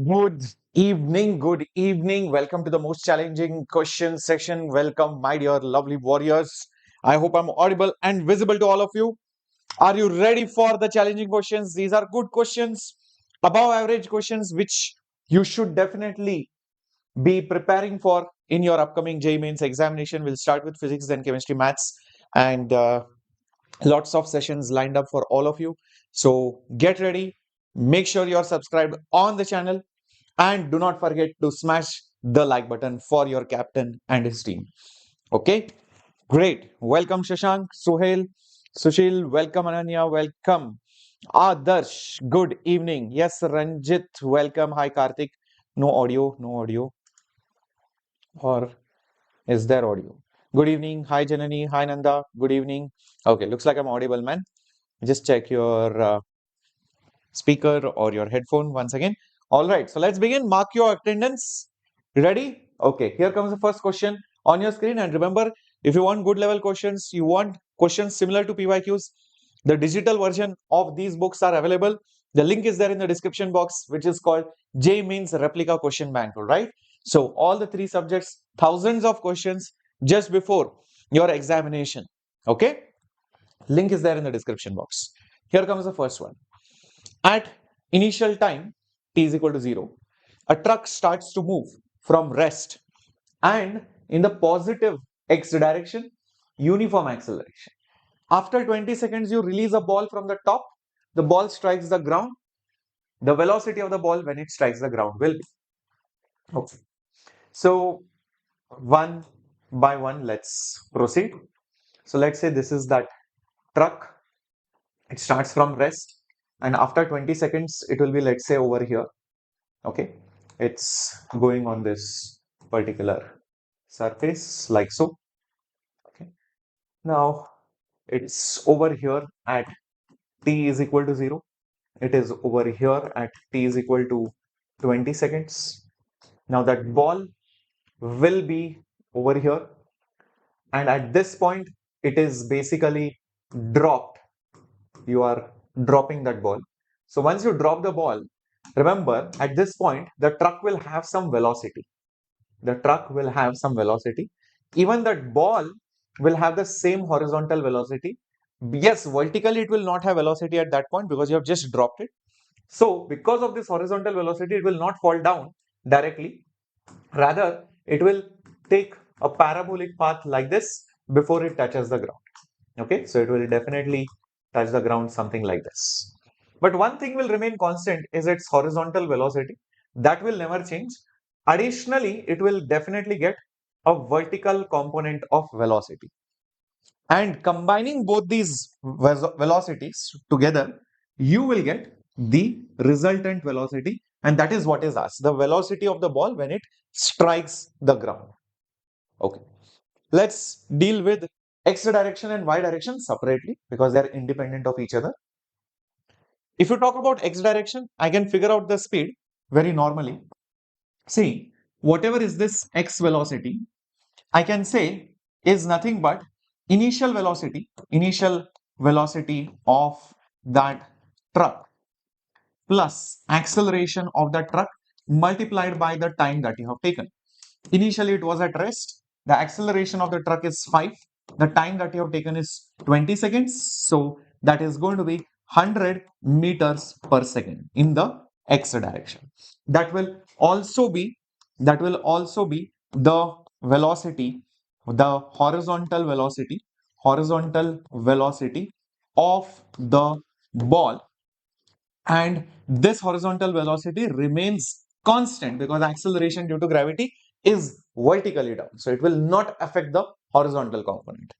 Good evening, good evening. Welcome to the most challenging question section. Welcome, my dear lovely warriors. I hope I'm audible and visible to all of you. Are you ready for the challenging questions? These are good questions, above average questions, which you should definitely be preparing for in your upcoming JEE Mains examination. We'll start with physics, then chemistry, maths, and lots of sessions lined up for all of you. So get ready. Make sure you're subscribed on the channel and do not forget to smash the like button for your captain and his team. Okay, great. Welcome Shashank, Suhail, Sushil, welcome Ananya, welcome Adarsh. Good evening. Yes, Ranjit, welcome. Hi Karthik. No audio, no audio. Or is there audio? Good evening. Hi Janani. Hi Nanda. Good evening. Okay, looks like I'm audible, man. Just check your speaker or your headphone once again. All right, so let's begin. Mark your attendance. Ready? Okay, here comes the first question on your screen. And remember, if you want good level questions, you want questions similar to PYQs, the digital version of these books are available. The link is there in the description box, which is called JEE Mains Replica Question Bank, right? So all the three subjects, thousands of questions just before your examination. Okay, link is there in the description box. Here comes the first one. At initial time t is equal to 0, a truck starts to move from rest and in the positive x direction, uniform acceleration. After 20 seconds, you release a ball from the top. The ball strikes the ground. The velocity of the ball when it strikes the ground will be. Okay. So one by one, let's proceed. So let's say this is that truck. It starts from rest and after 20 seconds, it will be, let's say, over here. Okay, it's going on this particular surface like so. Okay, now it's over here at t is equal to 0. It is over here at t is equal to 20 seconds. Now that ball will be over here, and at this point it is basically dropped. You are dropping that ball. So once you drop the ball, remember at this point the truck will have some velocity. The truck will have some velocity. Even that ball will have the same horizontal velocity. Yes, vertically it will not have velocity at that point because you have just dropped it. So because of this horizontal velocity, it will not fall down directly. Rather, it will take a parabolic path like this before it touches the ground. Okay, so it will definitely touch the ground something like this. But one thing will remain constant is its horizontal velocity. That will never change. Additionally, it will definitely get a vertical component of velocity. And combining both these velocities together, you will get the resultant velocity. And that is what is asked, the velocity of the ball when it strikes the ground. Okay. Let's deal with x direction and y direction separately because they're independent of each other. If you talk about x direction, I can figure out the speed very normally. See, whatever is this x velocity, I can say is nothing but initial velocity of that truck plus acceleration of the truck multiplied by the time that you have taken. Initially, it was at rest. The acceleration of the truck is 5. The time that you have taken is 20 seconds. So that is going to be 100 meters per second in the x direction. That will also be the velocity, the horizontal velocity of the ball, and this horizontal velocity remains constant because acceleration due to gravity is vertically down, so it will not affect the horizontal component.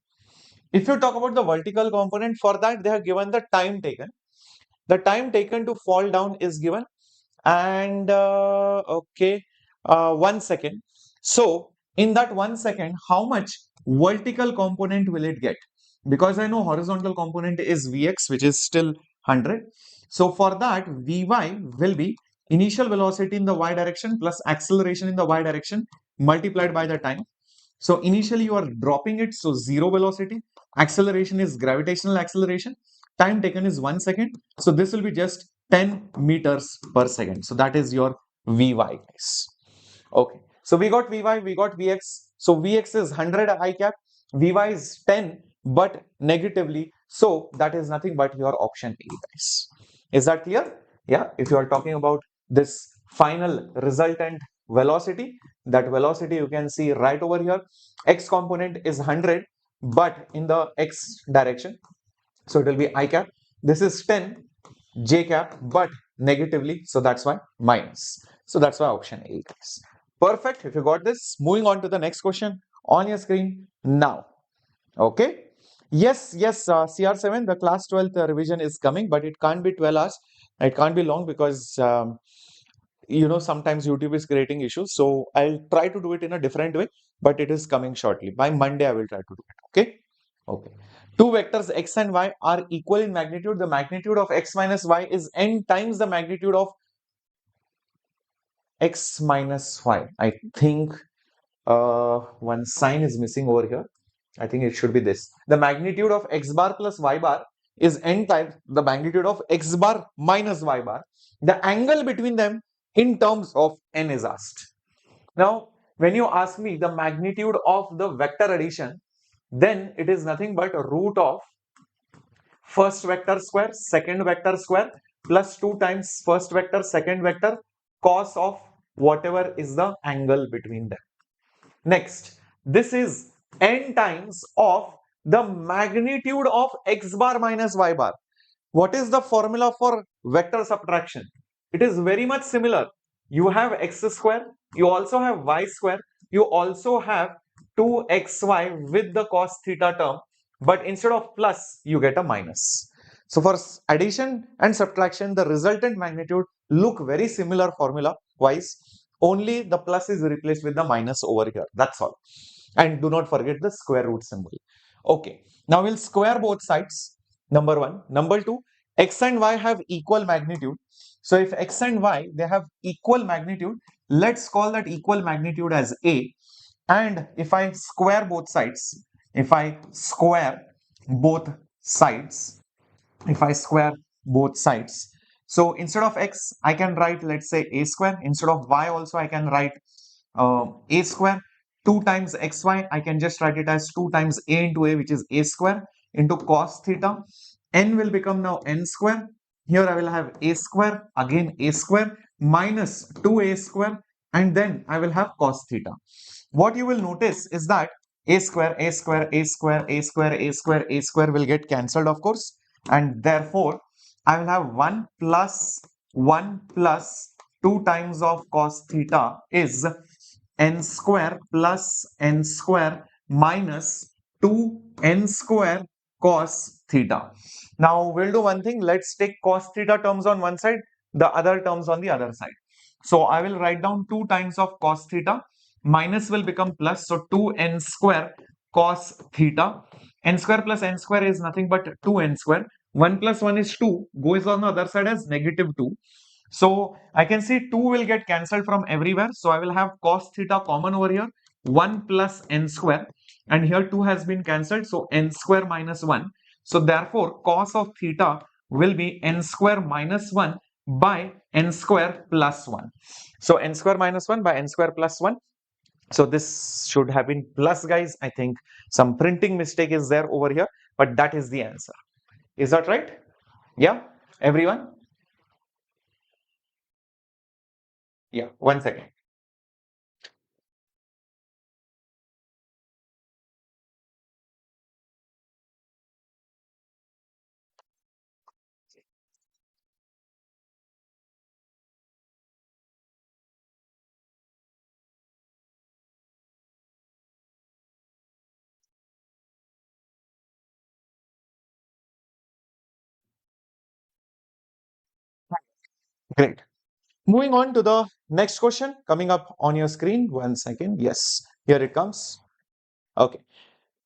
If you talk about the vertical component, for that they have given the time taken. The time taken to fall down is given, and okay, 1 second. So in that 1 second, how much vertical component will it get? Because I know horizontal component is Vx, which is still 100. So for that, Vy will be initial velocity in the y direction plus acceleration in the y direction multiplied by the time. So initially you are dropping it, so 0 velocity. Acceleration is gravitational acceleration. Time taken is 1 second. So this will be just 10 meters per second. So that is your Vy, guys. Okay, so we got Vy, we got Vx. So Vx is 100 I cap, Vy is 10, but negatively. So that is nothing but your option A, guys. Is that clear? Yeah, if you are talking about this final resultant velocity, that velocity you can see right over here. X component is 100, but in the X direction. So it will be I cap. This is 10 J cap, but negatively. So that's why minus. So that's why option A is perfect. If you got this, moving on to the next question on your screen now. Okay. Yes, CR7, the class 12th revision is coming, but it can't be 12 hours. It can't be long because, sometimes YouTube is creating issues. So I'll try to do it in a different way, but it is coming shortly. By Monday, I will try to do it. Okay. Okay. Two vectors x and y are equal in magnitude. The magnitude of x minus y is n times the magnitude of x minus y. I think one sign is missing over here. I think it should be this. The magnitude of x bar plus y bar is n times the magnitude of x bar minus y bar. The angle between them in terms of n is asked. Now, when you ask me the magnitude of the vector addition, then it is nothing but root of first vector square, second vector square plus 2 times first vector, second vector cos of whatever is the angle between them. Next, this is n times of the magnitude of x bar minus y bar. What is the formula for vector subtraction? It is very much similar. You have x square, you also have y square, you also have 2xy with the cos theta term, but instead of plus, you get a minus. So for addition and subtraction, the resultant magnitude look very similar formula wise, only the plus is replaced with the minus over here. That's all. And do not forget the square root symbol. Okay, now we'll square both sides. Number one. Number two, x and y have equal magnitude. So if x and y, they have equal magnitude, let's call that equal magnitude as A. And if I square both sides, if I square both sides, if I square both sides, so instead of x, I can write, let's say, a square. Instead of y also, I can write a square. 2 times xy, I can just write it as 2 times a into a, which is a square, into cos theta. N will become now n square. Here I will have a square, again a square, minus 2a square, and then I will have cos theta. What you will notice is that a square, a square, a square, a square, a square, a square will get cancelled, of course, and therefore I will have 1 plus 2 times of cos theta is n square plus n square minus 2n square cos theta. Now we'll do one thing. Let's take cos theta terms on one side, the other terms on the other side. So I will write down 2 times of cos theta. Minus will become plus. So 2n square cos theta. N square plus n square is nothing but 2n square. 1 plus 1 is 2. Goes on the other side as negative 2. So I can see 2 will get cancelled from everywhere. So I will have cos theta common over here. 1 plus n square. And here 2 has been cancelled. So n square minus 1. So therefore cos of theta will be n square minus 1 by n square plus 1. So n square minus 1 by n square plus 1. So this should have been plus, guys. I think some printing mistake is there over here, but that is the answer. Is that right? Yeah, everyone? Yeah, 1 second. Great. Moving on to the next question coming up on your screen. 1 second. Yes, here it comes. Okay.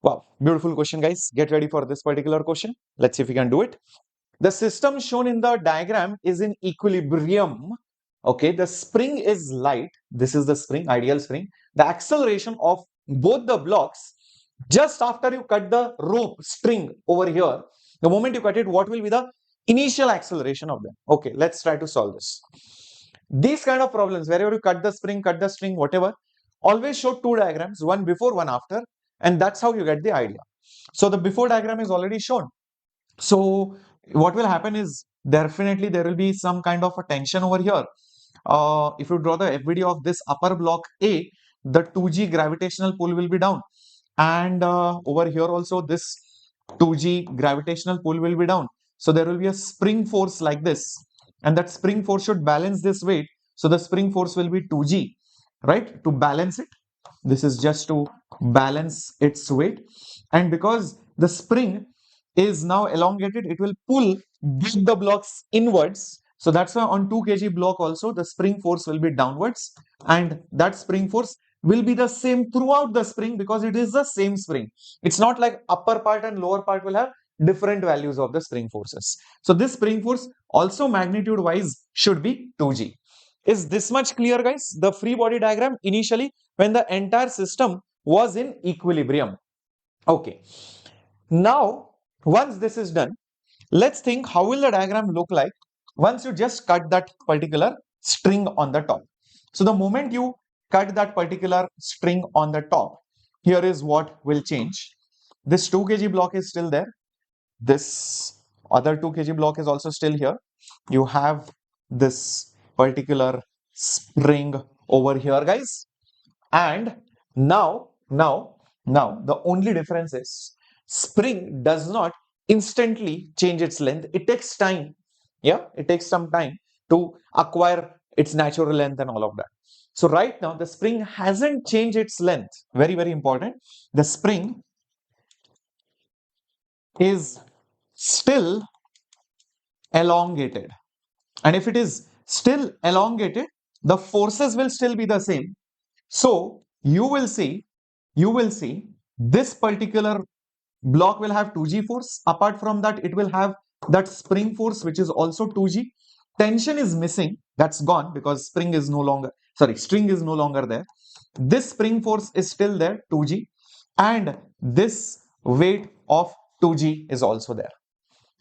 Wow, beautiful question, guys. Get ready for this particular question. Let's see if we can do it. The system shown in the diagram is in equilibrium. Okay, the spring is light. This is the spring, ideal spring. The acceleration of both the blocks just after you cut the rope string over here, the moment you cut it, what will be the initial acceleration of them? Okay, let's try to solve this. These kind of problems, wherever you cut the spring, cut the string, whatever, always show two diagrams, one before, one after, and that's how you get the idea. So the before diagram is already shown. So what will happen is definitely there will be some kind of a tension over here. If you draw the FBD of this upper block A, the 2G gravitational pull will be down, and over here also this 2G gravitational pull will be down. So there will be a spring force like this, and that spring force should balance this weight. So the spring force will be 2G, right? To balance it, this is just to balance its weight, and because the spring is now elongated, it will pull both the blocks inwards. So that's why on 2 kg block also the spring force will be downwards, and that spring force will be the same throughout the spring because it is the same spring. It's not like upper part and lower part will have different values of the spring forces. So this spring force also magnitude wise should be 2G. Is this much clear, guys? The free body diagram initially when the entire system was in equilibrium. Okay. Now, once this is done, let's think how will the diagram look like once you just cut that particular string on the top. So the moment you cut that particular string on the top, here is what will change. This 2 kg block is still there. This other 2 kg block is also still here. You have this particular spring over here, guys. And now the only difference is spring does not instantly change its length. It takes time. Yeah, it takes some time to acquire its natural length and all of that. So right now the spring hasn't changed its length. Very, very important. The spring is still elongated. And if it is still elongated, the forces will still be the same. So you will see this particular block will have 2G force. Apart from that, it will have that spring force, which is also 2G. Tension is missing. That's gone because string is no longer there. This spring force is still there, 2G. And this weight of 2G is also there.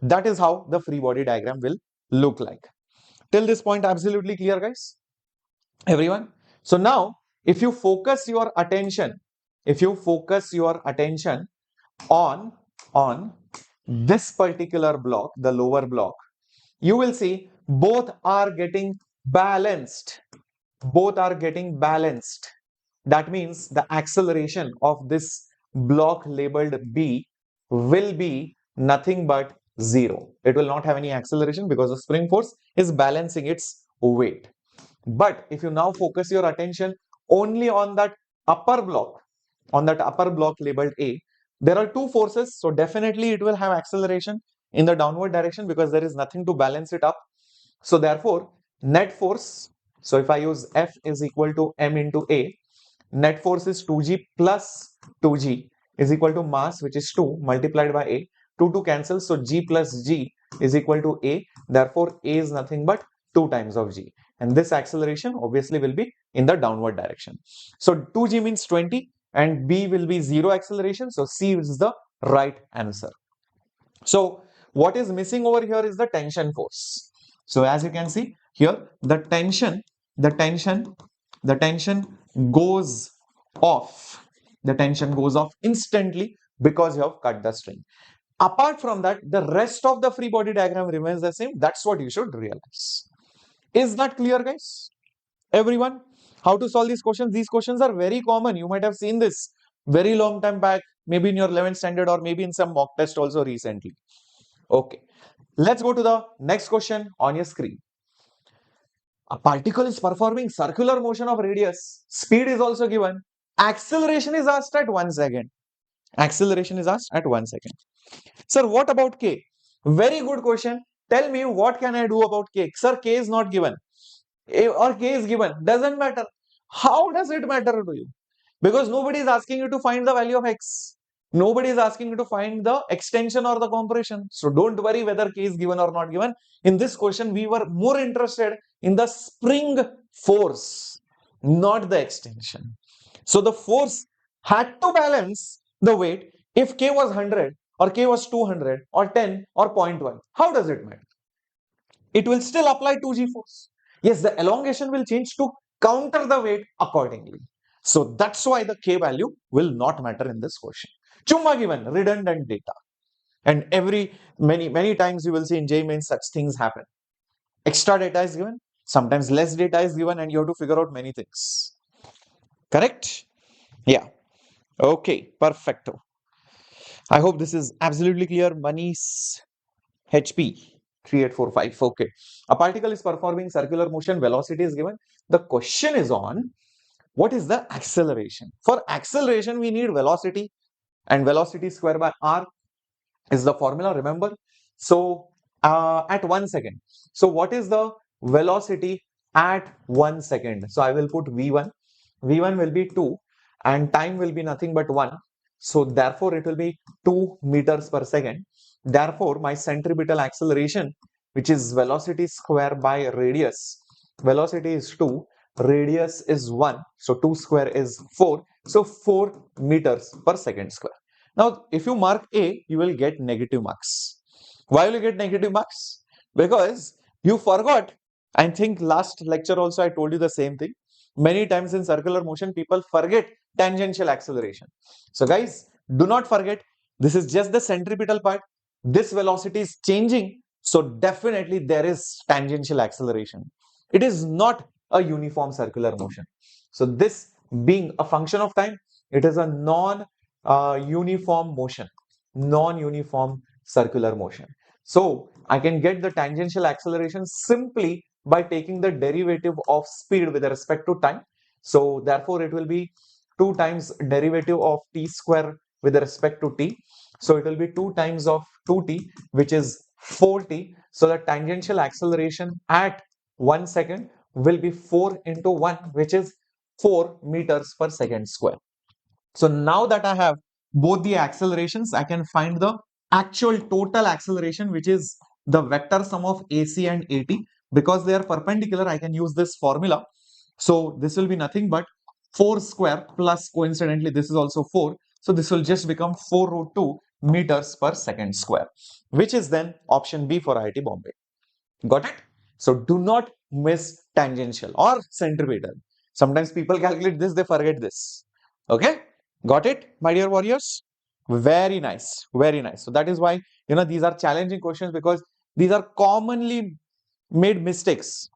That is how the free body diagram will look like. Till this point, absolutely clear, guys? Everyone? So now, if you focus your attention, on this particular block, the lower block, you will see both are getting balanced. Both are getting balanced. That means the acceleration of this block labeled B will be nothing but 0. It will not have any acceleration because the spring force is balancing its weight. But if you now focus your attention only on that upper block, labeled A, there are two forces. So definitely it will have acceleration in the downward direction because there is nothing to balance it up. So therefore, net force, so if I use F is equal to M into A, net force is 2G plus 2G is equal to mass, which is 2 multiplied by A. 2 cancels, so G plus G is equal to A. Therefore, A is nothing but 2 times of G. And this acceleration obviously will be in the downward direction. So 2G means 20 and B will be 0 acceleration. So C is the right answer. So what is missing over here is the tension force. So as you can see here, the tension goes off. The tension goes off instantly because you have cut the string. Apart from that, the rest of the free body diagram remains the same. That's what you should realize. Is that clear, guys? Everyone, how to solve these questions? These questions are very common. You might have seen this very long time back, maybe in your 11th standard or maybe in some mock test also recently. Okay, let's go to the next question on your screen. A particle is performing circular motion of radius. Speed is also given. Acceleration is asked at 1 second. Acceleration is asked at 1 second. Sir, what about K? Very good question. Tell me what can I do about K? Sir, K is not given. Or K is given. Doesn't matter. How does it matter to you? Because nobody is asking you to find the value of X. Nobody is asking you to find the extension or the compression. So don't worry whether K is given or not given. In this question, we were more interested in the spring force, not the extension. So the force had to balance the weight if K was 100 or K was 200 or 10 or 0.1. How does it matter? It will still apply 2G force. Yes, the elongation will change to counter the weight accordingly. So that's why the K value will not matter in this question. Chumma given redundant data. And many times you will see in JEE Main such things happen. Extra data is given, sometimes less data is given, and you have to figure out many things. Correct? Yeah. Okay, perfecto. I hope this is absolutely clear. Manish HP 3845. Okay. A particle is performing circular motion, velocity is given. The question is on what is the acceleration? For acceleration, we need velocity, and velocity square by r is the formula, remember? So at 1 second. So what is the velocity at 1 second? So I will put v1. V1 will be 2 and time will be nothing but 1. So therefore it will be 2 meters per second. Therefore my centripetal acceleration, which is velocity square by radius, velocity is 2, radius is 1. So 2 square is 4. So 4 meters per second square. Now, if you mark A, you will get negative marks. Why will you get negative marks? Because you forgot. I think last lecture also I told you the same thing. Many times in circular motion, people forget tangential acceleration. So guys, do not forget, this is just the centripetal part. This velocity is changing. So definitely there is tangential acceleration. It is not a uniform circular motion. So this being a function of time, it is a uniform motion, non-uniform circular motion. So I can get the tangential acceleration simply by taking the derivative of speed with respect to time. So therefore it will be 2 times derivative of t square with respect to t. So it will be 2 times of 2t, which is 4t. So the tangential acceleration at 1 second will be 4 into 1, which is 4 meters per second square. So now that I have both the accelerations, I can find the actual total acceleration, which is the vector sum of AC and AT. Because they are perpendicular, I can use this formula. So this will be nothing but 4 square plus, coincidentally, this is also 4. So this will just become 4 root 2 meters per second square, which is then option B for IIT Bombay. Got it? So do not miss tangential or centripetal. Sometimes people calculate this, they forget this. Okay? Got it, my dear warriors? Very nice. Very nice. So that is why, these are challenging questions, because these are commonly made mistakes.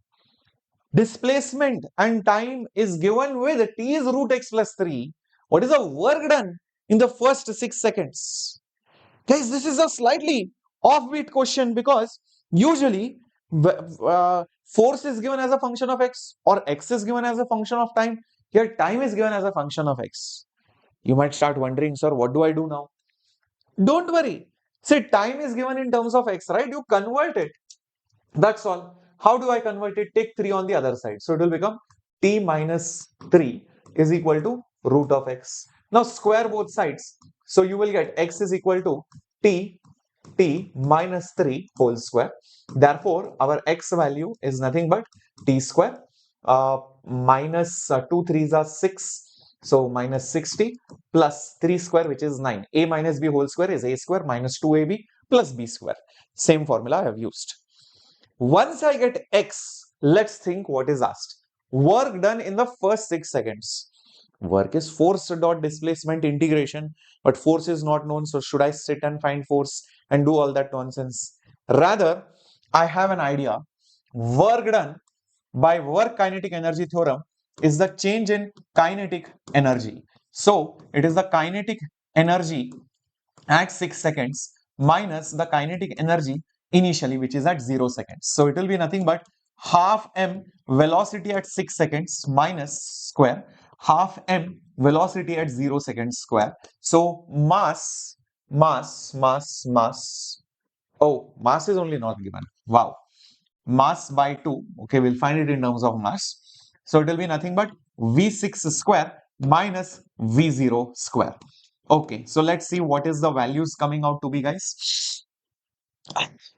Displacement and time is given with t is root x plus 3. What is the work done in the first 6 seconds? Guys, this is a slightly offbeat question, because usually force is given as a function of x, or x is given as a function of time. Here time is given as a function of x. You might start wondering, sir, what do I do now? Don't worry. See, time is given in terms of x, right? You convert it. That's all. How do I convert it? Take 3 on the other side. So it will become t minus 3 is equal to root of x. Now square both sides. So you will get x is equal to t minus 3 whole square. Therefore, our x value is nothing but t square. Minus 2 3s are 6. So minus 60 plus 3 square, which is 9. A minus b whole square is a square minus 2ab plus b square. Same formula I have used. Once I get x, let's think what is asked. Work done in the first 6 seconds. Work is force dot displacement integration, but force is not known. So should I sit and find force and do all that nonsense? Rather, I have an idea. Work done by work kinetic energy theorem is the change in kinetic energy. So it is the kinetic energy at 6 seconds minus the kinetic energy initially, which is at 0 seconds. So it will be nothing but half m velocity at 6 seconds minus square half m velocity at 0 seconds square. So mass. Oh, mass is only not given. Wow. Mass by 2. Okay, we'll find it in terms of mass. So it will be nothing but V6 square minus V0 square. Okay, so let's see what is the values coming out to be, guys.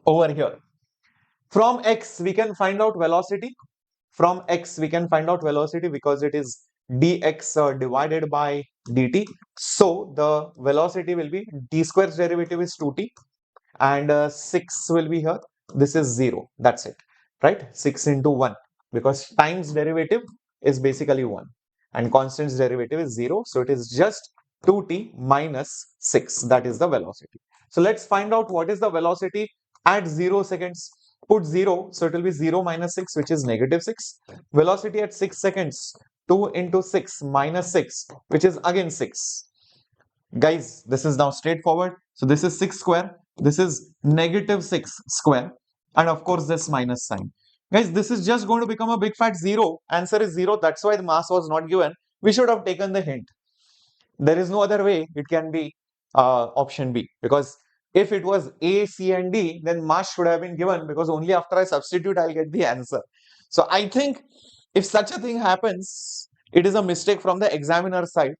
Over here. From x, we can find out velocity. From x, we can find out velocity because it is dx divided by dt. So the velocity will be d square's derivative is 2t, and 6 will be here. This is 0. That's it, right? 6 into 1, because times derivative is basically 1 and constant's derivative is 0. So it is just 2t minus 6. That is the velocity. So let's find out what is the velocity at 0 seconds. Put 0, so it will be 0 minus 6, which is negative 6. Velocity at 6 seconds, 2 into 6 minus 6, which is again 6. Guys, this is now straightforward. So this is 6 square, this is negative 6 square, and of course this minus sign. Guys, this is just going to become a big fat 0. Answer is 0. That's why the mass was not given. We should have taken the hint. There is no other way it can be option B, because if it was A, C and D, then mass should have been given, because only after I substitute I'll get the answer. So I think if such a thing happens, it is a mistake from the examiner side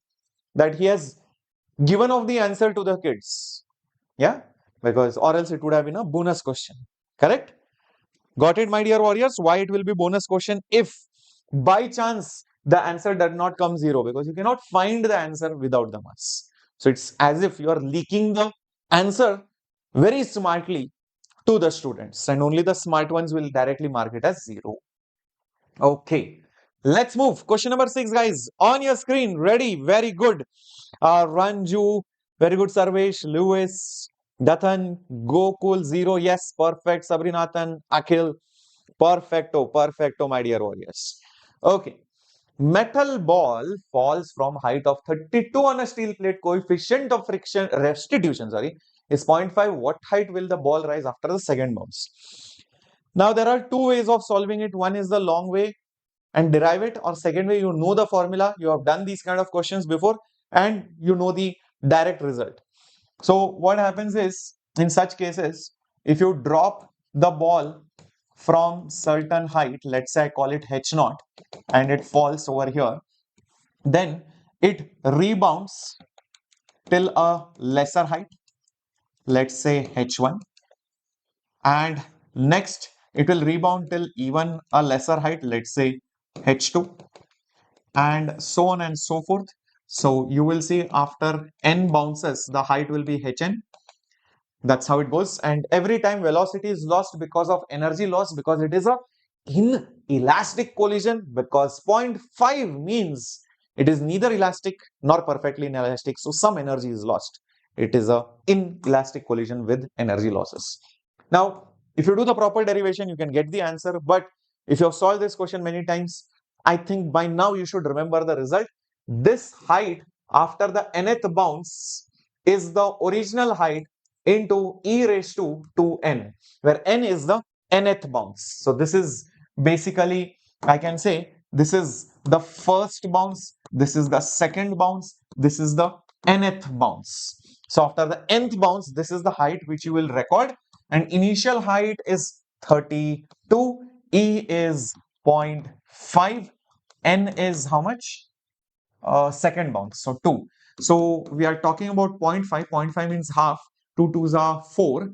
that he has given off the answer to the kids. Yeah, because or else it would have been a bonus question. Correct? Got it, my dear warriors? Why it will be bonus question if by chance the answer does not come 0, because you cannot find the answer without the mass. So it's as if you are leaking the answer very smartly to the students, and only the smart ones will directly mark it as 0. Okay, let's move. Question number 6, guys. On your screen, ready? Very good. Ranju, very good. Sarvesh, Lewis, Dathan, Gokul, 0. Yes, perfect. Sabrinathan, Akhil, perfecto, perfecto, my dear warriors. Okay. Metal ball falls from height of 32 on a steel plate. Coefficient of friction restitution, sorry, is 0.5. What height will the ball rise after the second bounce? Now there are two ways of solving it. One is the long way and derive it, or second way, you know the formula, you have done these kind of questions before and you know the direct result. So what happens is, in such cases, if you drop the ball from certain height, let's say I call it h0, and it falls over here, then it rebounds till a lesser height, let's say h1, and next it will rebound till even a lesser height, let's say h2, and so on and so forth. So you will see after n bounces, the height will be hn. That's how it goes. And every time velocity is lost because of energy loss, because it is a inelastic collision, because 0.5 means it is neither elastic nor perfectly inelastic. So some energy is lost. It is a inelastic collision with energy losses. Now, if you do the proper derivation, you can get the answer. But if you have solved this question many times, I think by now you should remember the result. This height after the nth bounce is the original height into e raised to 2n, where n is the nth bounce. So this is basically, I can say, this is the first bounce, this is the second bounce, this is the nth bounce. So after the nth bounce, this is the height which you will record, and initial height is 32, E is 0.5, N is how much? Second bounce, so 2. So we are talking about 0.5, 0.5 means half, 2 2s are 4.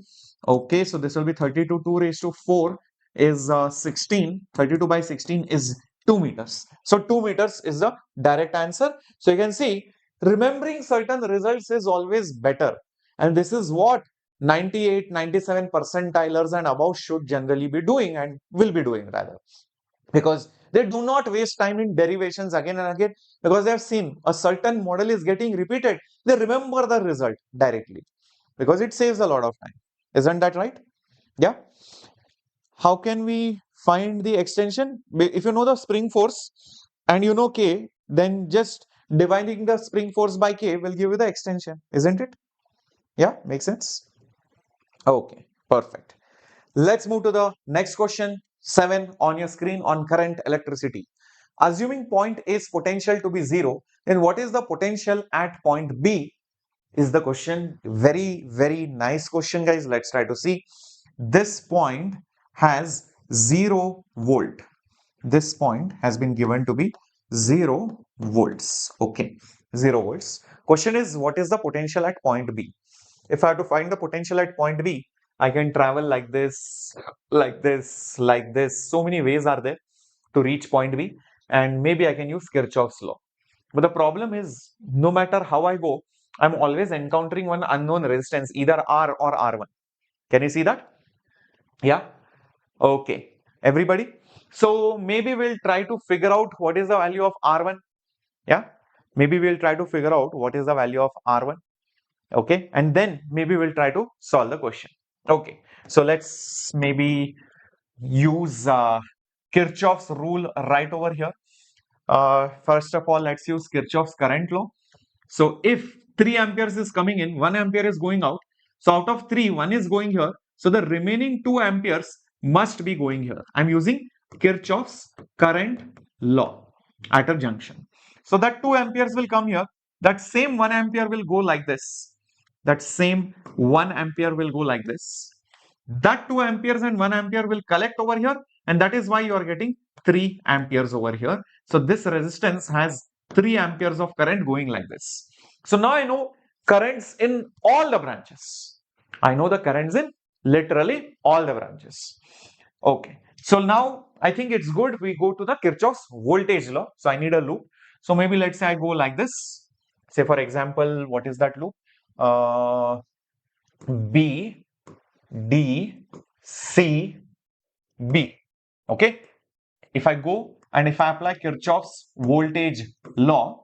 Okay, so this will be 32, 2 raised to 4 is 16, 32 by 16 is 2 meters. So 2 meters is the direct answer. So you can see, remembering certain results is always better. And this is what 98, 97 percentilers and above should generally be doing, and will be doing rather. Because they do not waste time in derivations again and again, because they have seen a certain model is getting repeated. They remember the result directly, because it saves a lot of time. Isn't that right? Yeah. How can we find the extension? If you know the spring force and you know K, then just dividing the spring force by K will give you the extension, isn't it? Yeah, makes sense? Okay, perfect. Let's move to the next question, 7 on your screen, on current electricity. Assuming point A's potential to be 0, then what is the potential at point B is the question. Very, very nice question, guys. Let's try to see. This point has 0 volt. This point has been given to be 0 volts. Okay, 0 volts. Question is, what is the potential at point B? If I have to find the potential at point B, I can travel like this, like this, like this. So many ways are there to reach point B, and maybe I can use Kirchhoff's law. But the problem is, no matter how I go, I'm always encountering one unknown resistance, either R or R1. Can you see that? Yeah. Okay. Everybody. So maybe we'll try to figure out what is the value of R1. Yeah, maybe we'll try to figure out what is the value of R1. Okay, and then maybe we'll try to solve the question. Okay, so let's maybe use Kirchhoff's rule right over here. First of all, let's use Kirchhoff's current law. So if 3 amperes is coming in, 1 ampere is going out. So out of 3, 1 is going here. So the remaining 2 amperes must be going here. I'm using Kirchhoff's current law at a junction. So that 2 amperes will come here. That same 1 ampere will go like this. That same 1 ampere will go like this. That 2 amperes and 1 ampere will collect over here, and that is why you are getting 3 amperes over here. So this resistance has 3 amperes of current going like this. So now I know currents in all the branches. I know the currents in literally all the branches. Okay. So now I think it's good we go to the Kirchhoff's voltage law. So I need a loop. So maybe let's say I go like this. Say for example, what is that loop? B, D, C, B. Okay. If I go and if I apply Kirchhoff's voltage law,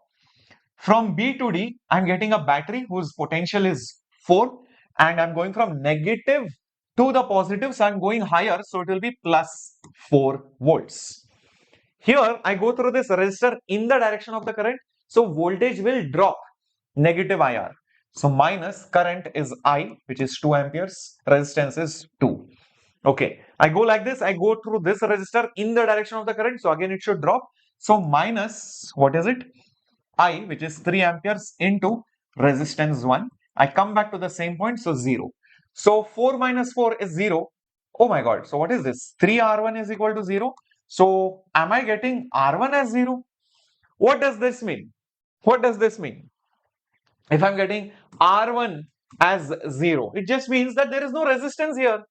from B to D, I'm getting a battery whose potential is 4, and I'm going from negative to the positive, so I'm going higher, so it will be plus 4 volts. Here, I go through this resistor in the direction of the current, so voltage will drop, negative IR. So minus current is I, which is 2 amperes, resistance is 2. Okay, I go like this, I go through this resistor in the direction of the current, so again it should drop. So minus, what is it? I, which is 3 amperes into resistance 1. I come back to the same point, so 0. So 4 minus 4 is 0. Oh my god, so what is this? 3R1 is equal to 0. So am I getting R1 as 0? What does this mean? What does this mean? If I'm getting R1 as 0, it just means that there is no resistance here.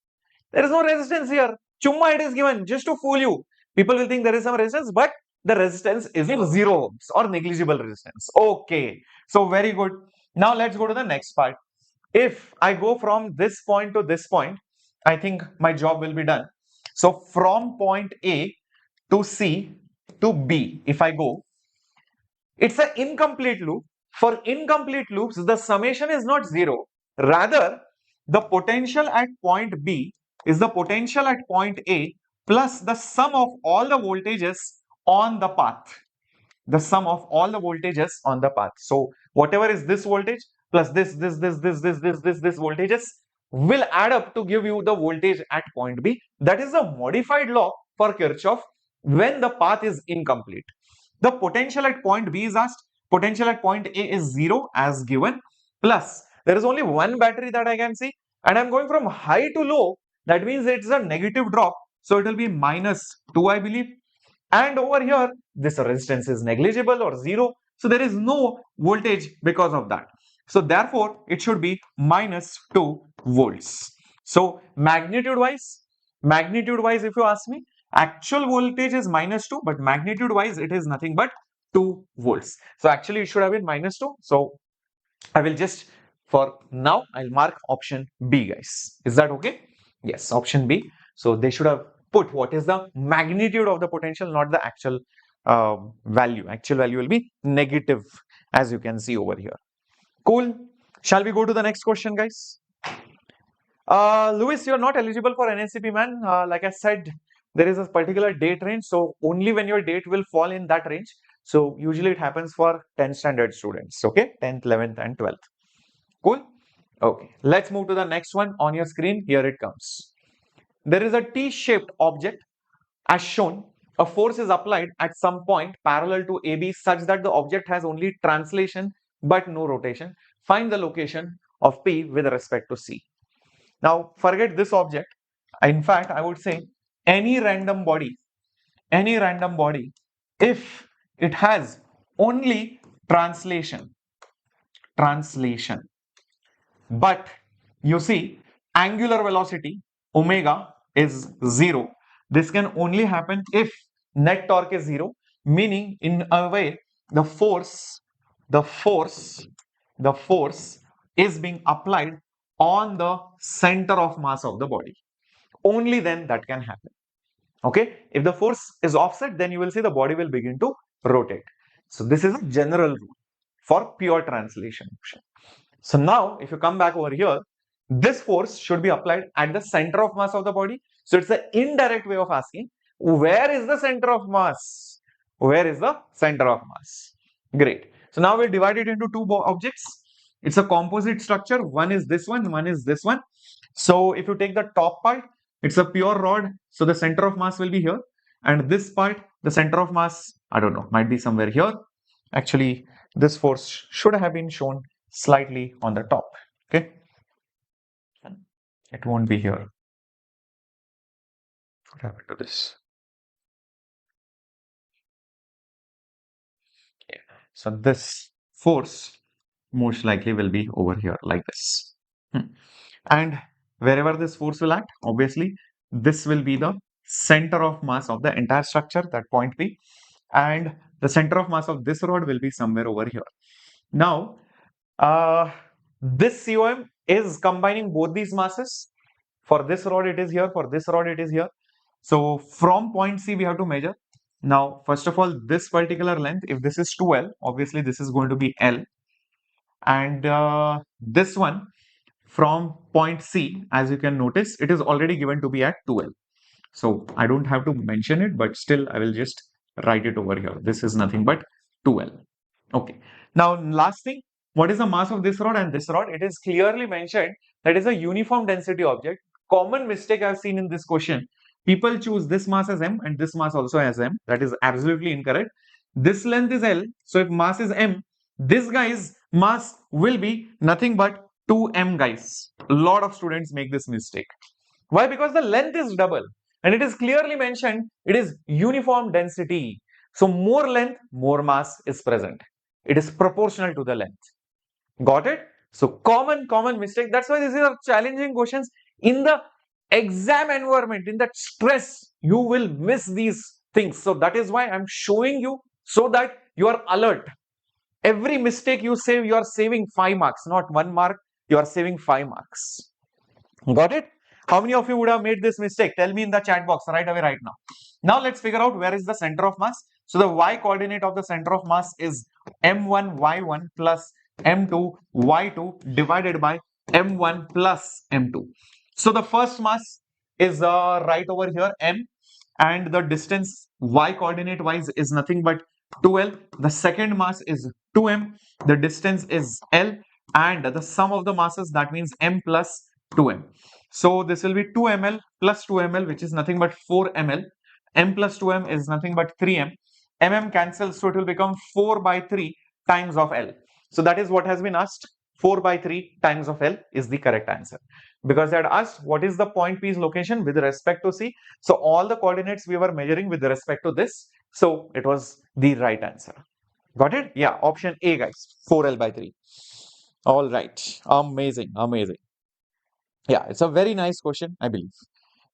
There is no resistance here. Chumma it is given just to fool you. People will think there is some resistance, but the resistance is in 0 ohms or negligible resistance. Okay. So very good. Now let's go to the next part. If I go from this point to this point, I think my job will be done. So from point A to C to B, if I go, it's an incomplete loop. For incomplete loops, the summation is not 0. Rather, the potential at point B is the potential at point A plus the sum of all the voltages on the path. The sum of all the voltages on the path. So whatever is this voltage plus this voltages will add up to give you the voltage at point B. That is a modified law for Kirchhoff when the path is incomplete. The potential at point B is asked. Potential at point A is 0 as given. Plus, there is only one battery that I can see, and I'm going from high to low. That means it's a negative drop. So it will be minus 2, I believe. And over here, this resistance is negligible or 0. So there is no voltage because of that. So therefore, it should be minus 2 volts. So magnitude wise, if you ask me, actual voltage is minus 2, but magnitude wise, it is nothing but 2 volts. So actually, it should have been minus 2. So I will just, for now, I'll mark option B, guys. Is that okay? Yes, option B. So they should have put what is the magnitude of the potential, not the actual value. Actual value will be negative, as you can see over here. Cool. Shall we go to the next question, guys? Louis, you're not eligible for NACP, man. Like I said, there is a particular date range. So only when your date will fall in that range. So usually it happens for 10th standard students. Okay, 10th, 11th, and 12th. Cool. Okay, let's move to the next one on your screen. Here it comes. There is a T-shaped object as shown. A force is applied at some point parallel to AB such that the object has only translation but no rotation. Find the location of P with respect to C. Now forget this object. In fact, I would say any random body, if it has only translation, but you see angular velocity omega is 0. This can only happen if net torque is 0, meaning in a way the force is being applied on the center of mass of the body. Only then that can happen. Okay, if the force is offset, then you will see the body will begin to rotate. So this is a general rule for pure translation motion. So now, if you come back over here, this force should be applied at the center of mass of the body. So it's the indirect way of asking, where is the center of mass? Where is the center of mass? Great. So now we'll divide it into two objects. It's a composite structure. One is this one is this one. So if you take the top part, it's a pure rod. So the center of mass will be here. And this part, the center of mass, I don't know, might be somewhere here. Actually, this force should have been shown slightly on the top. Okay. It won't be here. What happened to this? Yeah. So this force most likely will be over here like this. And wherever this force will act, obviously, this will be the center of mass of the entire structure, that point P. And the center of mass of this rod will be somewhere over here. Now, this COM is combining both these masses. For this rod, it is here. For this rod, it is here. So from point C, we have to measure. Now, first of all, this particular length, if this is 2L, obviously this is going to be L. And this one from point C, as you can notice, it is already given to be at 2L. So I don't have to mention it, but still I will just write it over here. This is nothing but 2L. Okay. Now, last thing, what is the mass of this rod and this rod? It is clearly mentioned that is a uniform density object. Common mistake I've seen in this question. People choose this mass as M and this mass also as M. That is absolutely incorrect. This length is L. So if mass is M, this guy's mass will be nothing but 2M, guys. A lot of students make this mistake. Why? Because the length is double and it is clearly mentioned it is uniform density. So more length, more mass is present. It is proportional to the length. Got it? So common mistake. That's why these are challenging questions. In the exam environment, in that stress, you will miss these things. So that is why I'm showing you so that you are alert. Every mistake you save, you are saving 5 marks, not 1 mark. You are saving 5 marks. Got it? How many of you would have made this mistake? Tell me in the chat box right away, right now. Now let's figure out where is the center of mass. So the y coordinate of the center of mass is m1 y1 plus m2 y2 divided by m1 plus m2. So the first mass is right over here, m, and the distance y coordinate wise is nothing but 2l. The second mass is 2m. The distance is l, and the sum of the masses, that means m plus 2m. So this will be 2 ml plus 2 ml, which is nothing but 4 ml. M plus 2m is nothing but 3m. Mm cancels, so it will become 4 by 3 times of L. So that is what has been asked. 4 by 3 times of L is the correct answer. Because they had asked what is the point P's location with respect to C. So all the coordinates we were measuring with respect to this. So it was the right answer. Got it? Yeah, option A, guys. 4L by 3. All right. Amazing. Amazing. Yeah, it's a very nice question, I believe.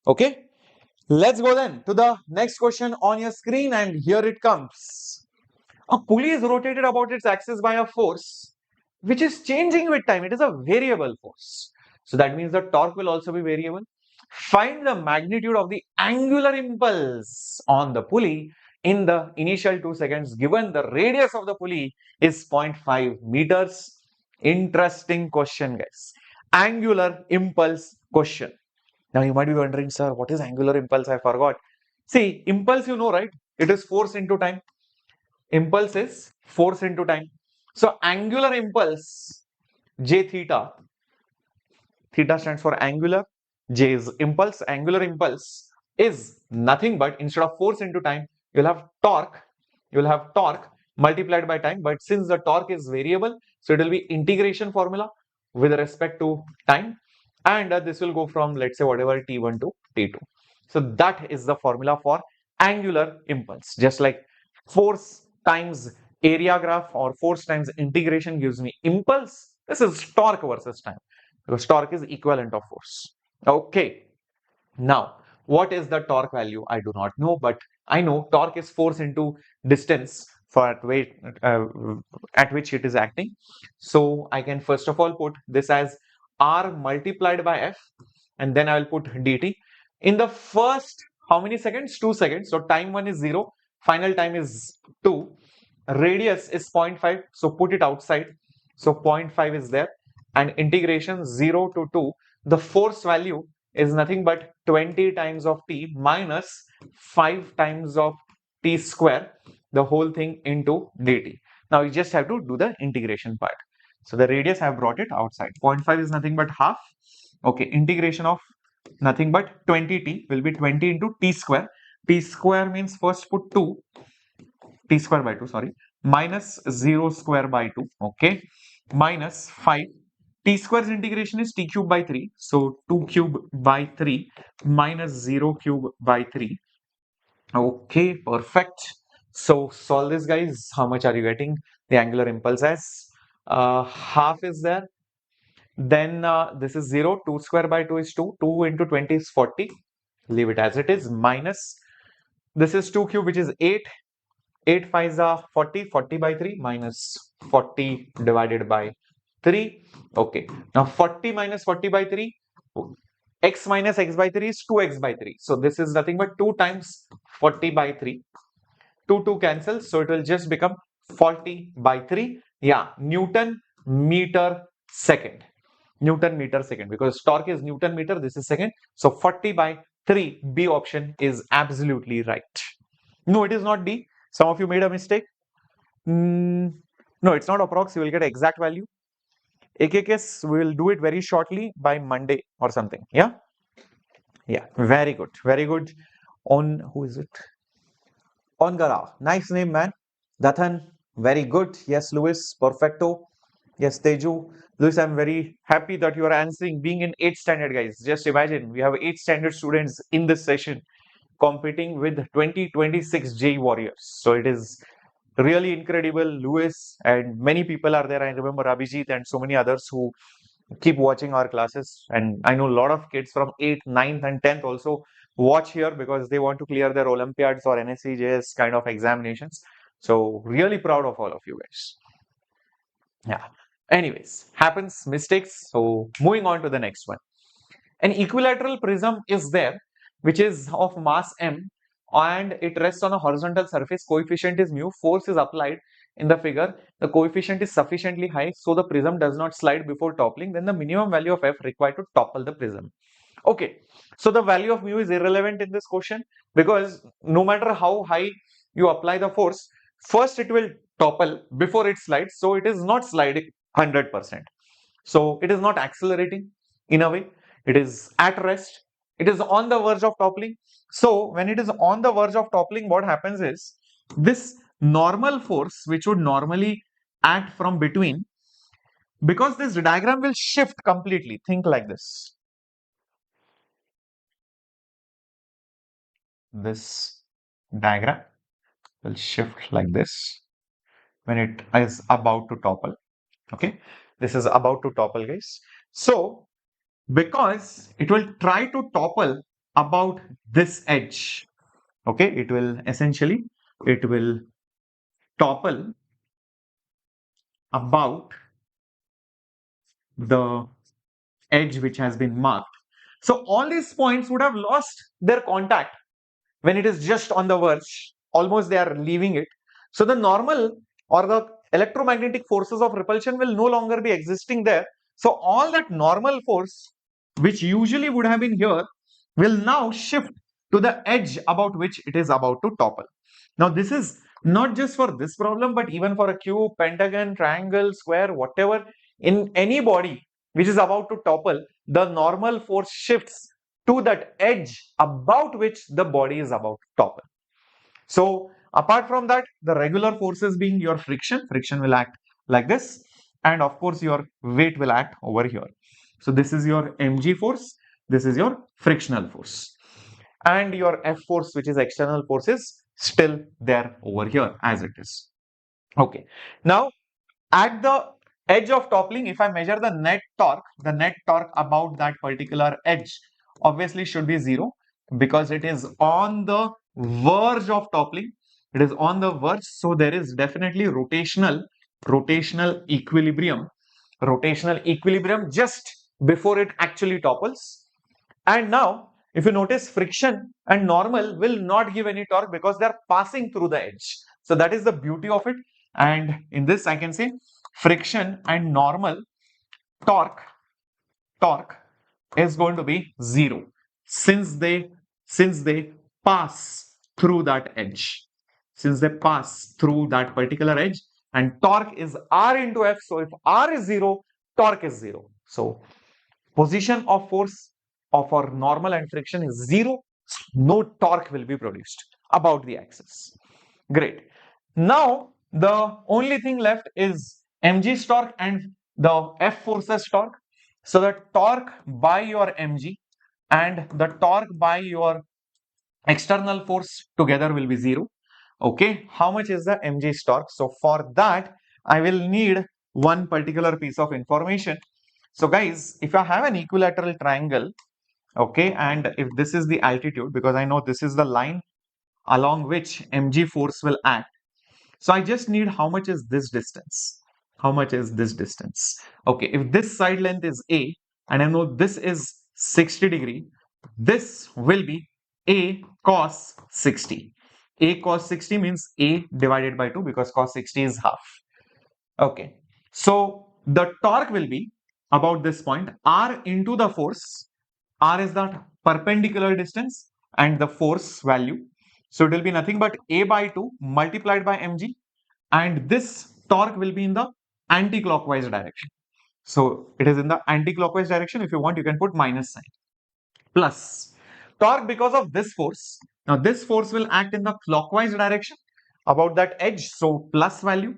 Okay. Let's go then to the next question on your screen, and here it comes. A pulley is rotated about its axis by a force which is changing with time. It is a variable force. So that means the torque will also be variable. Find the magnitude of the angular impulse on the pulley in the initial 2 seconds given the radius of the pulley is 0.5 meters. Interesting question, guys. Angular impulse question. Now you might be wondering, sir, what is angular impulse? I forgot. See, impulse, you know, right? It is force into time. Impulse is force into time. So angular impulse, J theta. Theta stands for angular. J is impulse. Angular impulse is nothing but, instead of force into time, you'll have torque. You'll have torque multiplied by time. But since the torque is variable, so it will be integration formula with respect to time. And this will go from, let's say, whatever T1 to T2. So that is the formula for angular impulse. Just like force times area graph or force times integration gives me impulse. This is torque versus time, because torque is equivalent of force. Okay. Now, what is the torque value? I do not know, but I know torque is force into distance for at which it is acting. So I can first of all put this as R multiplied by F, and then I will put dt. In the first how many seconds? 2 seconds. So time 1 is 0, final time is 2. Radius is 0.5, so put it outside. So 0.5 is there, and integration 0 to 2. The force value is nothing but 20 times of t minus 5 times of t square, the whole thing into dt. Now you just have to do the integration part. So the radius I have brought it outside. 0.5 is nothing but half. Okay, integration of nothing but 20t will be 20 into t square. T square means first put 2, t square by 2, sorry, minus 0 square by 2, okay, minus 5. T square's integration is t cube by 3, so 2 cube by 3 minus 0 cube by 3. Okay, perfect. So solve this, guys. How much are you getting? The angular impulse as half is there. Then this is 0, 2 square by 2 is 2, 2 into 20 is 40. Leave it as it is, minus this is 2 cube, which is 8. 8 5s are 40, 40 by 3 minus 40 divided by 3. Okay, now 40 minus 40 by 3, x minus x by 3 is 2x by 3. So this is nothing but 2 times 40 by 3. 2 cancels, so it will just become 40 by 3. Yeah, Newton meter second. Newton meter second, because torque is Newton meter, this is second. So 40 by 3, B option is absolutely right. No, it is not D. Some of you made a mistake. No, it's not approx. You will get exact value. AKKS, we will do it very shortly by Monday or something. Yeah? Yeah. Very good. Very good. On, who is it? Ongara. Nice name, man. Dathan. Very good. Yes, Louis. Perfecto. Yes, Teju. Louis, I'm very happy that you are answering. Being in 8th standard, guys. Just imagine, we have 8th standard students in this session competing with 2026 JEE warriors. So it is really incredible. Louis and many people are there. I remember Abhijit and so many others who keep watching our classes. And I know a lot of kids from 8th, 9th, and 10th also watch here because they want to clear their Olympiads or NSCJS kind of examinations. So really proud of all of you guys. Yeah. Anyways, happens, mistakes. So moving on to the next one. An equilateral prism is there, which is of mass m, and it rests on a horizontal surface. Coefficient is mu. Force is applied in the figure. The coefficient is sufficiently high, so the prism does not slide before toppling. Then the minimum value of F required to topple the prism. Okay, so the value of mu is irrelevant in this question, because no matter how high you apply the force, first it will topple before it slides. So it is not sliding 100%. So it is not accelerating in a way. It is at rest. It is on the verge of toppling. So when it is on the verge of toppling, what happens is this normal force, which would normally act from between, because this diagram will shift completely. Think like this. This diagram will shift like this when it is about to topple. Okay, this is about to topple, guys. So because it will try to topple about this edge, okay, it will essentially, it will topple about the edge which has been marked. So all these points would have lost their contact when it is just on the verge, almost they are leaving it. So the normal or the electromagnetic forces of repulsion will no longer be existing there. So all that normal force, which usually would have been here, will now shift to the edge about which it is about to topple. Now this is not just for this problem, but even for a cube, pentagon, triangle, square, whatever, in any body which is about to topple, the normal force shifts to that edge about which the body is about to topple. So apart from that, the regular forces being your friction will act like this, and of course your weight will act over here. So this is your mg force, this is your frictional force, and your F force, which is external force, is still there over here as it is. Okay, now at the edge of toppling, if I measure the net torque about that particular edge obviously should be 0, because it is on the verge of toppling. It is on the verge, so there is definitely rotational equilibrium just before it actually topples. And now if you notice, friction and normal will not give any torque because they are passing through the edge. So that is the beauty of it. And in this I can say friction and normal torque is going to be 0 since they pass through that edge. Since they pass through that particular edge, and torque is R into F. So if R is 0, torque is 0. So position of force of our normal and friction is 0. No torque will be produced about the axis. Great. Now the only thing left is mg's torque and the F forces torque. So the torque by your mg and the torque by your external force together will be 0. Okay, how much is the mg's torque? So for that I will need one particular piece of information. So guys, if I have an equilateral triangle, okay, and if this is the altitude, because I know this is the line along which mg force will act, so I just need how much is this distance. How much is this distance? Okay, if this side length is a and I know this is 60 degree, this will be a cos 60. A cos 60 means a divided by 2 because cos 60 is half. Okay, so the torque will be about this point, R into the force. R is the perpendicular distance and the force value. So it will be nothing but a by 2 multiplied by mg, and this torque will be in the anti-clockwise direction. So it is in the anti-clockwise direction. If you want, you can put minus sign. Plus torque because of this force. Now this force will act in the clockwise direction about that edge. So plus value.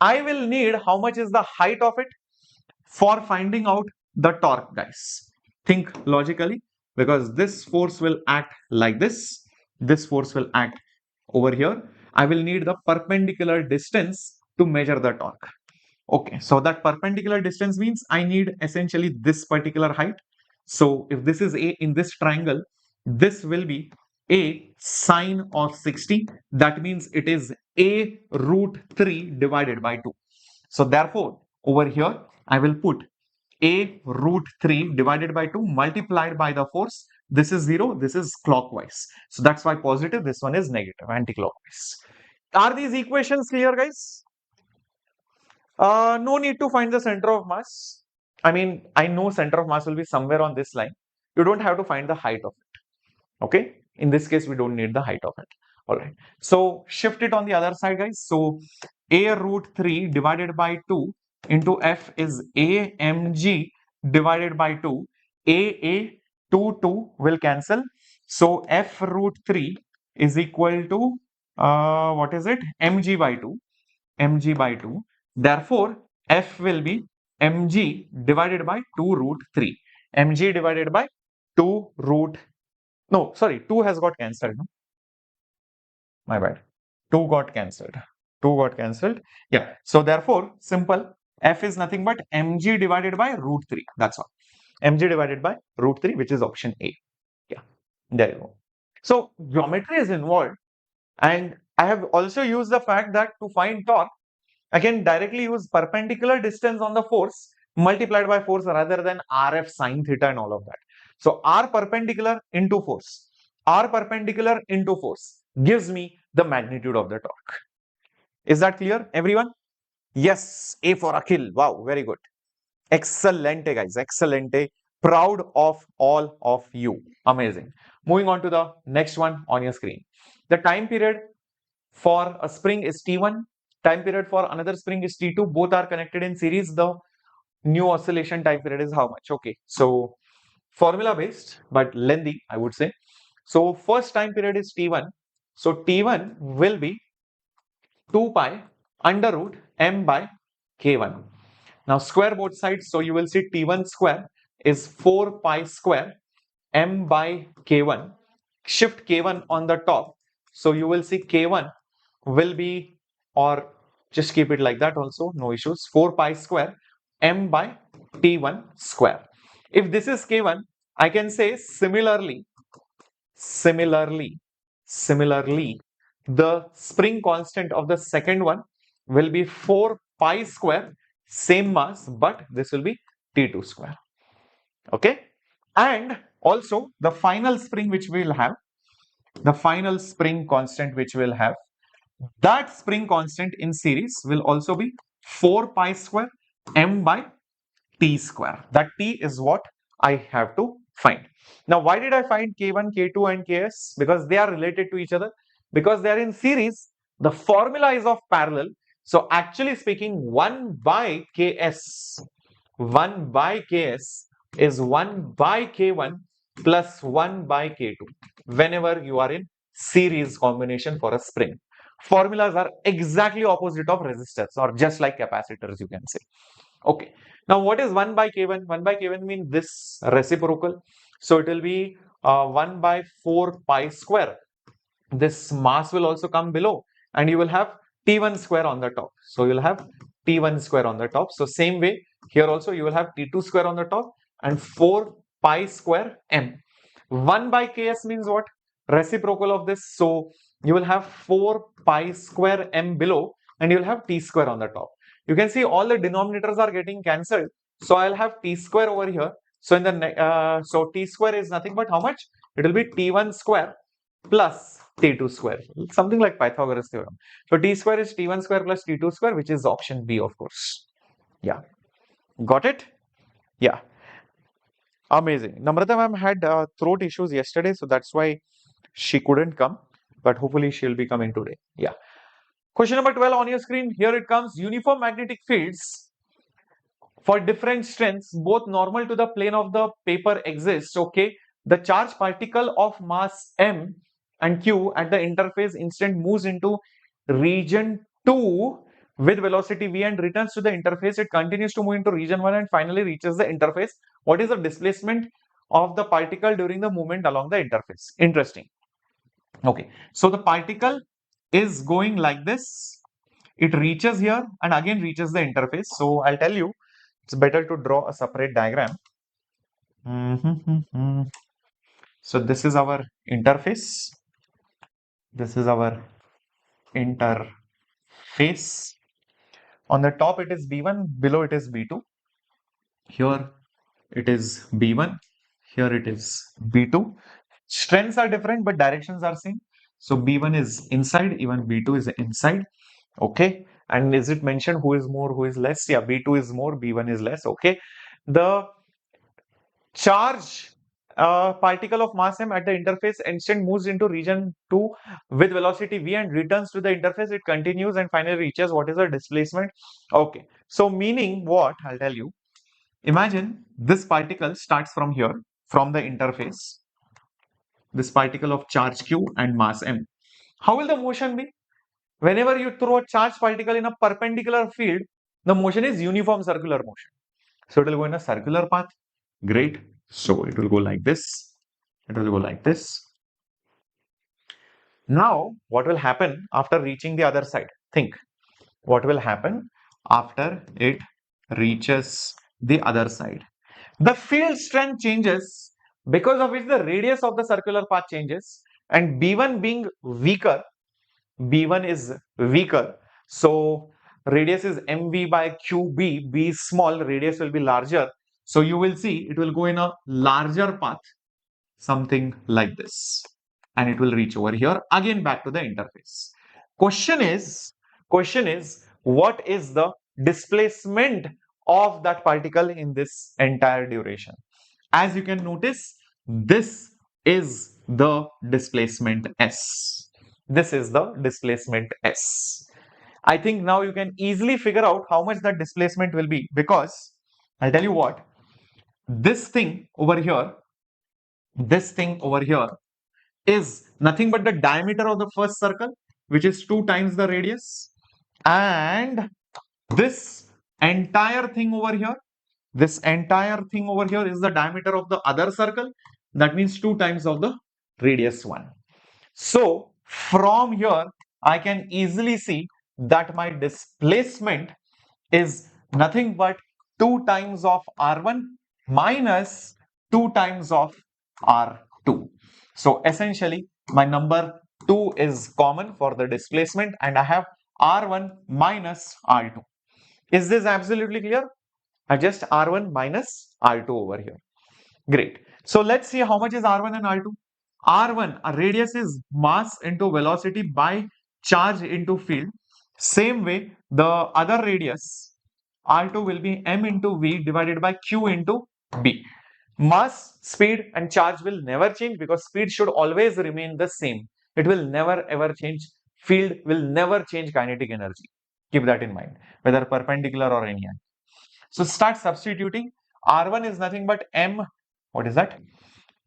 I will need how much is the height of it for finding out the torque, guys. Think logically, because this force will act like this. This force will act over here. I will need the perpendicular distance to measure the torque. Okay, so that perpendicular distance means I need essentially this particular height. So if this is a in this triangle, this will be a sine of 60. That means it is a root 3 divided by 2. So therefore, over here, I will put a root 3 divided by 2 multiplied by the force. This is 0, this is clockwise. So that's why positive, this one is negative, anti-clockwise. Are these equations clear, guys? No need to find the center of mass. I mean, I know center of mass will be somewhere on this line. You don't have to find the height of it. Okay. In this case, we don't need the height of it. All right. So shift it on the other side, guys. So a root 3 divided by 2 into F is a mg divided by 2. A 2 will cancel. So F root 3 is equal to what is it? Mg by 2. Mg by 2. Therefore, F will be mg divided by 2 root 3. Mg divided by 2 root. No, sorry, 2 has got cancelled. No? My bad. 2 got cancelled. 2 got cancelled. Yeah. So therefore, simple. F is nothing but mg divided by root 3. That's all. Mg divided by root 3, which is option A. Yeah. There you go. So geometry is involved. And I have also used the fact that to find torque, I can directly use perpendicular distance on the force multiplied by force rather than RF sine theta and all of that. So R perpendicular into force. R perpendicular into force gives me the magnitude of the torque. Is that clear, everyone? Yes, A for Akhil. Wow, very good. Excellente, guys. Excellente. Proud of all of you. Amazing. Moving on to the next one on your screen. The time period for a spring is T1. Time period for another spring is T2. Both are connected in series. The new oscillation time period is how much? Okay. So formula based, but lengthy, I would say. So first time period is T1. So T1 will be 2 pi under root m by k1. Now square both sides. So you will see T1 square is 4 pi square m by k1. Shift k1 on the top. So you will see k1 will be, or just keep it like that also, no issues, 4 pi square m by t1 square. If this is k1, I can say similarly, the spring constant of the second one will be 4 pi square, same mass, but this will be T2 square. Okay. And Also, the final spring which we will have, the final spring constant which we will have, that spring constant in series will also be 4 pi square m by t square. That t is what I have to find. Now, why did I find K1, K2 and Ks? Because they are related to each other. Because they are in series, the formula is of parallel. So, actually speaking, 1 by Ks, 1 by Ks is 1 by K1 plus 1 by K2 whenever you are in series combination for a spring. Formulas are exactly opposite of resistors, or just like capacitors, you can say. Okay. Now, what is 1 by K1? 1 by K1 means this reciprocal. So, it will be 1 by 4 pi square. This mass will also come below, and you will have T1 square on the top. So, you will have T1 square on the top. So, same way here also you will have T2 square on the top and 4 pi square m. 1 by Ks means what? Reciprocal of this. So, you will have 4 pi square m below, and you will have T square on the top. You can see all the denominators are getting cancelled. So, I'll have T square over here. So, in the so T square is nothing but how much? It will be T1 square plus T2 square, something like Pythagoras theorem. So, T square is T1 square plus T2 square, which is option B, of course. Yeah. Got it? Yeah. Amazing. Namrata ma'am had throat issues yesterday, so that's why she couldn't come, but hopefully she'll be coming today. Yeah. Question number 12 on your screen. Here it comes. Uniform magnetic fields for different strengths, both normal to the plane of the paper exist. Okay. The charged particle of mass m and q at the interface instant moves into region 2 with velocity v and returns to the interface. It continues to move into region 1 and finally reaches the interface. What is the displacement of the particle during the movement along the interface? Interesting. Okay, so the particle is going like this. It reaches here and again reaches the interface. So I'll tell you, it's better to draw a separate diagram. So this is our interface. This is our interface. On the top it is B1, below it is B2. Here it is B1, here it is B2. Strengths are different, but directions are same. So B1 is inside, even B2 is inside. Okay. And is it mentioned who is more, who is less? Yeah, B2 is more, B1 is less. Okay. The charge particle of mass m at the interface instant moves into region 2 with velocity v and returns to the interface. It continues and finally reaches what is the displacement. Okay. So meaning what? I'll tell you. Imagine this particle starts from here, from the interface, this particle of charge q and mass m. How will the motion be? Whenever you throw a charged particle in a perpendicular field, the motion is uniform circular motion. So it will go in a circular path. Great. So it will go like this. It will go like this. Now, what will happen after reaching the other side? Think. What will happen after it reaches the other side? The field strength changes, because of which the radius of the circular path changes, and B1 being weaker, B1 is weaker. So radius is mv by qb, b is small, radius will be larger. So you will see it will go in a larger path, something like this, and it will reach over here again back to the interface. Question is what is the displacement of that particle in this entire duration? As you can notice, this is the displacement S. This is the displacement S. I think now you can easily figure out how much that displacement will be, because I'll tell you what, this thing over here is nothing but the diameter of the first circle, which is 2 times the radius, and this entire thing over here, is the diameter of the other circle. That means 2 times of the radius one. So from here, I can easily see that my displacement is nothing but 2 times of R1 minus 2 times of R2. So essentially, my number 2 is common for the displacement, and I have R1 minus R2. Is this absolutely clear? I just R1 minus R2 over here. Great. So let's see how much is R1 and R2. R1, a radius is mass into velocity by charge into field. Same way, the other radius, R2 will be m into v divided by q into b. Mass, speed and charge will never change because speed should always remain the same. It will never ever change. Field will never change kinetic energy. Keep that in mind, whether perpendicular or any angle. So start substituting. R1 is nothing but m, what is that?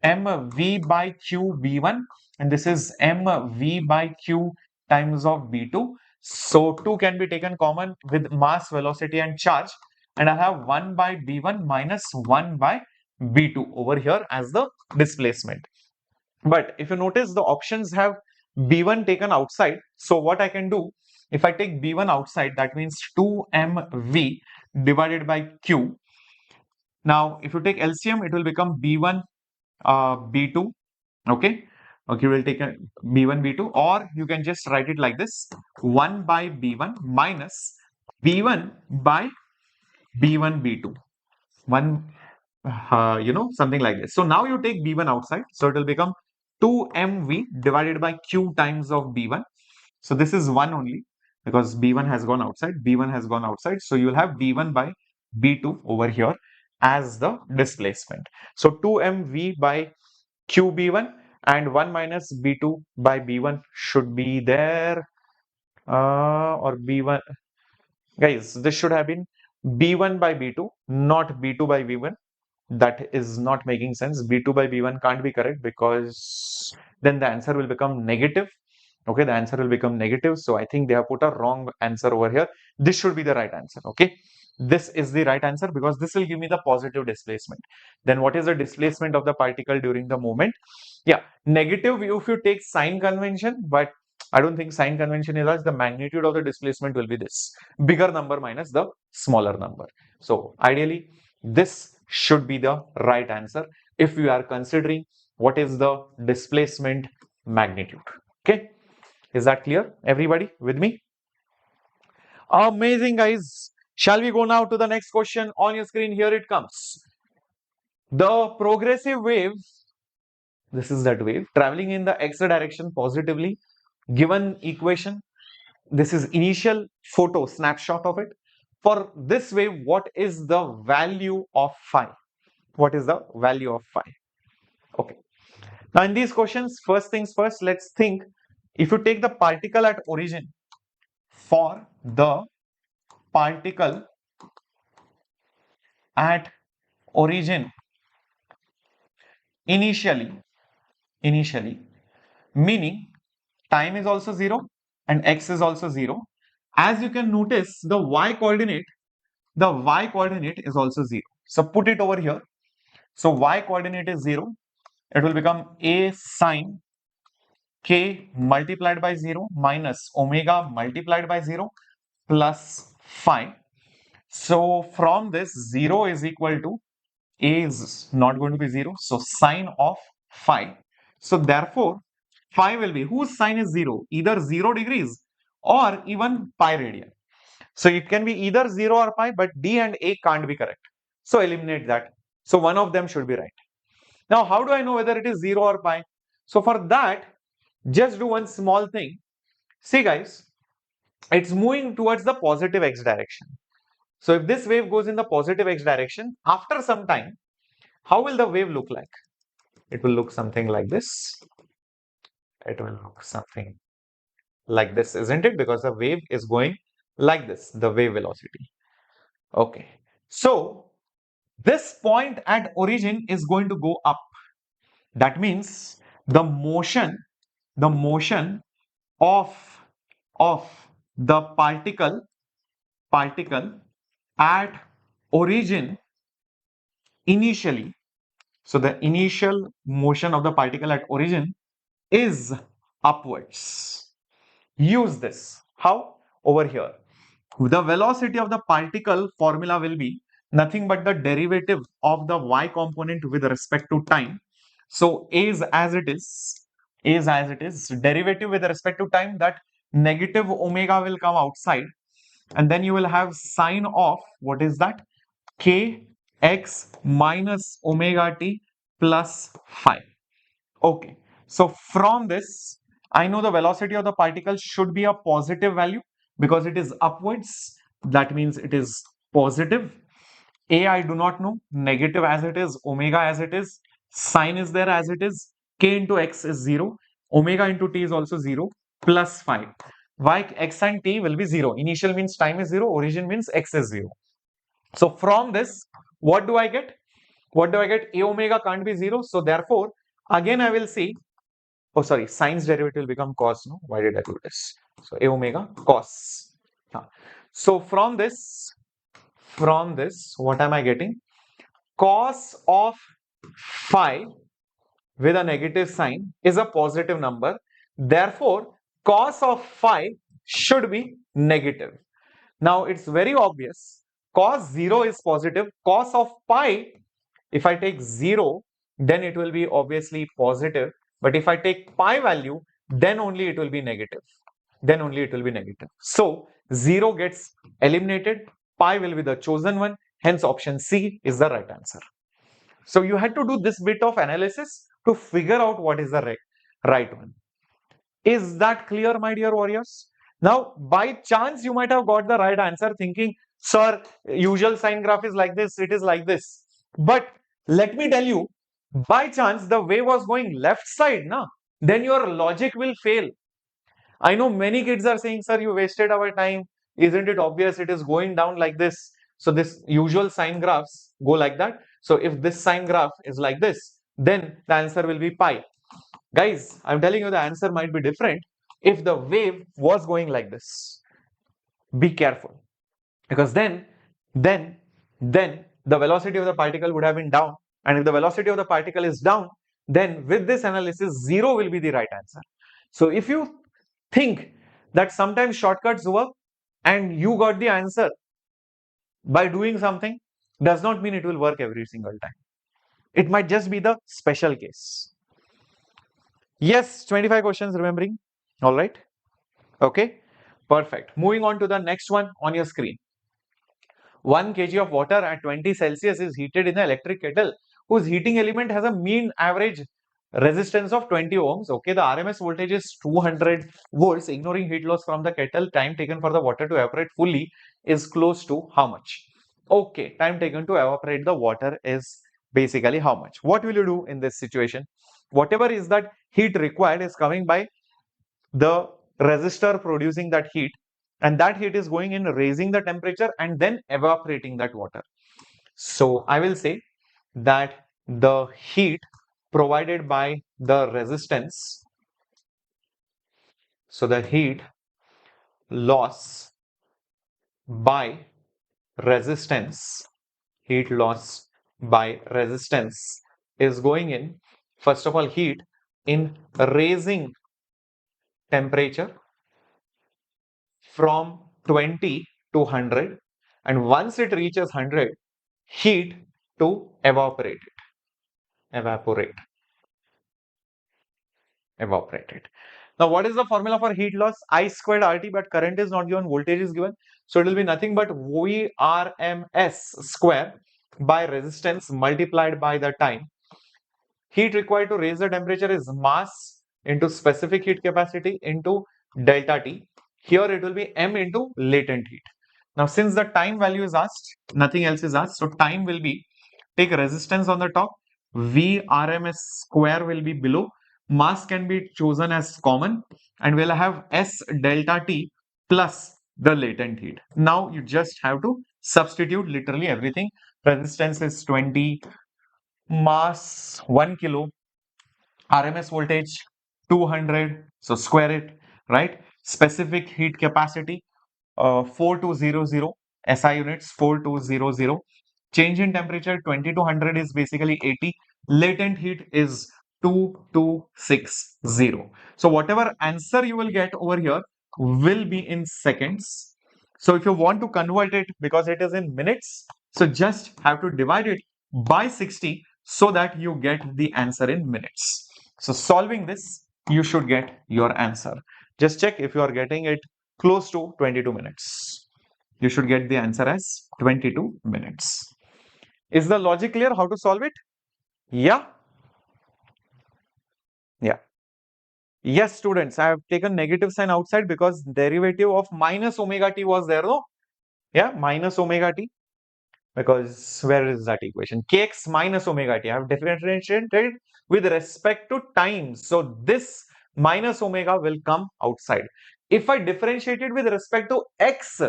mv by q b1, and this is mv by q times of b2. So 2 can be taken common with mass, velocity and charge, and I have 1 by b1 minus 1 by b2 over here as the displacement. But if you notice, the options have b1 taken outside. So what I can do, if I take b1 outside, that means 2mv divided by q. Now if you take LCM, it will become b1 b2. Okay, we'll take a b1 b2, or you can just write it like this: 1 by b1 minus b1 by b1 b2, 1, something like this. So now you take b1 outside, so it will become 2mv divided by q times of b1. So this is 1 only because b1 has gone outside, so you will have b1 by b2 over here as the displacement. So 2mv by qb1 and 1 minus b2 by b1 should be there, or b1, guys, this should have been b1 by b2, not b2 by b1. That is not making sense. b2 by b1 can't be correct because then the answer will become negative. Okay, the answer will become negative. So I think they have put a wrong answer over here. This should be the right answer. Okay, this is the right answer because this will give me the positive displacement. Then what is the displacement of the particle during the moment? Yeah, negative if you take sign convention, but I don't think sign convention is as the magnitude of the displacement will be this bigger number minus the smaller number. So ideally, this should be the right answer if we are considering what is the displacement magnitude. Okay, is that clear? Everybody with me? Amazing, guys. Shall we go now to the next question on your screen? Here it comes. The progressive wave, this is that wave traveling in the x direction positively, given equation. This is initial photo snapshot of it. For this wave, what is the value of phi? What is the value of phi? Okay. Now in these questions, first things first, let's think. If you take the particle at origin, for the particle at origin initially, meaning time is also 0 and x is also 0. As you can notice, the y coordinate is also 0. So put it over here. So y coordinate is 0. It will become a sine k multiplied by 0 minus omega multiplied by 0 plus phi. So from this, 0 is equal to a is not going to be 0. So sine of phi. So therefore, phi will be, whose sine is 0? Either 0 degrees or even pi radian. So it can be either 0 or pi, but D and A can't be correct. So eliminate that. So one of them should be right. Now, how do I know whether it is 0 or pi? So for that, just do one small thing. See guys, it's moving towards the positive x direction. So if this wave goes in the positive x direction, after some time, how will the wave look like? It will look something like this. It will look something like this, isn't it? Because the wave is going like this, the wave velocity. Okay. So this point at origin is going to go up. That means the motion of the particle at origin initially. So the initial motion of the particle at origin is upwards. Use this. How? Over here. The velocity of the particle formula will be nothing but the derivative of the y component with respect to time. So A is as it is, derivative with respect to time, that negative omega will come outside, and then you will have sine of, what is that? K x minus omega t plus 5. Okay, so from this, I know the velocity of the particle should be a positive value because it is upwards. That means it is positive. A I do not know, negative as it is, omega as it is, sine is there as it is, k into x is 0, omega into t is also 0, plus 5. Why x and t will be 0? Initial means time is 0, origin means x is 0. So from this, what do I get? What do I get? A omega can't be 0. So therefore, again I will see, oh sorry, sine's derivative will become cos. No, why did I do this? So a omega cos. So from this, what am I getting? Cos of phi with a negative sign is a positive number. Therefore, cos of phi should be negative. Now it's very obvious. Cos 0 is positive. Cos of pi, if I take 0, then it will be obviously positive. But if I take pi value, then only it will be negative. Then only it will be negative. So 0 gets eliminated. Pi will be the chosen one. Hence option C is the right answer. So you had to do this bit of analysis to figure out what is the right one. Is that clear, my dear warriors? Now, by chance, you might have got the right answer thinking, sir, usual sine graph is like this, it is like this. But let me tell you, by chance, the wave was going left side, na? Then your logic will fail. I know many kids are saying, sir, you wasted our time. Isn't it obvious it is going down like this? So this usual sine graphs go like that. So if this sine graph is like this, then the answer will be pi. Guys, I'm telling you the answer might be different if the wave was going like this. Be careful, because then the velocity of the particle would have been down, and if the velocity of the particle is down, then with this analysis 0 will be the right answer. So if you think that sometimes shortcuts work and you got the answer by doing something, does not mean it will work every single time. It might just be the special case. Yes, 25 questions remembering. All right. Okay. Perfect. Moving on to the next one on your screen. 1 kg of water at 20 Celsius is heated in an electric kettle whose heating element has a mean average resistance of 20 ohms. Okay, the RMS voltage is 200 volts. Ignoring heat loss from the kettle, time taken for the water to evaporate fully is close to how much? Okay, time taken to evaporate the water is basically how much? What will you do in this situation? Whatever is that heat required is coming by the resistor producing that heat, and that heat is going in raising the temperature and then evaporating that water. So I will say that the heat provided by the resistance, so the heat loss by resistance, heat loss by resistance is going in, first of all, heat in raising temperature from 20 to 100, and once it reaches 100, heat to evaporate it. Now what is the formula for heat loss? I squared RT, but current is not given, voltage is given, so it will be nothing but Vrms square by resistance multiplied by the time. Heat required to raise the temperature is mass into specific heat capacity into delta T. Here it will be M into latent heat. Now since the time value is asked, nothing else is asked, so time will be, take resistance on the top, Vrms square will be below, mass can be chosen as common, and we'll have S delta T plus the latent heat. Now you just have to substitute literally everything. Resistance is 20, mass 1 kilo, RMS voltage 200, so square it, right? Specific heat capacity 4200 SI units, 4200. Change in temperature 20 to 100 is basically 80. Latent heat is 2260. So whatever answer you will get over here will be in seconds. So if you want to convert it, because it is in minutes, so just have to divide it by 60 so that you get the answer in minutes. So solving this, you should get your answer. Just check if you are getting it close to 22 minutes. You should get the answer as 22 minutes. Is the logic clear how to solve it? Yeah? Yeah. Yes, students, I have taken negative sign outside because derivative of minus omega t was there, no? Yeah, minus omega t. Because where is that equation? Kx minus omega t. I have differentiated with respect to time. So this minus omega will come outside. If I differentiated with respect to x,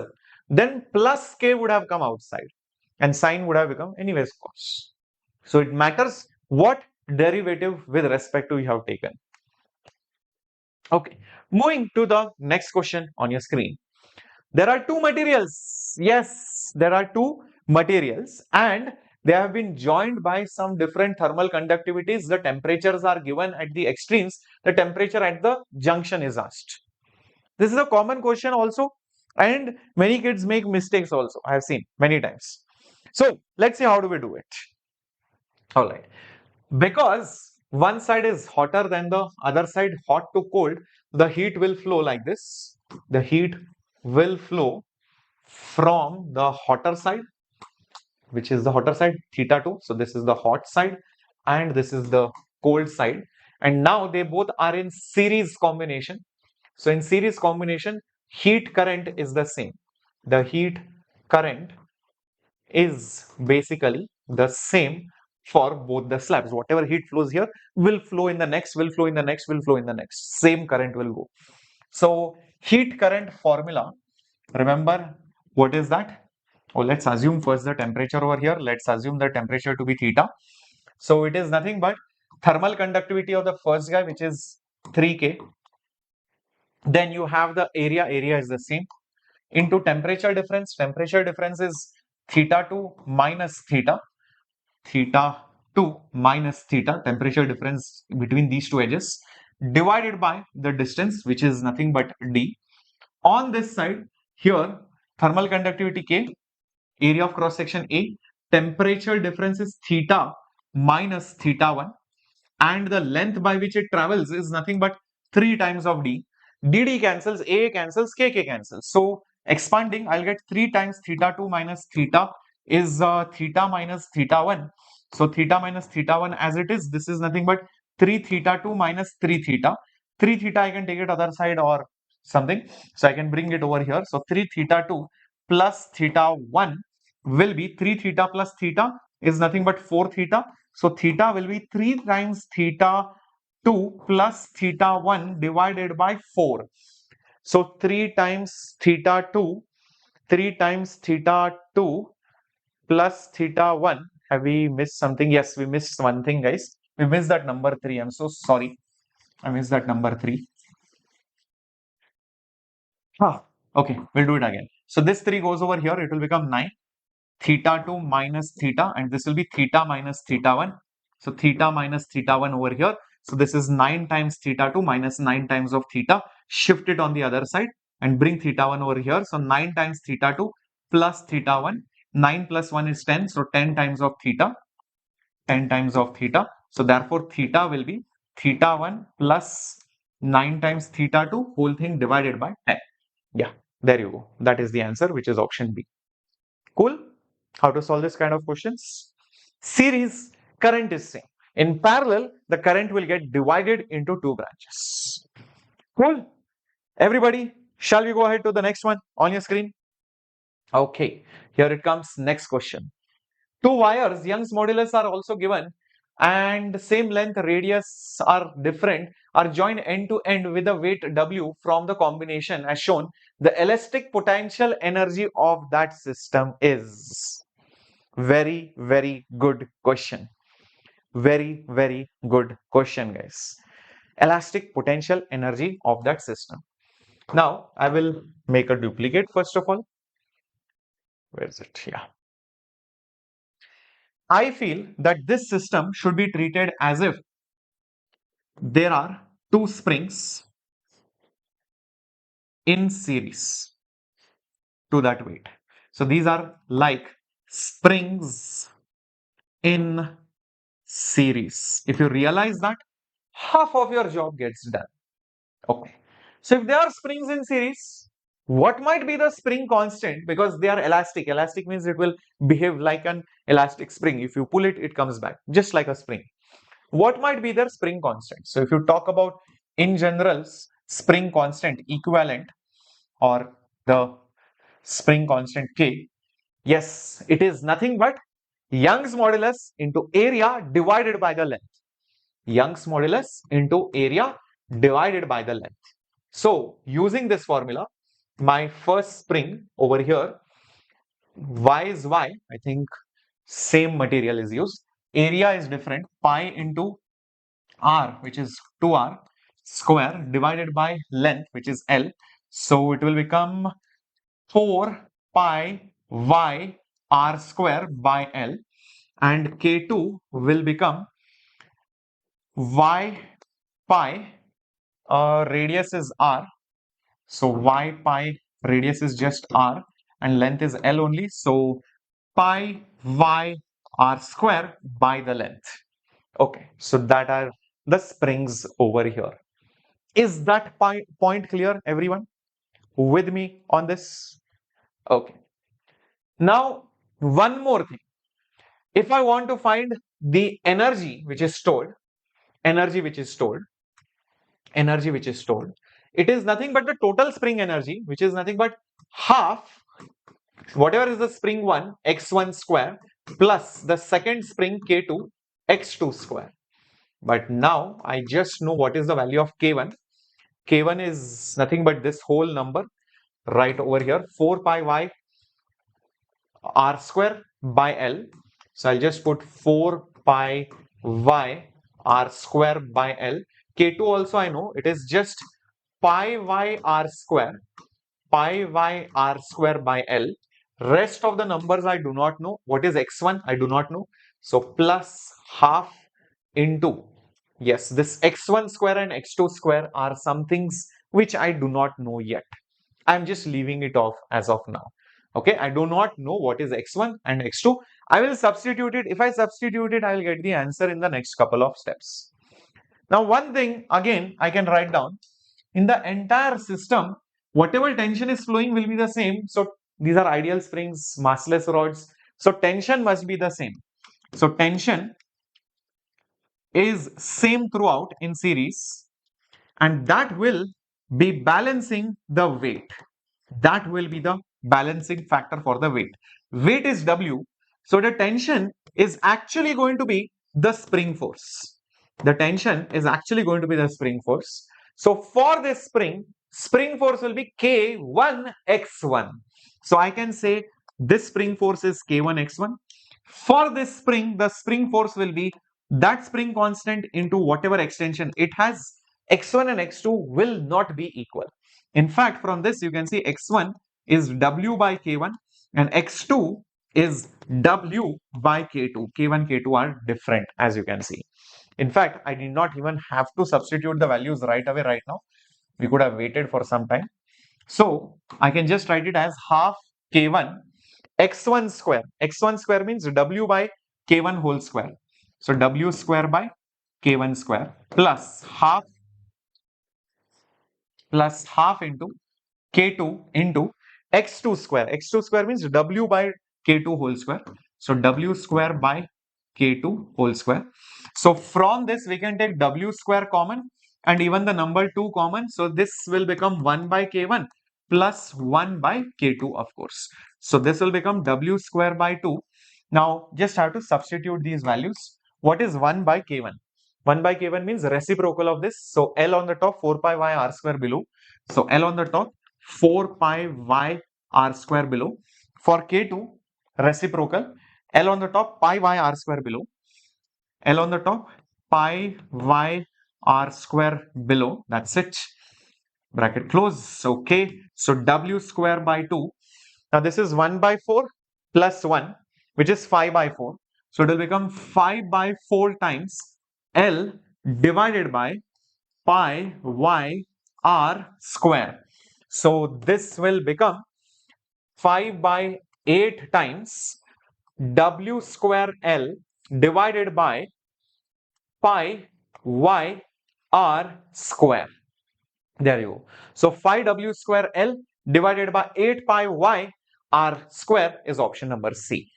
then plus k would have come outside. And sine would have become anyways cos. So it matters what derivative with respect to you have taken. Okay, moving to the next question on your screen. There are two materials. Yes, there are two materials and they have been joined by some different thermal conductivities. The temperatures are given at the extremes. The temperature at the junction is asked. This is a common question also, and many kids make mistakes also. I have seen many times. So let's see how do we do it. All right. Because one side is hotter than the other side, hot to cold, the heat will flow like this. The heat will flow from the hotter side, which is the hotter side, theta 2. So this is the hot side and this is the cold side. And now they both are in series combination. So in series combination, heat current is the same. The heat current is basically the same for both the slabs. Whatever heat flows here will flow in the next, will flow in the next, will flow in the next. Same current will go. So heat current formula, remember what is that? Oh, let's assume first the temperature over here. Let's assume the temperature to be theta. So it is nothing but thermal conductivity of the first guy, which is 3K. Then you have the area is the same, into temperature difference. Temperature difference is theta 2 minus theta. Theta 2 minus theta, temperature difference between these two edges, divided by the distance, which is nothing but d. On this side, here, thermal conductivity K, area of cross section A, temperature difference is theta minus theta 1, and the length by which it travels is nothing but 3 times of d. dd cancels, a cancels, kk cancels. So expanding, I'll get 3 times theta 2 minus theta is theta minus theta 1. So theta minus theta 1 as it is, this is nothing but 3 theta 2 minus 3 theta. 3 theta I can take it other side or something. So I can bring it over here. So 3 theta 2 plus theta 1 will be 3 theta plus theta is nothing but 4 theta. So theta will be 3 times theta 2 plus theta 1 divided by 4. So 3 times theta 2, 3 times theta 2 plus theta 1. Have we missed something? Yes, we missed one thing, guys. We missed that number 3. I'm so sorry. I missed that number 3. Ah, okay, we'll do it again. So this 3 goes over here. It will become 9. Theta 2 minus theta, and this will be theta minus theta 1. So theta minus theta 1 over here. So this is 9 times theta 2 minus 9 times of theta. Shift it on the other side and bring theta 1 over here. So 9 times theta 2 plus theta 1. 9 plus 1 is 10. So 10 times of theta. 10 times of theta. So therefore theta will be theta 1 plus 9 times theta 2 whole thing divided by 10. Yeah, there you go. That is the answer, which is option B. Cool? How to solve this kind of questions? Series current is same. In parallel, the current will get divided into two branches. Cool? Everybody, shall we go ahead to the next one on your screen? Okay, here it comes. Next question. Two wires, Young's modulus are also given, and same length, radius are different, are joined end to end with a weight W from the combination as shown. The elastic potential energy of that system is. Very, very good question. Very, very good question, guys. Elastic potential energy of that system. Now, I will make a duplicate first of all. Where is it? Yeah. I feel that this system should be treated as if there are two springs in series to that weight. So these are like springs in series. If you realize that, half of your job gets done. Okay. So if there are springs in series, what might be the spring constant? Because they are elastic. Elastic means it will behave like an elastic spring. If you pull it, it comes back, just like a spring. What might be their spring constant? So if you talk about in general spring constant equivalent or the spring constant K, yes, it is nothing but Young's modulus into area divided by the length. Young's modulus into area divided by the length. So using this formula, my first spring over here, Y is Y, I think same material is used. Area is different, pi into R, which is 2R square divided by length, which is L. So it will become 4 pi Y R square by L, and K2 will become Y pi, radius is R. So Y pi, radius is just R and length is L only. So pi Y R square by the length. Okay, so that are the springs over here. Is that point clear, everyone? With me on this? Okay. Now, one more thing. If I want to find the energy which is stored, energy which is stored, energy which is stored, it is nothing but the total spring energy, which is nothing but half whatever is the spring 1 x1 square plus the second spring k2 x2 square. But now I just know what is the value of k1. K1 is nothing but this whole number right over here, 4 pi y r square by L. So I'll just put 4 pi y r square by L. K2 also I know it is just pi y r square, pi y r square by L. Rest of the numbers I do not know. What is x1? I do not know. So plus half into, yes, this x1 square and x2 square are some things which I do not know yet. I'm just leaving it off as of now. Okay, I do not know what is x1 and x2. I will substitute it. If I substitute it, I will get the answer in the next couple of steps. Now, one thing again I can write down, in the entire system, whatever tension is flowing will be the same. So these are ideal springs, massless rods. So tension must be the same. So tension is same throughout in series, and that will be balancing the weight. That will be the balancing factor for the weight. Weight is W. So the tension is actually going to be the spring force. The tension is actually going to be the spring force. So for this spring force will be K1x1. So I can say this spring force is K1x1. For this spring, the spring force will be that spring constant into whatever extension it has. X1 and X2 will not be equal. In fact, from this you can see x1 is W by k1 and x2 is W by k2. K1, k2 are different, as you can see. In fact, I did not even have to substitute the values right away right now. We could have waited for some time. So I can just write it as half k1 x1 square. X1 square means W by k1 whole square. So W square by k1 square plus half into k2 into x2 square. X2 square means W by k2 whole square. So W square by k2 whole square. So from this we can take W square common and even the number 2 common. So this will become 1 by k1 plus 1 by k2, of course. So this will become W square by 2. Now just have to substitute these values. What is 1 by k1? 1 by k1 means reciprocal of this. So L on the top, 4 pi y r square below. So L on the top, 4 pi y r square below. For k2, reciprocal, L on the top, pi y r square below. L on the top, pi y r square below. That's it. Bracket close. Okay. So W square by 2. Now this is 1 by 4 plus 1, which is 5 by 4. So it will become 5 by 4 times L divided by pi y r square. So this will become 5 by 8 times W square L divided by pi y r square. There you go. So 5W square L divided by 8 pi y r square is option number C.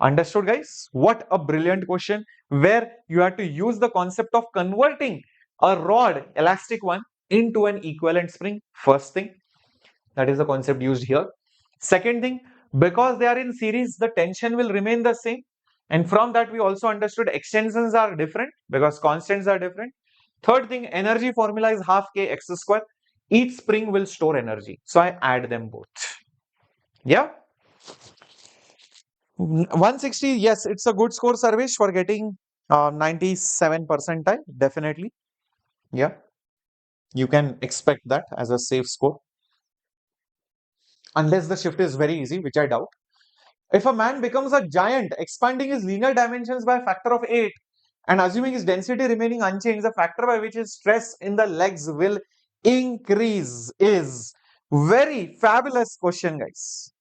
Understood, guys? What a brilliant question, where you have to use the concept of converting a rod, elastic one, into an equivalent spring. First thing, that is the concept used here. Second thing, because they are in series, the tension will remain the same. And from that, we also understood extensions are different because constants are different. Third thing, energy formula is half k x square. Each spring will store energy. So I add them both. Yeah. 160, yes, it's a good score, Sarvesh, for getting 97 percentile. Definitely. Yeah. You can expect that as a safe score. Unless the shift is very easy, which I doubt. If a man becomes a giant, expanding his linear dimensions by a factor of 8 and assuming his density remaining unchanged, the factor by which his stress in the legs will increase is very fabulous question, guys.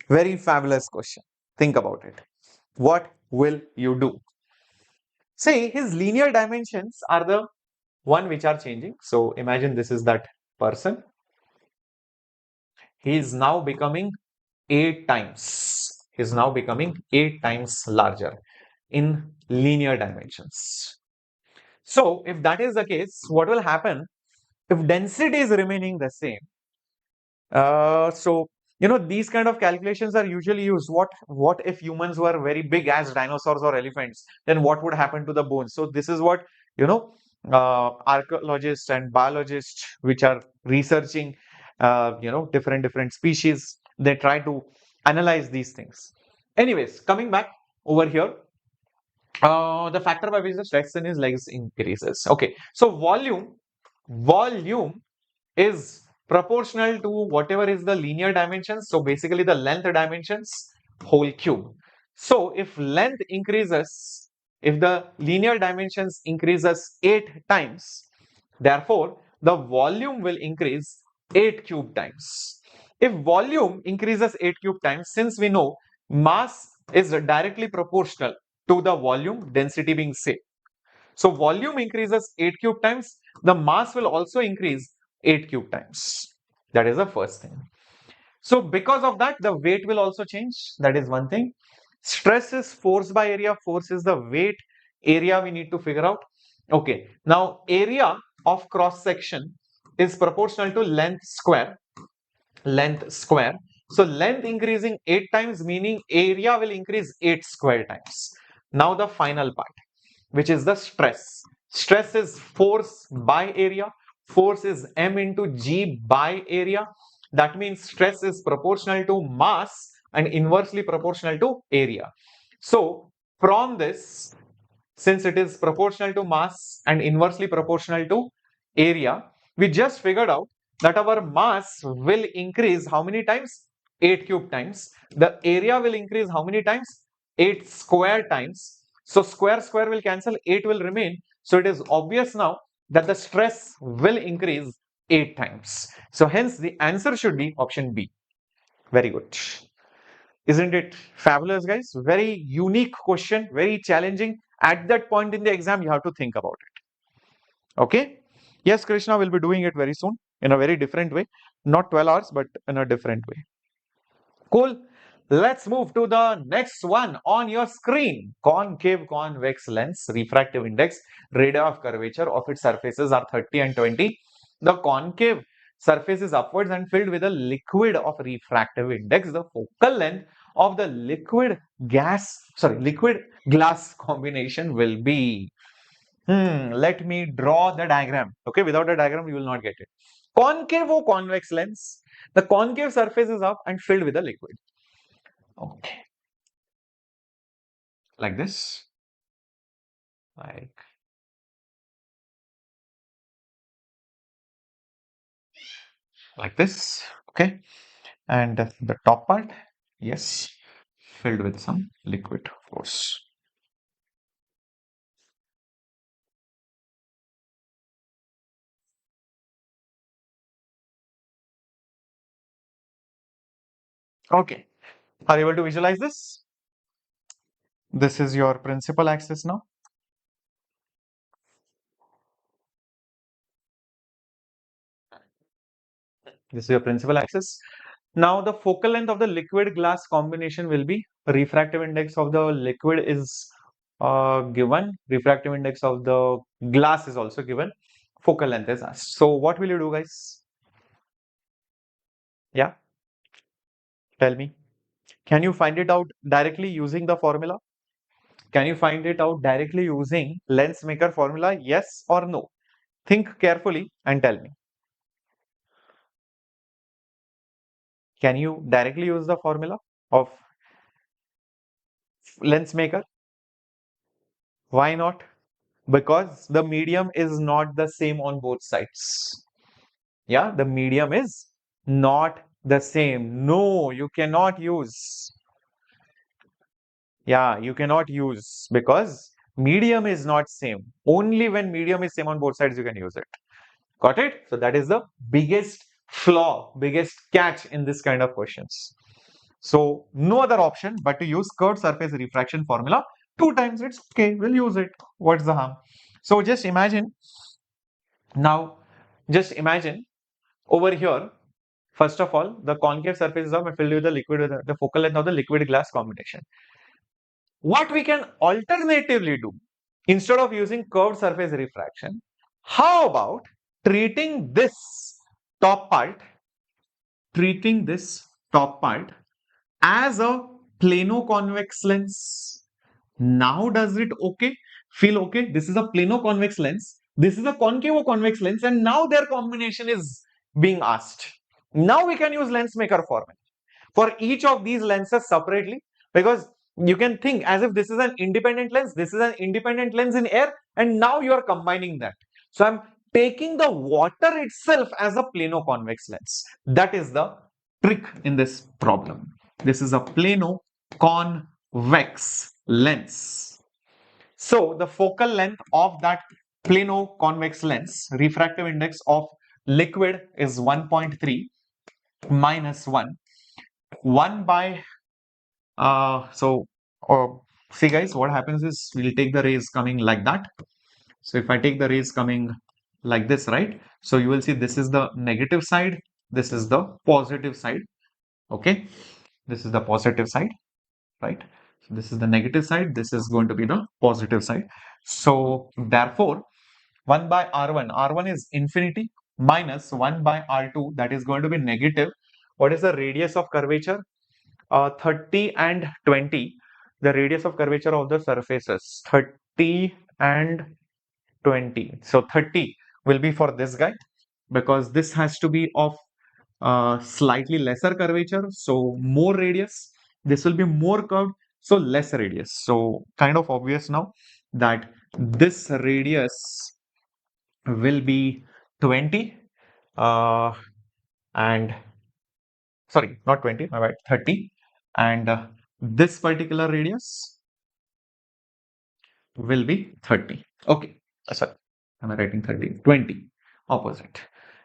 Very fabulous question. Think about it. What will you do? Say his linear dimensions are the one which are changing. So imagine this is that person. He is now becoming 8 times. He is now becoming 8 times larger in linear dimensions. So if that is the case, what will happen if density is remaining the same? So these kind of calculations are usually used. What if humans were very big as dinosaurs or elephants? Then what would happen to the bones? So this is what archaeologists and biologists, which are researching different species, they try to analyze these things. Anyways, coming back over here, the factor by which the stress in his legs increases. Okay, so volume is proportional to whatever is the linear dimensions. So basically the length dimensions whole cube. So if length increases, if the linear dimensions increases 8 times, therefore the volume will increase 8 cube times. If volume increases 8 cube times, since we know mass is directly proportional to the volume, density being same. So volume increases 8 cube times, the mass will also increase 8 cube times. That is the first thing. So because of that, the weight will also change. That is one thing. Stress is force by area. Force is the weight. Area we need to figure out. Okay. Now area of cross section is proportional to length square. Length square. So length increasing 8 times, meaning area will increase 8 square times. Now the final part, which is the stress. Stress is force by area. Force is m into g by area. That means stress is proportional to mass and inversely proportional to area. So from this, since it is proportional to mass and inversely proportional to area, we just figured out that our mass will increase how many times? 8 cube times. The area will increase how many times? 8 square times. So square square will cancel, 8 will remain. So it is obvious now that the stress will increase 8 times. So hence the answer should be option B. Very good. Isn't it fabulous, guys? Very unique question, very challenging. At that point in the exam, you have to think about it. Okay? Yes, Krishna will be doing it very soon in a very different way. Not 12 hours, but in a different way. Cool. Let's move to the next one on your screen. Concave convex lens, refractive index, radii of curvature of its surfaces are 30 and 20. The concave surface is upwards and filled with a liquid of refractive index. The focal length of the liquid glass combination will be. Let me draw the diagram. Okay, without a diagram, you will not get it. Concave or convex lens. The concave surface is up and filled with a liquid. Okay, like this, like this. Okay, and the top part, yes, filled with some liquid, of course. Okay, are you able to visualize this? This is your principal axis now. This is your principal axis. Now the focal length of the liquid glass combination will be refractive index of the liquid is given, refractive index of the glass is also given, focal length is asked. So what will you do, guys? Yeah, tell me. Can you find it out directly using the formula? Can you find it out directly using lens maker formula? Yes or no? Think carefully and tell me. Can you directly use the formula of lens maker? Why not? Because the medium is not the same on both sides. Yeah, the medium is not the same. No, you cannot use. Yeah, you cannot use because medium is not same. Only when medium is same on both sides you can use it. Got it? So that is the biggest flaw, biggest catch in this kind of questions. So no other option but to use curved surface refraction formula. Two times it's okay, we'll use it. What's the harm? So just imagine now, just imagine over here, first of all, the concave surfaces are filled with the liquid, with the focal length of the liquid glass combination. What we can alternatively do, instead of using curved surface refraction, how about treating this top part, treating this top part as a plano-convex lens. Now does it okay? Feel okay? This is a plano-convex lens. This is a concavo-convex lens, and now their combination is being asked. Now we can use lens maker formula for each of these lenses separately, because you can think as if this is an independent lens, this is an independent lens in air, and now you are combining that. So I'm taking the water itself as a plano-convex lens. That is the trick in this problem. This is a plano-convex lens. So the focal length of that plano-convex lens, refractive index of liquid is 1.3 minus 1. 1 by so see guys, what happens is we'll take the rays coming like that. So if I take the rays coming like this, right? So you will see this is the negative side, this is the positive side. Okay, this is the positive side, right? So this is the negative side, this is going to be the positive side. So therefore 1 by R1, R1 is infinity, minus 1 by R2, that is going to be negative. What is the radius of curvature? 30 and 20, the radius of curvature of the surfaces, 30 and 20. So 30 will be for this guy because this has to be of slightly lesser curvature, so more radius. This will be more curved, so less radius. So kind of obvious now that this radius will be 20 uh, and sorry, not 20, my bad, 30, and this particular radius will be 30. Okay, sorry, am I writing 30? 20, opposite.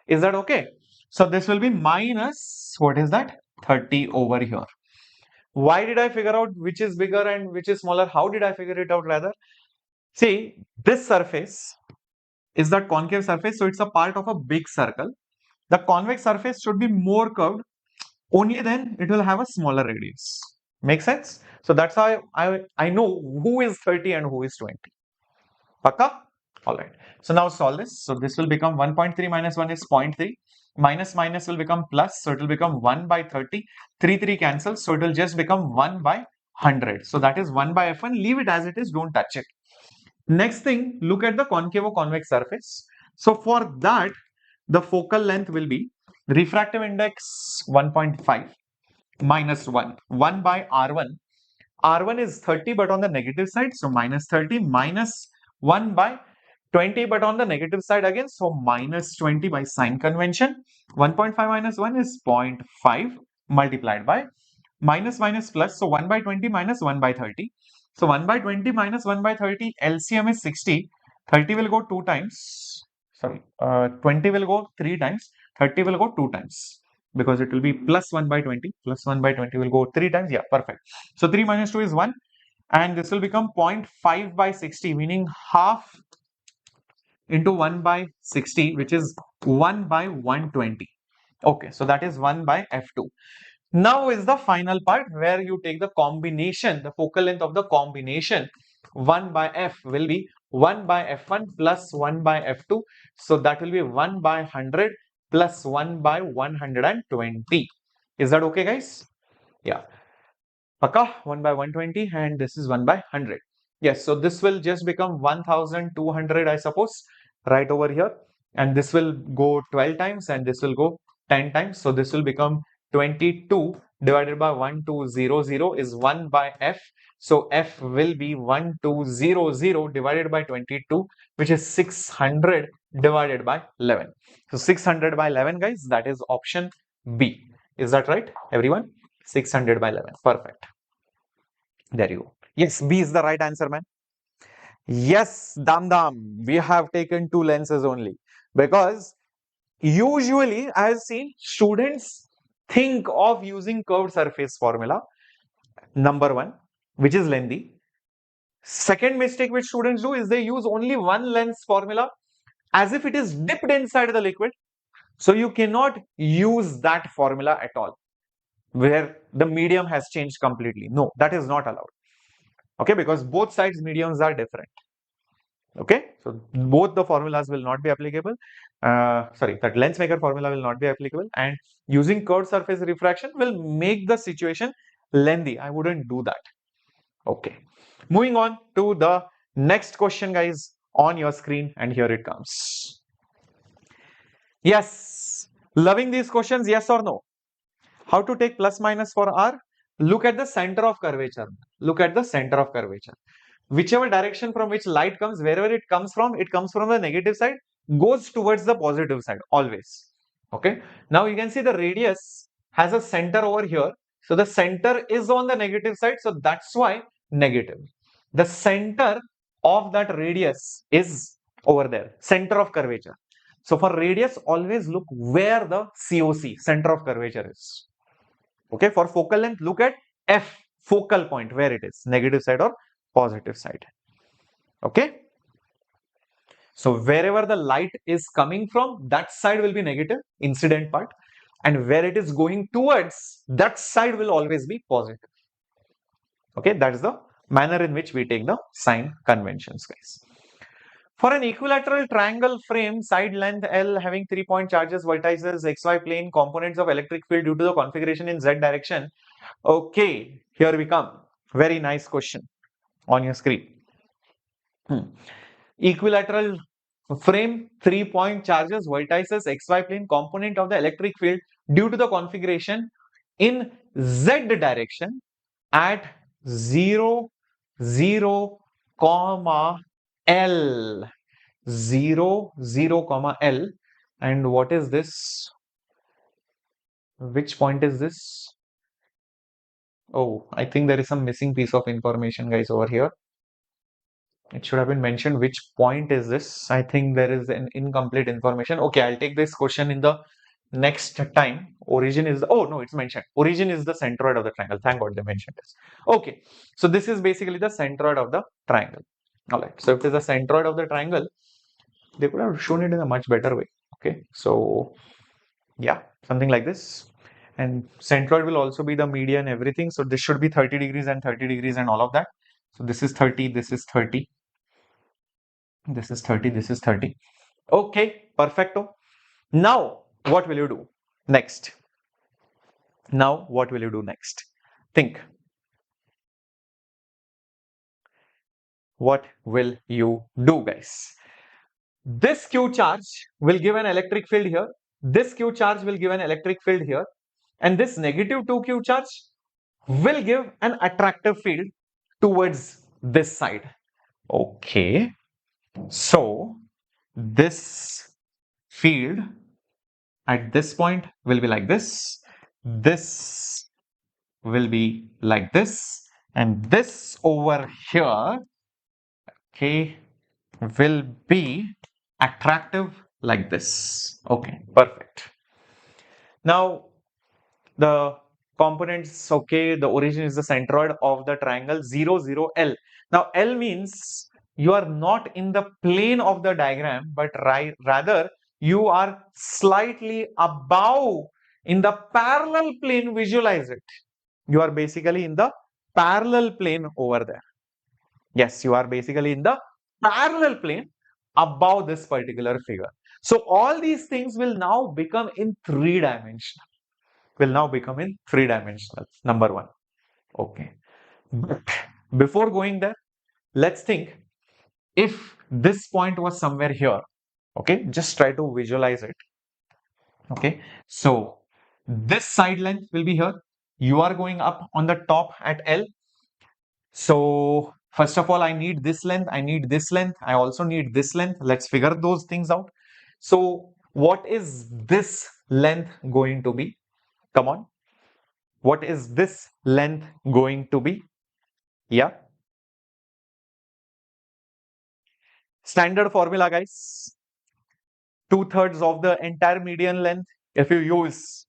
Is that okay? So this will be minus, what is that? 30 over here. Why did I figure out which is bigger and which is smaller? How did I figure it out rather? See, this surface is that concave surface, so it's a part of a big circle. The convex surface should be more curved, only then it will have a smaller radius. Make sense? So that's how I know who is 30 and who is 20. Paka? Alright. So now solve this. So this will become 1.3 minus 1 is 0.3. Minus minus will become plus. So it will become 1 by 30. 3 cancels. So it will just become 1 by 100. So that is 1 by F1. Leave it as it is. Don't touch it. Next thing, look at the concavo-convex surface. So for that, the focal length will be refractive index 1.5 minus 1. 1 by R1. R1 is 30 but on the negative side. So minus 30 minus 1 by 20 but on the negative side again. So minus 20 by sign convention. 1.5 minus 1 is 0.5 multiplied by minus minus plus. So 1 by 20 minus 1 by 30. So 1 by 20 minus 1 by 30, LCM is 60. 30 will go 2 times. Sorry, 20 will go 3 times. 30 will go 2 times because it will be plus 1 by 20. Plus 1 by 20 will go 3 times. Yeah, perfect. So 3 minus 2 is 1. And this will become 0.5 by 60, meaning half into 1 by 60, which is 1 by 120. Okay, so that is 1 by f2. Now is the final part where you take the combination, the focal length of the combination. 1 by f will be 1 by f1 plus 1 by f2. So that will be 1 by 100 plus 1 by 120. Is that okay, guys? Yeah. Paka 1 by 120 and this is 1 by 100. Yes, so this will just become 1200, I suppose, right over here. And this will go 12 times and this will go 10 times. So this will become 22 divided by 1200 is 1 by f. So f will be 1200 divided by 22, which is 600 divided by 11. So 600 by 11, guys, that is option B. Is that right, everyone? 600 by 11. Perfect. There you go. Yes, B is the right answer, man. Yes, Dam Dam. We have taken two lenses only because usually I have seen students think of using curved surface formula, number one, which is lengthy. Second mistake which students do is they use only one lens formula as if it is dipped inside the liquid. So you cannot use that formula at all where the medium has changed completely. No, that is not allowed. Okay, because both sides mediums are different. Okay, so both the formulas will not be applicable. Sorry, that lens maker formula will not be applicable, and using curved surface refraction will make the situation lengthy. I wouldn't do that. Okay, moving on to the next question, guys, on your screen, and here it comes. Yes, loving these questions, yes or no? How to take plus minus for R? Look at the center of curvature. Look at the center of curvature. Whichever direction from which light comes, wherever it comes from the negative side, goes towards the positive side, always. Okay. Now you can see the radius has a center over here. So the center is on the negative side. So that's why negative. The center of that radius is over there, center of curvature. So for radius, always look where the COC, center of curvature, is. Okay, for focal length, look at F, focal point, where it is, negative side or positive side. Okay. So wherever the light is coming from, that side will be negative, incident part. And where it is going towards, that side will always be positive. Okay, that is the manner in which we take the sign conventions, guys. For an equilateral triangle frame, side length L having 3-point charges, vertices, XY plane, components of electric field due to the configuration in Z direction. Okay, here we come. Very nice question on your screen. Equilateral frame, 3-point charges, vertices, XY plane, component of the electric field due to the configuration in Z direction at 0, 0, comma L. 0, 0, comma L. And what is this? Which point is this? Oh, I think there is some missing piece of information, guys, over here. It should have been mentioned which point is this. I think there is an incomplete information. Okay, I'll take this question in the next time. Origin is, oh no, it's mentioned. Origin is the centroid of the triangle. Thank God they mentioned this. Okay, so this is basically the centroid of the triangle. All right, so if it is the centroid of the triangle, they could have shown it in a much better way. Okay, so yeah, something like this. And centroid will also be the median, everything. So this should be 30 degrees and 30 degrees and all of that. So this is 30, this is 30. This is 30, this is 30. Okay, perfecto. Now, what will you do next? Now, what will you do next? Think. What will you do, guys? This Q charge will give an electric field here. This Q charge will give an electric field here. And this negative 2Q charge will give an attractive field towards this side. Okay. So, this field at this point will be like this. This will be like this. And this over here, okay, will be attractive like this. Okay, perfect. Now, the components, okay, the origin is the centroid of the triangle 0, 0, L. Now, L means you are not in the plane of the diagram, but rather you are slightly above in the parallel plane. Visualize it. You are basically in the parallel plane over there. Yes, you are basically in the parallel plane above this particular figure. So all these things will now become in three-dimensional. Will now become in three-dimensional. Number one. Okay. But before going there, let's think if this point was somewhere here. Okay, just try to visualize it. Okay, so this side length will be here. You are going up on the top at L. So first of all, I need this length, I need this length, I also need this length. Let's figure those things out. So what is this length going to be? Come on. What is this length going to be? Yeah. Standard formula, guys. 2/3 of the entire median length. If you use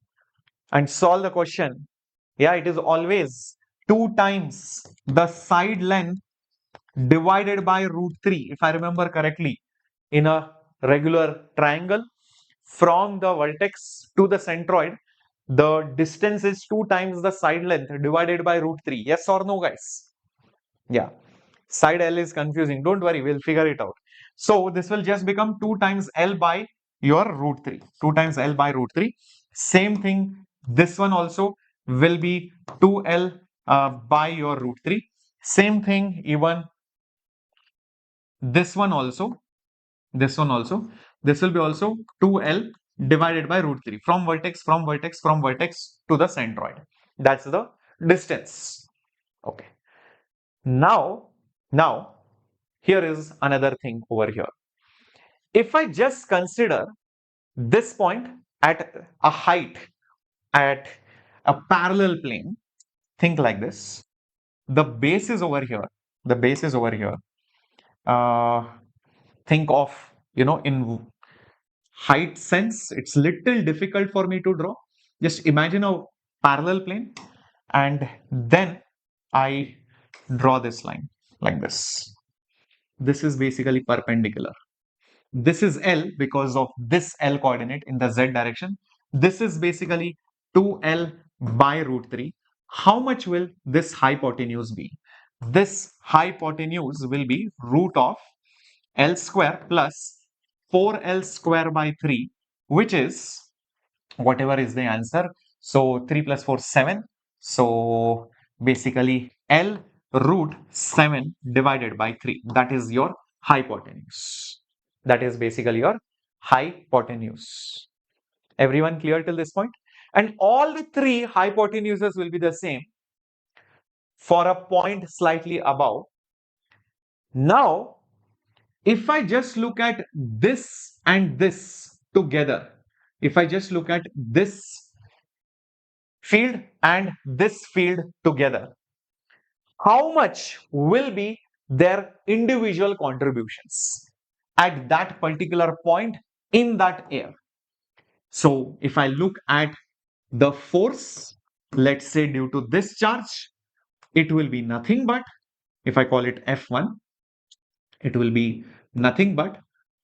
and solve the question, yeah, it is always 2 times the side length divided by √3, if I remember correctly, in a regular triangle from the vertex to the centroid. The distance is 2 times the side length divided by √3. Yes or no, guys? Yeah. Side L is confusing. Don't worry, we'll figure it out. So this will just become 2 times L by your √3. 2 times L by √3. Same thing. This one also will be 2L by your √3. Same thing, even this one also. This one also. This will be also 2L divided by √3 from vertex, from vertex, from vertex to the centroid. That's the distance. Okay. Now, here is another thing over here. If I just consider this point at a height, at a parallel plane, think like this. The base is over here. The base is over here. Think of, in height sense, it's little difficult for me to draw. Just imagine a parallel plane and then I draw this line like this. This is basically perpendicular. This is L because of this L coordinate in the Z direction. This is basically 2L by √3. How much will this hypotenuse be? This hypotenuse will be root of L square plus 4L square by 3, which is whatever is the answer. So 3 plus 4, 7. So basically L root 7 divided by 3. That is your hypotenuse. That is basically your hypotenuse. Everyone clear till this point? And all the three hypotenuses will be the same for a point slightly above. Now, if I just look at this and this together, if I just look at this field and this field together, how much will be their individual contributions at that particular point in that air? So if I look at the force, let's say due to this charge, it will be nothing but, if I call it F1, it will be nothing but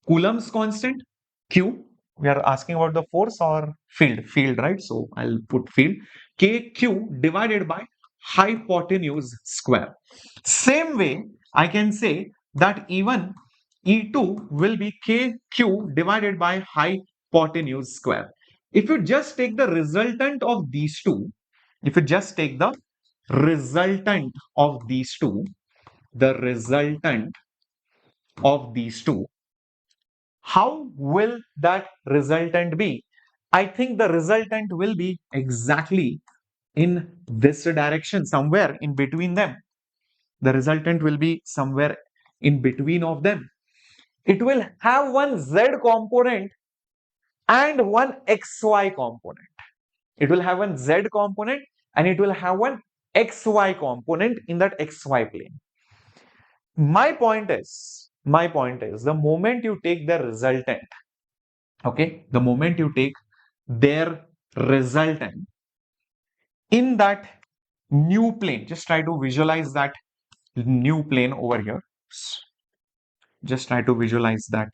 Coulomb's constant Q. We are asking about the force or field, right? So I'll put field, KQ divided by hypotenuse square. Same way, I can say that even E2 will be KQ divided by hypotenuse square. If you just take the resultant of these two, if you just take the resultant of these two, the resultant of these two, how will that resultant be? I think the resultant will be exactly in this direction, somewhere in between them. The resultant will be somewhere in between of them. It will have one Z component and one XY component. It will have one Z component and it will have one XY component in that XY plane. My point is, the moment you take the resultant, okay, the moment you take their resultant in that new plane, just try to visualize that new plane over here. Just try to visualize that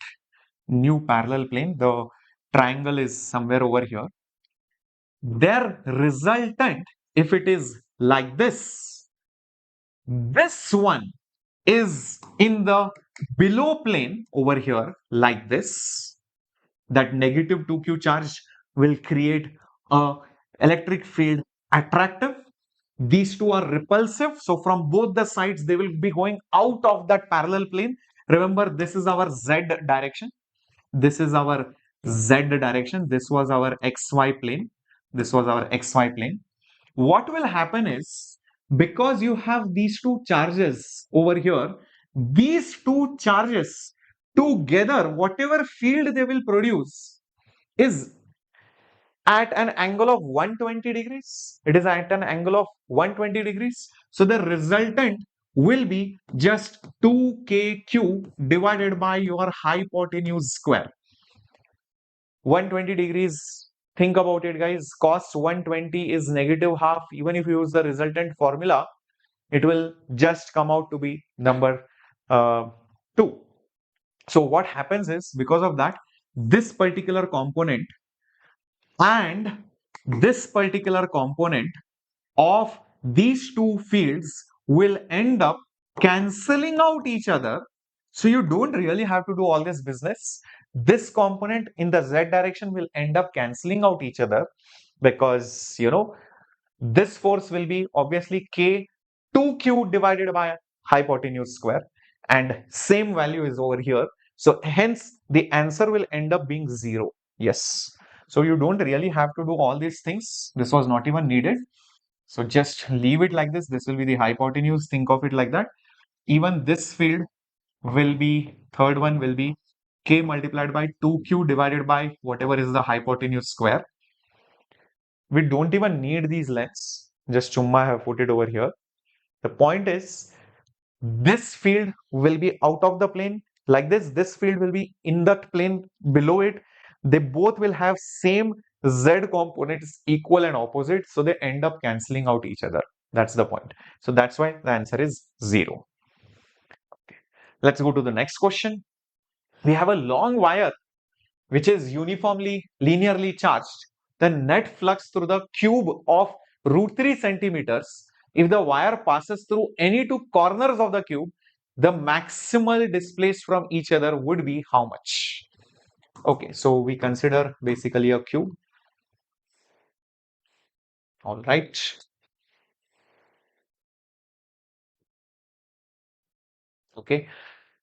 new parallel plane. The triangle is somewhere over here. Their resultant, if it is like this one is in the below plane over here like this. That negative 2q charge will create a electric field attractive. These two are repulsive. So from both the sides, they will be going out of that parallel plane. Remember, this is our z direction. This is our z direction. This was our xy plane. This was our xy plane. What will happen is, because you have these two charges over here, these two charges together, whatever field they will produce is at an angle of 120 degrees. It is at an angle of 120 degrees. So the resultant will be just 2kq divided by your hypotenuse square. 120 degrees. Think about it, guys. Cos 120 is negative half. Even if you use the resultant formula, it will just come out to be number 2. So what happens is, because of that, this particular component and this particular component of these two fields will end up cancelling out each other. So you don't really have to do all this business. This component in the z direction will end up cancelling out each other, because this force will be obviously k 2q divided by hypotenuse square, and same value is over here. So hence the answer will end up being 0. Yes. So you don't really have to do all these things. This was not even needed. So just leave it like this. This will be the hypotenuse. Think of it like that. Even this field will be, third one will be k multiplied by 2q divided by whatever is the hypotenuse square. We don't even need these lengths. Just chumma I have put it over here. The point is, this field will be out of the plane like this. This field will be in that plane below it. They both will have same z components, equal and opposite. So they end up cancelling out each other. That's the point. So that's why the answer is 0. Okay. Let's go to the next question. We have a long wire which is uniformly linearly charged. The net flux through the cube of root 3 centimeters. If the wire passes through any two corners of the cube, the maximal displaced from each other would be how much? Okay, so we consider basically a cube. All right. Okay,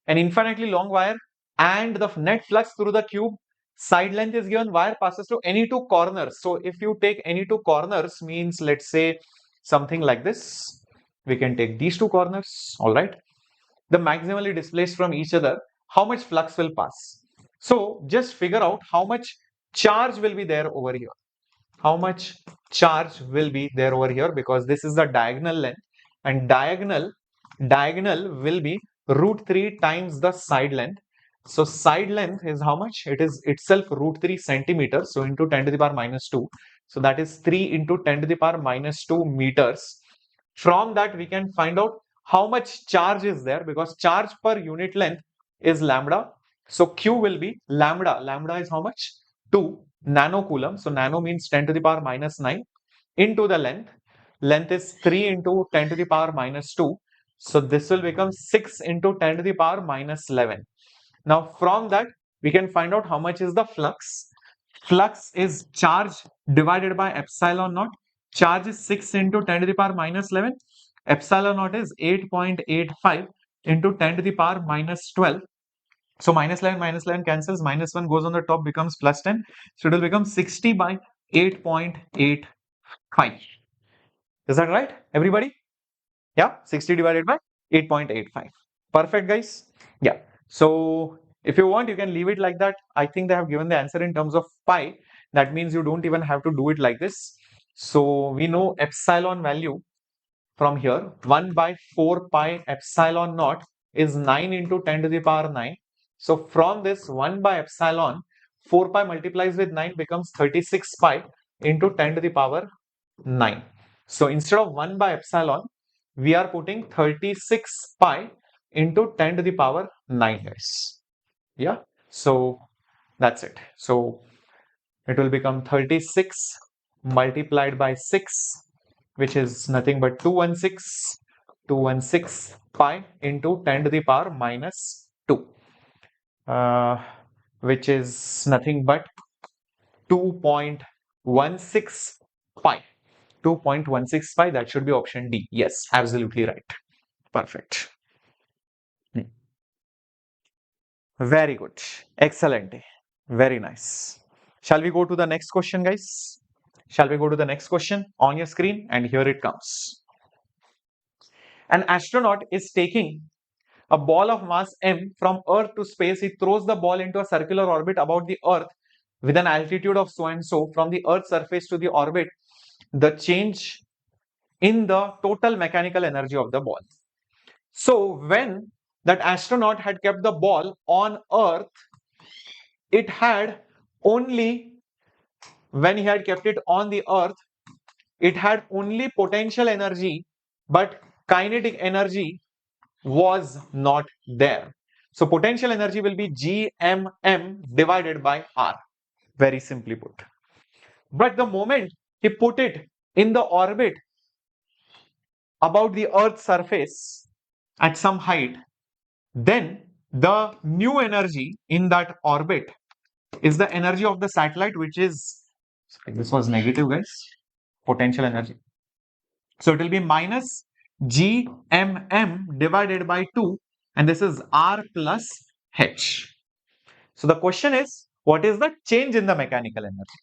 an infinitely long wire and the net flux through the cube. Side length is given, wire passes to any two corners. So if you take any two corners, means let's say something like this, we can take these two corners. All right, the maximally displaced from each other, how much flux will pass? So just figure out how much charge will be there over here. How much charge will be there over here, because this is the diagonal length, and diagonal will be root 3 times the side length. So side length is how much? It is itself root 3 centimeters. So into 10 to the power minus 2. So that is 3 into 10 to the power minus 2 meters. From that we can find out how much charge is there, because charge per unit length is lambda. So Q will be lambda. Lambda is how much? 2 nanocoulomb. So nano means 10 to the power minus 9 into the length. Length is 3 into 10 to the power minus 2. So this will become 6 into 10 to the power minus 11. Now from that we can find out how much is the flux. Flux is charge divided by epsilon naught. Charge is 6 into 10 to the power minus 11. Epsilon naught is 8.85 into 10 to the power minus 12. So minus 11 cancels, minus 1 goes on the top, becomes plus 10. So it will become 60 by 8.85. Is that right, everybody? Yeah, 60 divided by 8.85. Perfect, guys. Yeah. So if you want, you can leave it like that. I think they have given the answer in terms of pi. That means you don't even have to do it like this. So we know epsilon value from here. 1 by 4 pi epsilon naught is 9 into 10 to the power 9. So from this 1 by epsilon, 4 pi multiplies with 9 becomes 36 pi into 10 to the power 9. So instead of 1 by epsilon, we are putting 36 pi into 10 to the power 9, guys. Yeah. So that's it. So it will become 36 multiplied by 6, which is nothing but 216 pi into 10 to the power minus 2, uh, which is nothing but 2.16 pi. 2.165, that should be option D. Yes, absolutely right. Perfect. Very good. Excellent. Very nice. Shall we go to the next question, guys? Shall we go to the next question on your screen? And here it comes. An astronaut is taking a ball of mass m from Earth to space. He throws the ball into a circular orbit about the Earth with an altitude of so and so. From the Earth's surface to the orbit, the change in the total mechanical energy of the ball. So when that astronaut had kept the ball on Earth, it had only, when he had kept it on the Earth, it had only potential energy, but kinetic energy was not there. So potential energy will be GMM divided by R, very simply put. But the moment he put it in the orbit about the Earth's surface at some height, then the new energy in that orbit is the energy of the satellite, which is, this was negative, guys, potential energy. So it will be minus GMM divided by 2, and this is R plus H. So the question is, what is the change in the mechanical energy?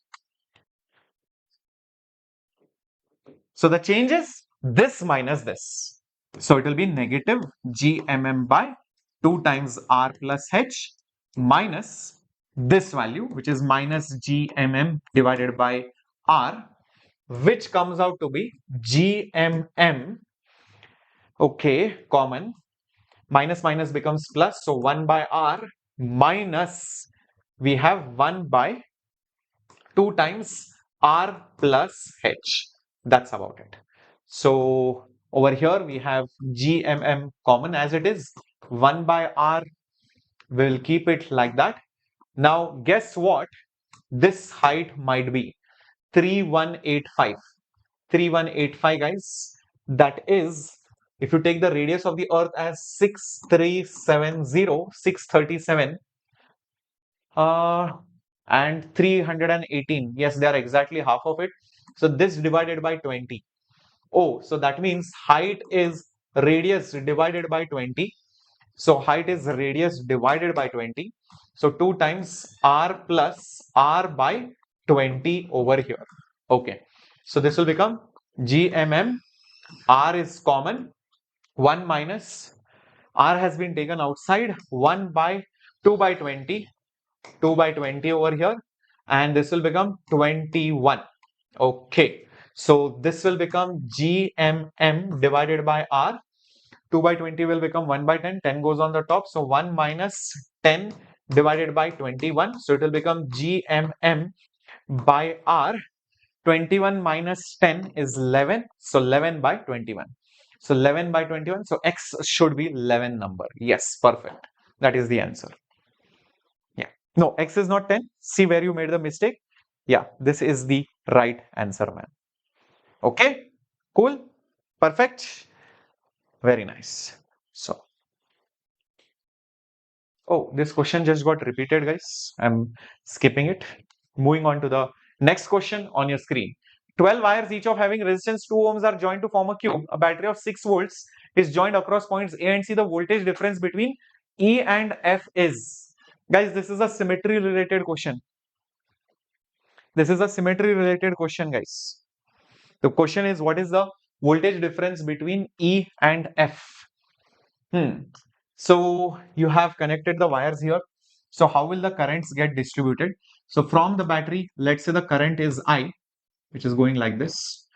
So the change is this minus this. So it will be negative GMM by 2 times R plus H minus this value, which is minus GMM divided by R, which comes out to be GMM, okay, common, minus minus becomes plus, so 1 by R minus, we have 1 by 2 times R plus H. That's about it. So over here we have GMM common as it is, 1 by R, we'll keep it like that. Now guess what this height might be? 3185. 3185, guys. That is, if you take the radius of the Earth as 6370, 637, and 318. Yes, they are exactly half of it. So this divided by 20. Oh, so that means height is radius divided by 20. So height is radius divided by 20. So 2 times R plus R by 20 over here. Okay. So this will become GMM. R is common. 1 minus R has been taken outside. 1 by 2 by 20. 2 by 20 over here. And this will become 21. Okay. So this will become GMM divided by R. 2 by 20 will become 1 by 10. 10 goes on the top. So 1 minus 10 divided by 21. So it will become GMM by R. 21 minus 10 is 11. So 11 by 21. So 11 by 21. So X should be 11 number. Yes, perfect. That is the answer. Yeah. No, X is not 10. See where you made the mistake. Yeah, this is the right answer, man. Okay, cool, perfect, very nice. So, oh, this question just got repeated, guys. I'm skipping it. Moving on to the next question on your screen. 12 wires, each of having resistance 2 ohms, are joined to form a cube. A battery of 6 volts is joined across points A and C. The voltage difference between E and F is. Guys, this is a symmetry related question. This is a symmetry related question, guys. The question is, what is the voltage difference between E and F? So you have connected the wires here. So how will the currents get distributed? So from the battery, let's say the current is I, which is going like this.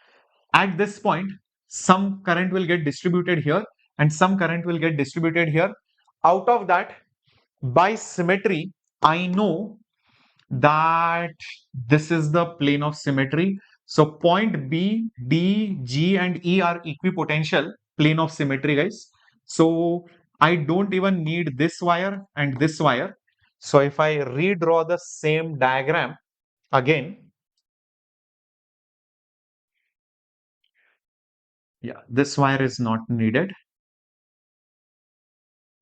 At this point, some current will get distributed here and some current will get distributed here. Out of that, by symmetry, I know that this is the plane of symmetry. So point B, D, G and E are equipotential plane of symmetry, guys. So I don't even need this wire and this wire. So if I redraw the same diagram, Again, yeah, this wire is not needed.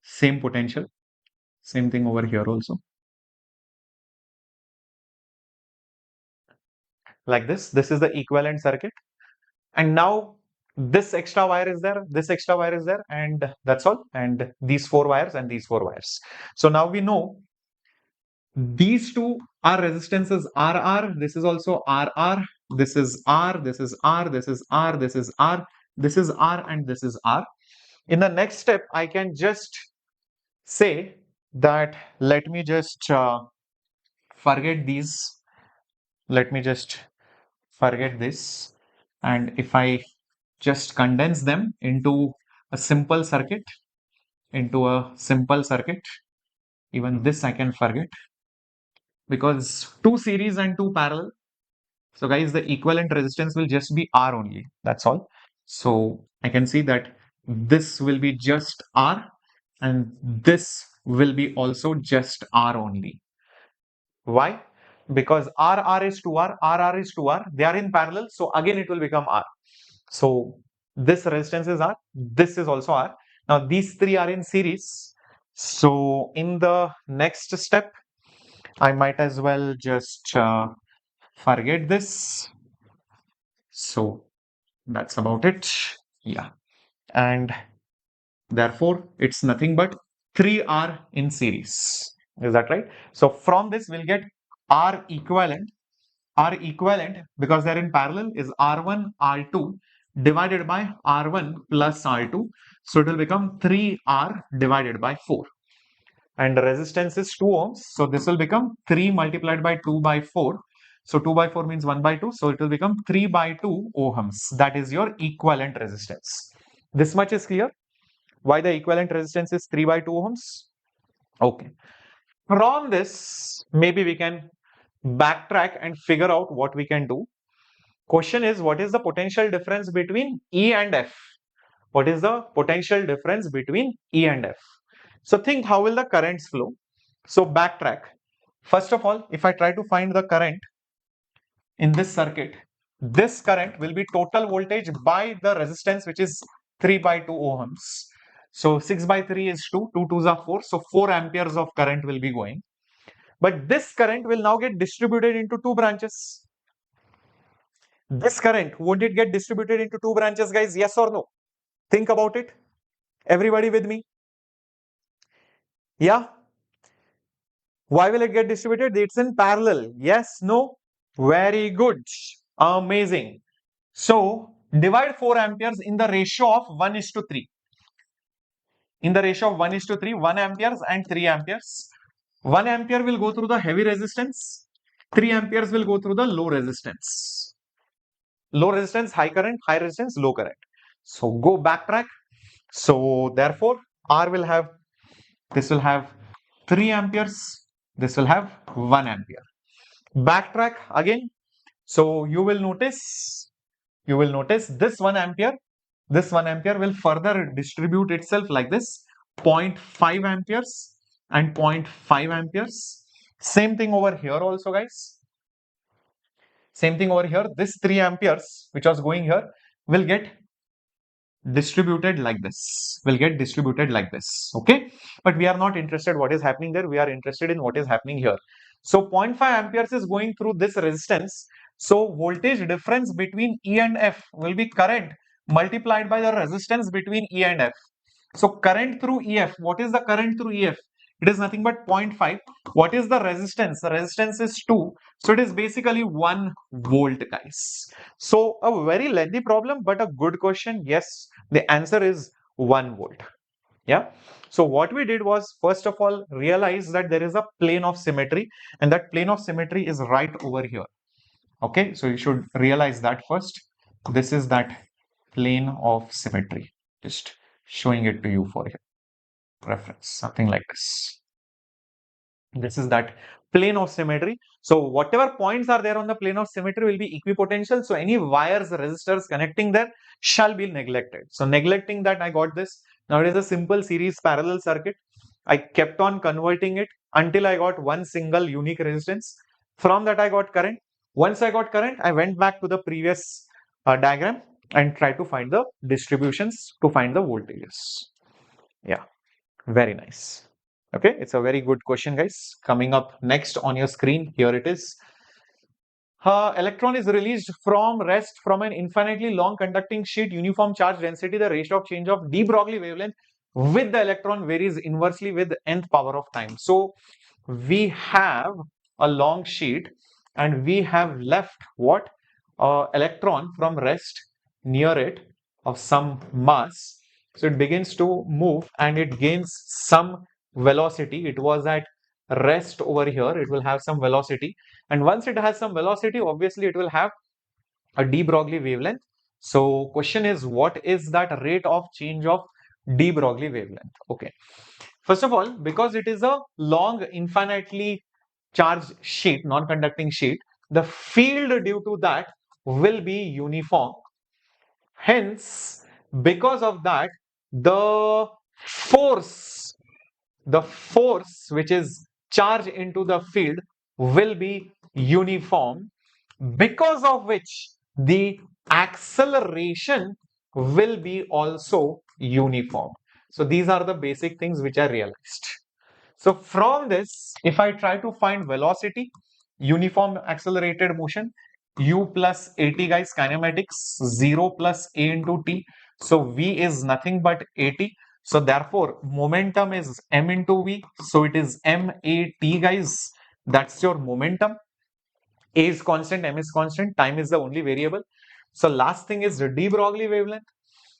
Same potential, same thing over here also. Like this. This is the equivalent circuit. And now this extra wire is there, this extra wire is there, and that's all. And these four wires and these four wires. So now we know these two are resistances RR. This is also RR. This is R. This is R. This is R. This is R. This is R. And this is R. In the next step, I can just say that let me just forget these. Let me just forget this. And if I just condense them into a simple circuit, even this I can forget, because two series and two parallel. So guys, the equivalent resistance will just be R only. That's all. So I can see that this will be just R and this will be also just R only. Why? Because R is 2R, RR is 2R. They are in parallel. So again, it will become R. So this resistance is R. This is also R. Now these three are in series. So in the next step, I might as well just forget this. So that's about it. Yeah. And therefore, it's nothing but 3R in series. Is that right? So from this, we'll get R equivalent. R equivalent, because they're in parallel, is R1, R2 divided by R1 plus R2. So it will become 3R divided by 4. And the resistance is 2 ohms. So this will become 3 multiplied by 2 by 4. So 2 by 4 means 1 by 2. So it will become 3 by 2 ohms. That is your equivalent resistance. This much is clear. Why the equivalent resistance is 3 by 2 ohms? Okay. From this, maybe we can backtrack and figure out what we can do. Question is, what is the potential difference between E and F? What is the potential difference between E and F? So think, how will the currents flow? So backtrack. First of all, if I try to find the current in this circuit, this current will be total voltage by the resistance, which is 3 by 2 ohms. So 6 by 3 is 2, 2 2s are 4. So 4 amperes of current will be going. But this current will now get distributed into two branches. This current, won't it get distributed into two branches, guys? Yes or no? Think about it. Everybody with me? Yeah? Why will it get distributed? It's in parallel. Yes, no? Very good. Amazing. So, divide 4 amperes in the ratio of 1 is to 3. In the ratio of 1 is to 3, 1 amperes and 3 amperes. 1 ampere will go through the heavy resistance. 3 amperes will go through the low resistance. Low resistance, high current, high resistance, low current. So, go backtrack. So, therefore, R will have, this will have 3 amperes. This will have 1 ampere. Backtrack again. So you will notice this 1 ampere, will further distribute itself like this, 0.5 amperes and 0.5 amperes. Same thing over here also, guys. Same thing over here. This 3 amperes which was going here will get distributed like this, okay. But we are not interested what is happening there, we are interested in what is happening here. So 0.5 amperes is going through this resistance. So voltage difference between E and F will be current multiplied by the resistance between E and F. So current through EF, what is the current through EF? It is nothing but 0.5. What is the resistance? The resistance is 2. So it is basically 1 volt, guys. So a very lengthy problem, but a good question. Yes, the answer is 1 volt. Yeah. So what we did was, first of all, realize that there is a plane of symmetry, and that plane of symmetry is right over here. Okay. So you should realize that first. This is that plane of symmetry. Just showing it to you for your reference, something like this. This is that plane of symmetry. So whatever points are there on the plane of symmetry will be equipotential. So any wires, resistors connecting there shall be neglected. So neglecting that, I got this. Now it is a simple series parallel circuit. I kept on converting it until I got one single unique resistance. From that I got current. Once I got current, I went back to the previous diagram and tried to find the distributions to find the voltages. Yeah, very nice. Okay, it's a very good question, guys. Coming up next on your screen, here it is. Electron is released from rest from an infinitely long conducting sheet, uniform charge density, the ratio of change of de Broglie wavelength with the electron varies inversely with nth power of time. So we have a long sheet and we have left what? Electron from rest near it of some mass. So it begins to move and it gains some velocity. It was at rest over here. It will have some velocity. And once it has some velocity, obviously it will have a de Broglie wavelength. So question is, what is that rate of change of de Broglie wavelength? Okay. First of all, because it is a long infinitely charged sheet, non-conducting sheet, the field due to that will be uniform. Hence, because of that, the force the force which is charged into the field will be uniform, because of which the acceleration will be also uniform. So these are the basic things which I realized. So from this, if I try to find velocity, uniform accelerated motion, u plus at, guys, kinematics, 0 plus a into t. So v is nothing but at. So therefore, momentum is m into v. So it is mat, guys. That's your momentum. A is constant, m is constant, time is the only variable. So last thing is de Broglie wavelength.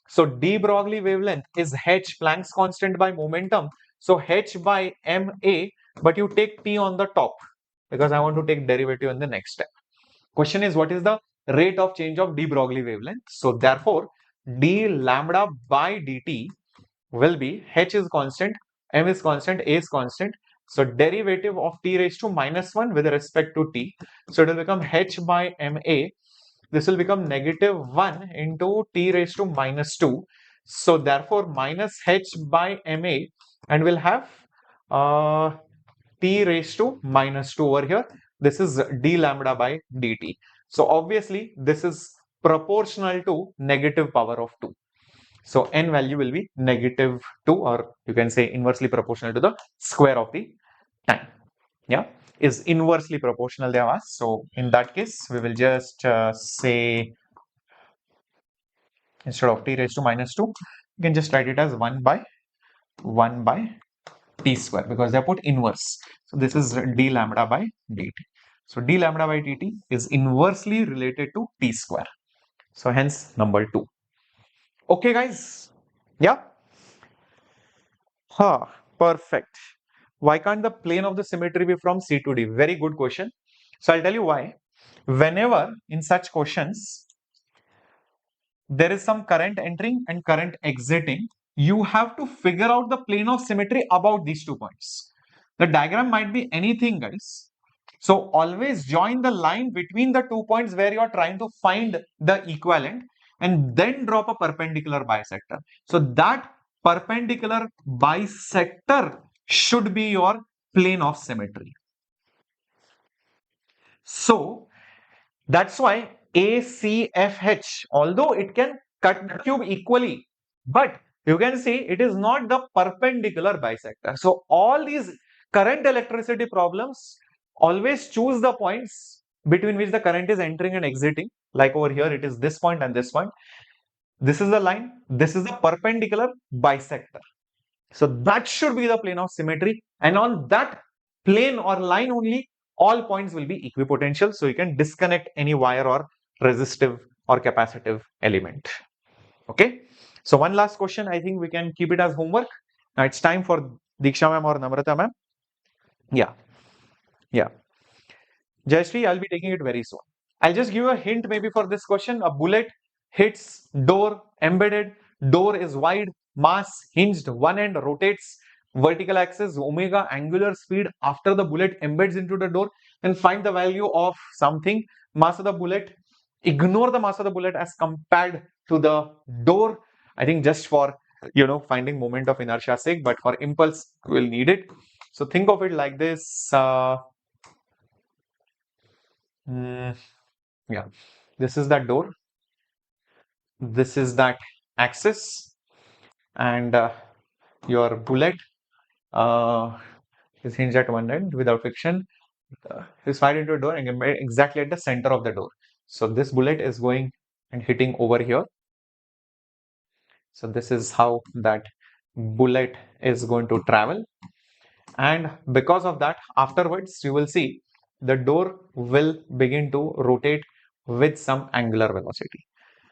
So de Broglie wavelength is h, Planck's constant by momentum. So h by ma, but you take t on the top because I want to take derivative in the next step. Question is, what is the rate of change of de Broglie wavelength? So therefore, d lambda by dt will be h is constant, m is constant, a is constant. So derivative of t raised to minus 1 with respect to t. So it will become h by ma. This will become negative 1 into t raised to minus 2. So therefore minus h by ma, and we'll have t raised to minus 2 over here. This is d lambda by dt. So obviously this is proportional to negative power of 2. So n value will be negative 2, or you can say inversely proportional to the square of the time. Yeah, is inversely proportional, they have asked. So in that case, we will just say, instead of t raised to minus 2, you can just write it as 1 by t square, because they have put inverse. So this is d lambda by dt. So d lambda by dt is inversely related to t square. So hence number 2. Okay, guys. Yeah. Perfect. Why can't the plane of the symmetry be from C to D? Very good question. So I'll tell you why. Whenever in such questions there is some current entering and current exiting, you have to figure out the plane of symmetry about these 2 points. The diagram might be anything, guys. So always join the line between the 2 points where you are trying to find the equivalent, and then drop a perpendicular bisector. So that perpendicular bisector should be your plane of symmetry. So that's why ACFH, although it can cut the cube equally, but you can see it is not the perpendicular bisector. So all these current electricity problems, always choose the points between which the current is entering and exiting. Like over here, it is this point and this point. This is the line. This is the perpendicular bisector. So that should be the plane of symmetry. And on that plane or line only, all points will be equipotential. So you can disconnect any wire or resistive or capacitive element. Okay. So one last question. I think we can keep it as homework. Now it's time for Diksha ma'am or Namrata ma'am. Yeah. Yeah. Jayashree, I'll be taking it very soon. I'll just give you a hint maybe for this question. A bullet hits door, embedded, door is wide, mass hinged, one end rotates, vertical axis, omega, angular speed after the bullet embeds into the door, and find the value of something, mass of the bullet. Ignore the mass of the bullet as compared to the door. I think just for finding moment of inertia sake, but for impulse we'll need it. So think of it like this. Mm, yeah, this is that door. This is that axis, and your bullet uh, is hinged at one end without friction. Is fired into a door and exactly at the center of the door. So this bullet is going and hitting over here. So this is how that bullet is going to travel. And because of that, afterwards, you will see the door will begin to rotate with some angular velocity.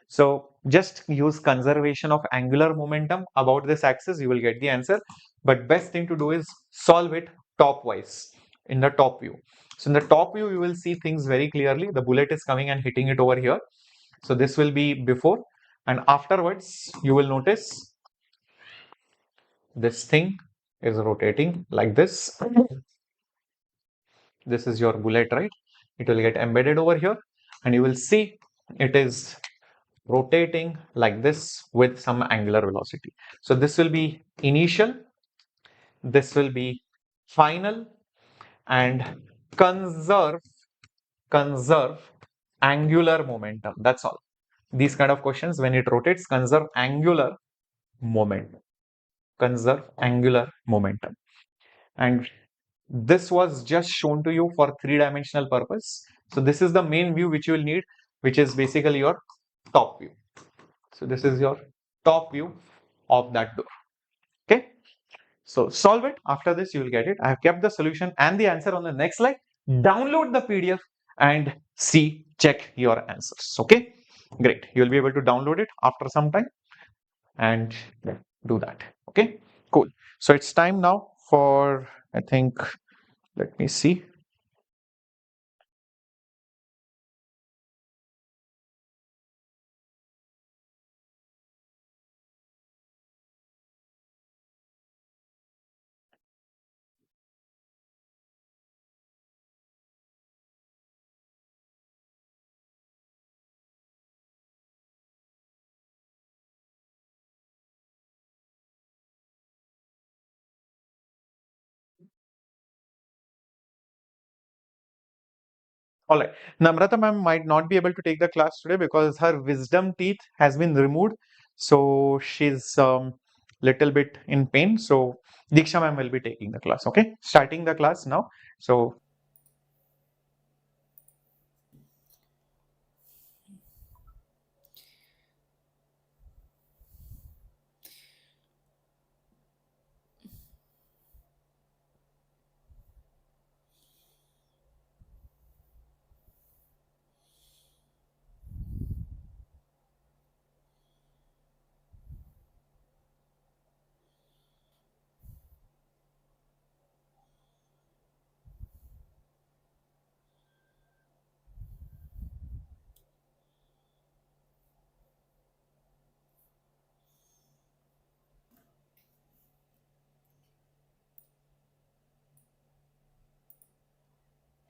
So just use conservation of angular momentum about this axis, you will get the answer. But best thing to do is solve it top-wise in the top view. So in the top view, you will see things very clearly. The bullet is coming and hitting it over here. So this will be before, and afterwards, you will notice this thing is rotating like this. This is your bullet, right? It will get embedded over here, and you will see it is rotating like this with some angular velocity. So this will be initial, this will be final, and conserve conserve angular momentum. That's all. These kind of questions, when it rotates, conserve angular momentum. Conserve angular momentum. And this was just shown to you for three-dimensional purpose. So this is the main view which you will need, which is basically your top view. So this is your top view of that door. Okay. So solve it. After this, you will get it. I have kept the solution and the answer on the next slide. Download the PDF and see, check your answers. Okay. Great. You will be able to download it after some time and do that. Okay. Cool. So it's time now for, I think, let me see. All right. Namrata ma'am might not be able to take the class today because her wisdom teeth has been removed. So she's little bit in pain. So Diksha ma'am will be taking the class. Okay. Starting the class now. So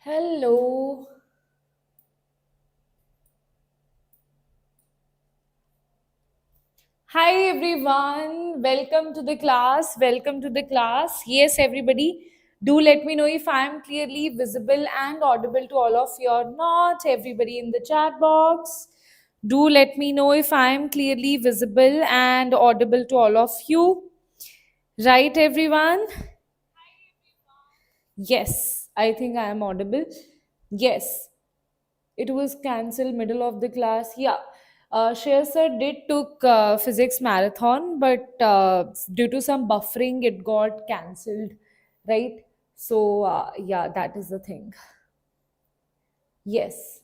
Hello. Hi everyone. Welcome to the class. Welcome to the class. Yes, everybody. Do let me know if I am clearly visible and audible to all of you or not. Everybody in the chat box. Do let me know if I am clearly visible and audible to all of you. Right, everyone? Yes, I think I am audible. Yes. It was cancelled middle of the class. Yeah. Shreya sir did took physics marathon, but due to some buffering, it got cancelled, right? So yeah, that is the thing. Yes.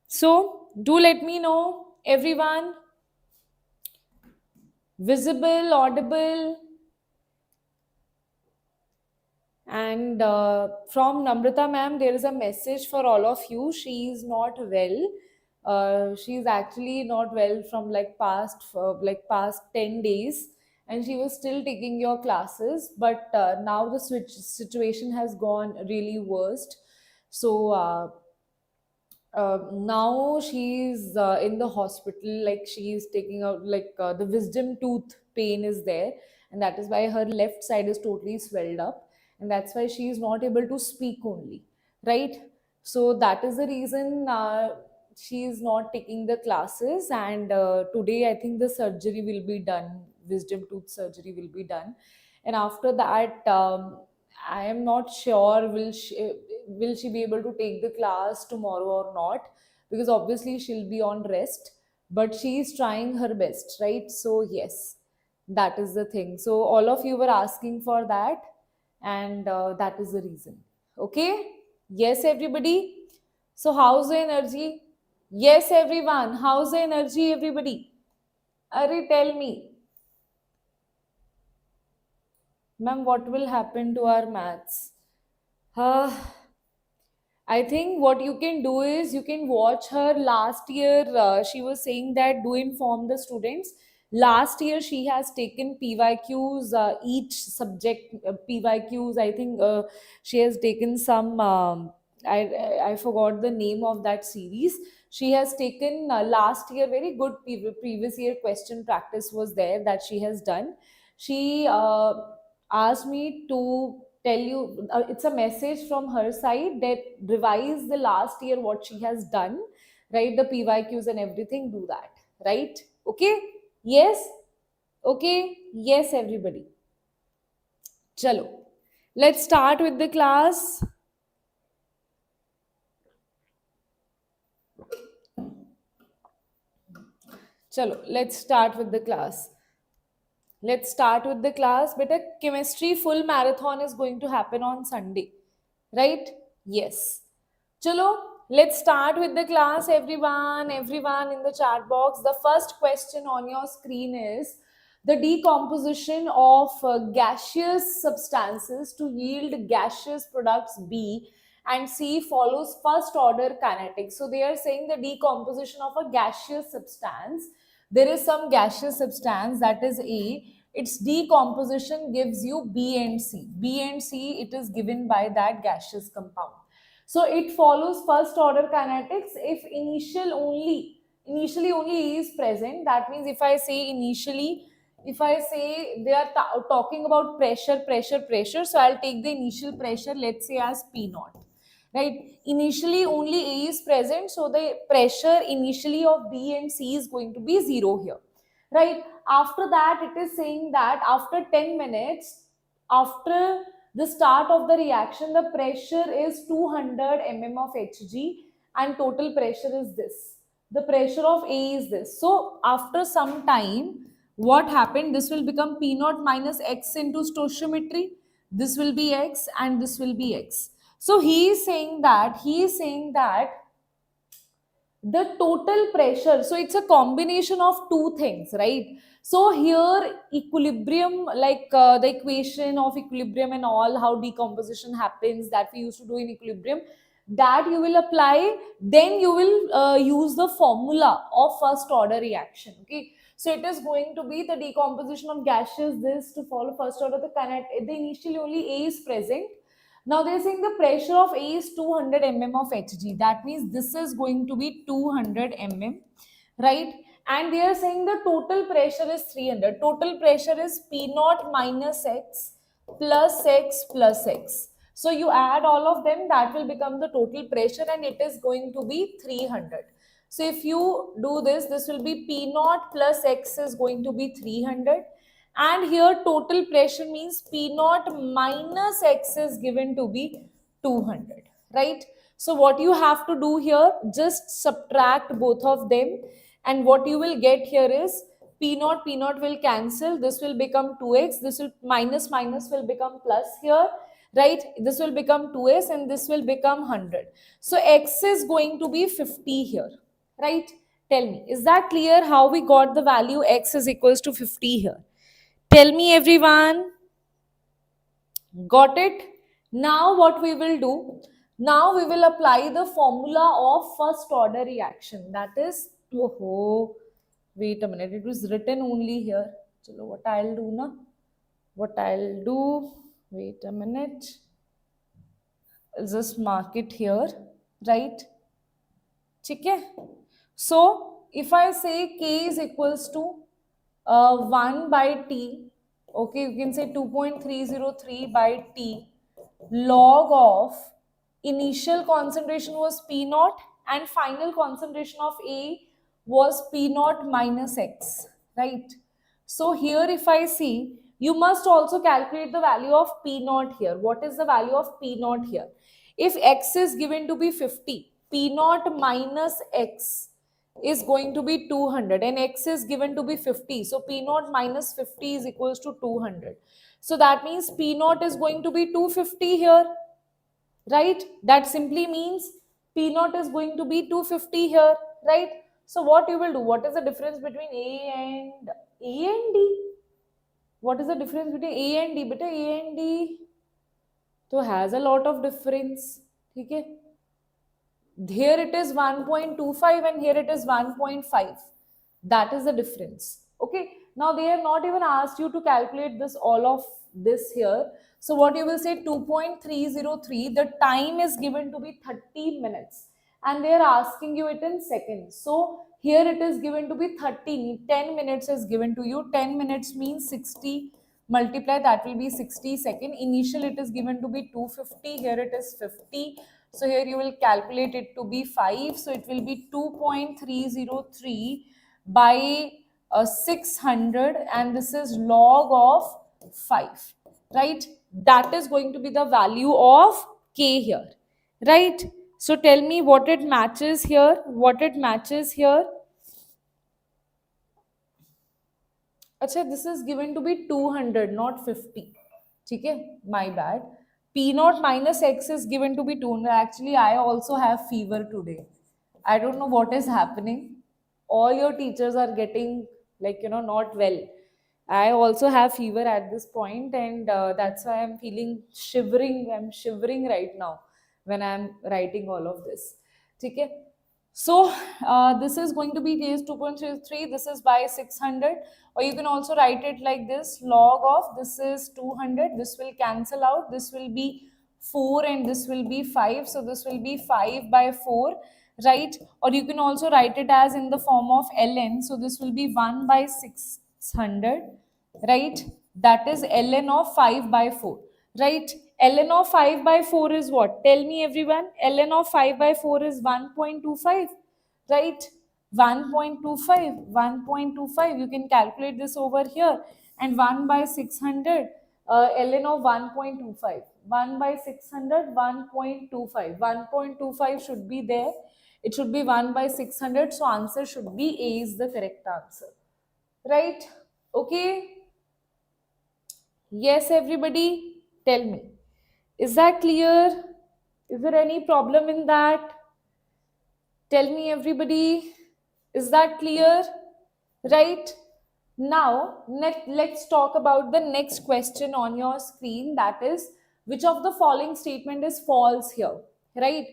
So do let me know, everyone, visible, audible, and from Namrata ma'am, there is a message for all of you. She is not well. She is actually not well from like past 10 days, and she was still taking your classes. But now the switch situation has gone really worst. So now she's in the hospital. Like she's taking out the wisdom tooth pain is there, and that is why her left side is totally swelled up, and that's why she is not able to speak only. right? So that is the reason she is not taking the classes. And today I think the surgery will be done, wisdom tooth surgery will be done. And after that, I am not sure will she be able to take the class tomorrow or not, because obviously she'll be on rest, but she is trying her best, right? So yes, that is the thing. So all of you were asking for that, and that is the reason. Okay. Yes, everybody. So, how's the energy? Yes, everyone. How's the energy, everybody? Ari, tell me, ma'am, what will happen to our maths? Uh, I think what you can do is you can watch her last year. She was saying that do inform the students. Last year she has taken PYQs, each subject PYQs. I think she has taken some. I forgot the name of that series. She has taken last year very good previous year question practice was there that she has done. She asked me to tell you, it's a message from her side that revise the last year what she has done, right? The PYQs and everything, do that, right? Okay. Yes. Okay. Yes, everybody. Chalo, let's start with the class. Chalo, let's start with the class. Let's start with the class. But a chemistry full marathon is going to happen on Sunday, right? Yes. Chalo, let's start with the class, everyone. Everyone in the chat box. The first question on your screen is the decomposition of gaseous substances to yield gaseous products B and C follows first order kinetics. So they are saying the decomposition of a gaseous substance. There is some gaseous substance, that is A. Its decomposition gives you B and C. B and C, it is given by that gaseous compound. So it follows first order kinetics if initially only A is present. That means if I say initially, if I say they are talking about pressure, so I'll take the initial pressure, let's say as P naught, right? Initially only A is present, so the pressure initially of B and C is going to be 0 here, right? After that, it is saying that after 10 minutes, after the start of the reaction, the pressure is 200 mm of Hg and total pressure is this. The pressure of A is this. So after some time, what happened? This will become P naught minus X into stoichiometry. This will be X and this will be X. So he is saying that the total pressure, so it's a combination of two things, right? So here equilibrium, like the equation of equilibrium and all, how decomposition happens that we used to do in equilibrium, that you will apply, then you will use the formula of first order reaction. Okay, so it is going to be the decomposition of gases, this to follow first order the kinetic, the initially only A is present. Now they're saying the pressure of A is 200 mm of Hg. That means this is going to be 200 mm, right? And they are saying the total pressure is 300. Total pressure is P naught minus X plus X plus X. So you add all of them, that will become the total pressure, and it is going to be 300. So if you do this, this will be P naught plus X is going to be 300, and here total pressure means P naught minus X is given to be 200, right? So what you have to do here, just subtract both of them, and what you will get here is P naught will cancel, this will become 2x, this will minus will become plus here, right? This will become 2s and this will become 100. So X is going to be 50 here, right? Tell me, is that clear how we got the value X is equals to 50 here? Tell me, everyone. Got it? Now what we will do? Now we will apply the formula of first order reaction. That is, oh, wait a minute. It was written only here. Chalo, what I'll do now? What I'll do? Wait a minute. I'll just mark it here, right? Okay. So if I say K is equals to 1 by T, okay, you can say 2.303 by T log of initial concentration was P naught and final concentration of A was P naught minus X, right? So here if I see, you must also calculate the value of P naught here. What is the value of P naught here? If X is given to be 50, P naught minus X is going to be 200 and X is given to be 50. So P naught minus 50 is equals to 200. So that means P naught is going to be 250 here, right? That simply means P naught is going to be 250 here, right? So what you will do? What is the difference between A and D? What is the difference between A and D? Beta A and D so has a lot of difference. Okay? Here it is 1.25 and here it is 1.5. That is the difference. Okay. Now they have not even asked you to calculate this all of this here. So what you will say 2.303, the time is given to be 30 minutes and they are asking you it in seconds. So here it is given to be 30, 10 minutes is given to you. 10 minutes means 60 multiply, that will be 60 second. Initial it is given to be 250, here it is 50. So here you will calculate it to be 5. So it will be 2.303 by 600 and this is log of 5, right? That is going to be the value of K here, right? So tell me what it matches here, what it matches here. अच्छा, this is given to be 200 not 50. ठीक है, my bad. P naught minus X is given to be 200. Actually I also have fever today. I don't know what is happening. All your teachers are getting like not well. I also have fever at this point and that's why I'm feeling shivering. I'm shivering right now when I'm writing all of this. ठीक है. So this is going to be is 2.33, this is by 600, or you can also write it like this, log of this is 200, this will cancel out, this will be 4 and this will be 5, so this will be 5 by 4, right? Or you can also write it as in the form of ln, so this will be 1 by 600, right? That is ln of 5 by 4, right? Ln of 5 by 4 is what? Tell me everyone. Ln of 5 by 4 is 1.25, right? 1.25, 1.25. You can calculate this over here. And 1 by 600, ln of 1.25. 1 by 600, 1.25. 1.25 should be there. It should be 1 by 600. So answer should be A is the correct answer, right? Okay. Yes, everybody, tell me. Is that clear? Is there any problem in that? Tell me, everybody. Is that clear? Right? Now, let's talk about the next question on your screen. That is, which of the following statement is false here? Right?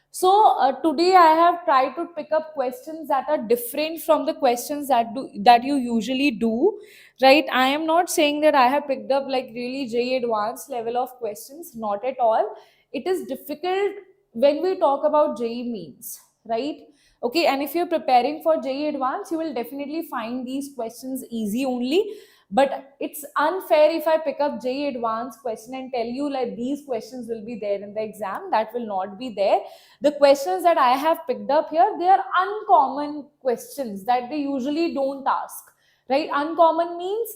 So today I have tried to pick up questions that are different from the questions that you usually do, right? I am not saying that I have picked up like really JEE advanced level of questions, not at all. It is difficult when we talk about JEE means, right? Okay, and if you're preparing for JEE advanced, you will definitely find these questions easy only. But it's unfair if I pick up JEE advanced question and tell you like these questions will be there in the exam. That will not be there. The questions that I have picked up here, they are uncommon questions that they usually don't ask, right? Uncommon means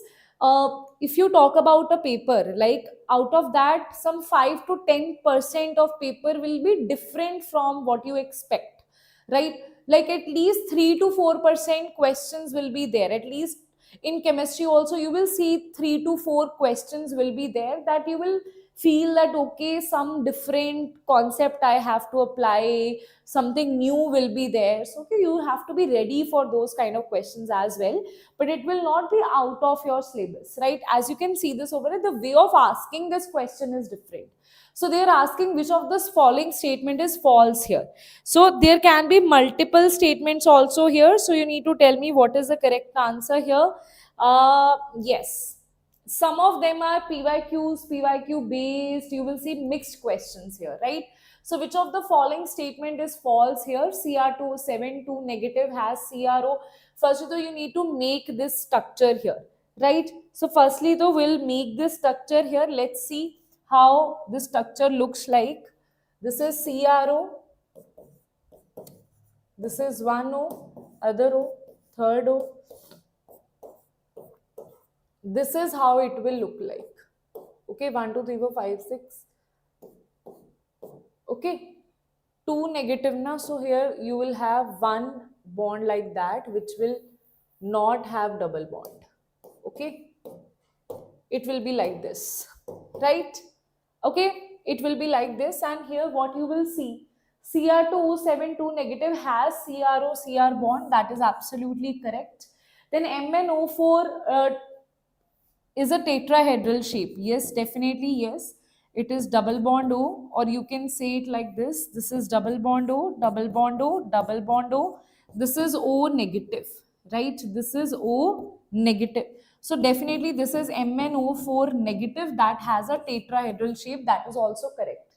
if you talk about a paper, like out of that, some 5 to 10% of paper will be different from what you expect, right? Like at least 3 to 4% questions will be there. At least in chemistry also, you will see 3 to 4 questions will be there that you will feel that okay, some different concept I have to apply, something new will be there. So okay, you have to be ready for those kind of questions as well, but it will not be out of your syllabus, right? As you can see this over there, the way of asking this question is different. So they are asking which of this following statement is false here. So there can be multiple statements also here, so you need to tell me what is the correct answer here. Yes, some of them are PYQs, PYQ based. You will see mixed questions here, right? So which of the following statement is false here? Cr2 7 2 negative has CRO. First though, you need to make this structure here, right? So firstly though, we'll make this structure here. Let's see how this structure looks like. This is CRO. This is one O, other O, third O. This is how it will look like. Okay, 1, 2, 3, 4, 5, 6. Okay, 2 negative now. So here you will have one bond like that, which will not have double bond. Okay, it will be like this, right? Okay, it will be like this. And here what you will see, Cr2O7 2 negative has CrO-Cr bond. That is absolutely correct. Then MnO4 is a tetrahedral shape. Yes, definitely yes. It is double bond O, or you can say it like this. This is double bond O, double bond O, double bond O. This is O negative, right? This is O negative. So definitely this is MnO4 negative that has a tetrahedral shape. That is also correct.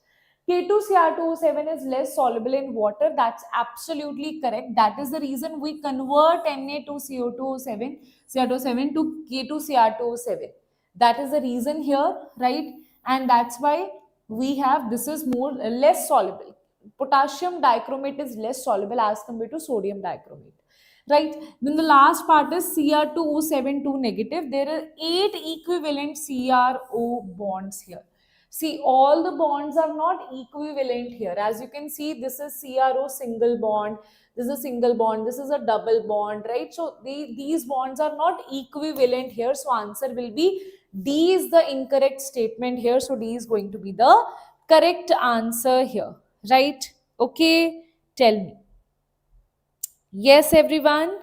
K2Cr2O7 is less soluble in water. That's absolutely correct. That is the reason we convert Na2CO2O7, Cr2O7 to K2Cr2O7. That is the reason here, right? And that's why we have, this is more less soluble. Potassium dichromate is less soluble as compared to sodium dichromate. Right, then the last part is Cr2O7 2 negative. There are 8 equivalent CrO bonds here. See, all the bonds are not equivalent here. As you can see, this is CrO single bond, this is a single bond, this is a double bond, right? So these bonds are not equivalent here. So answer will be D is the incorrect statement here. So D is going to be the correct answer here, right? Okay, tell me. Yes, everyone.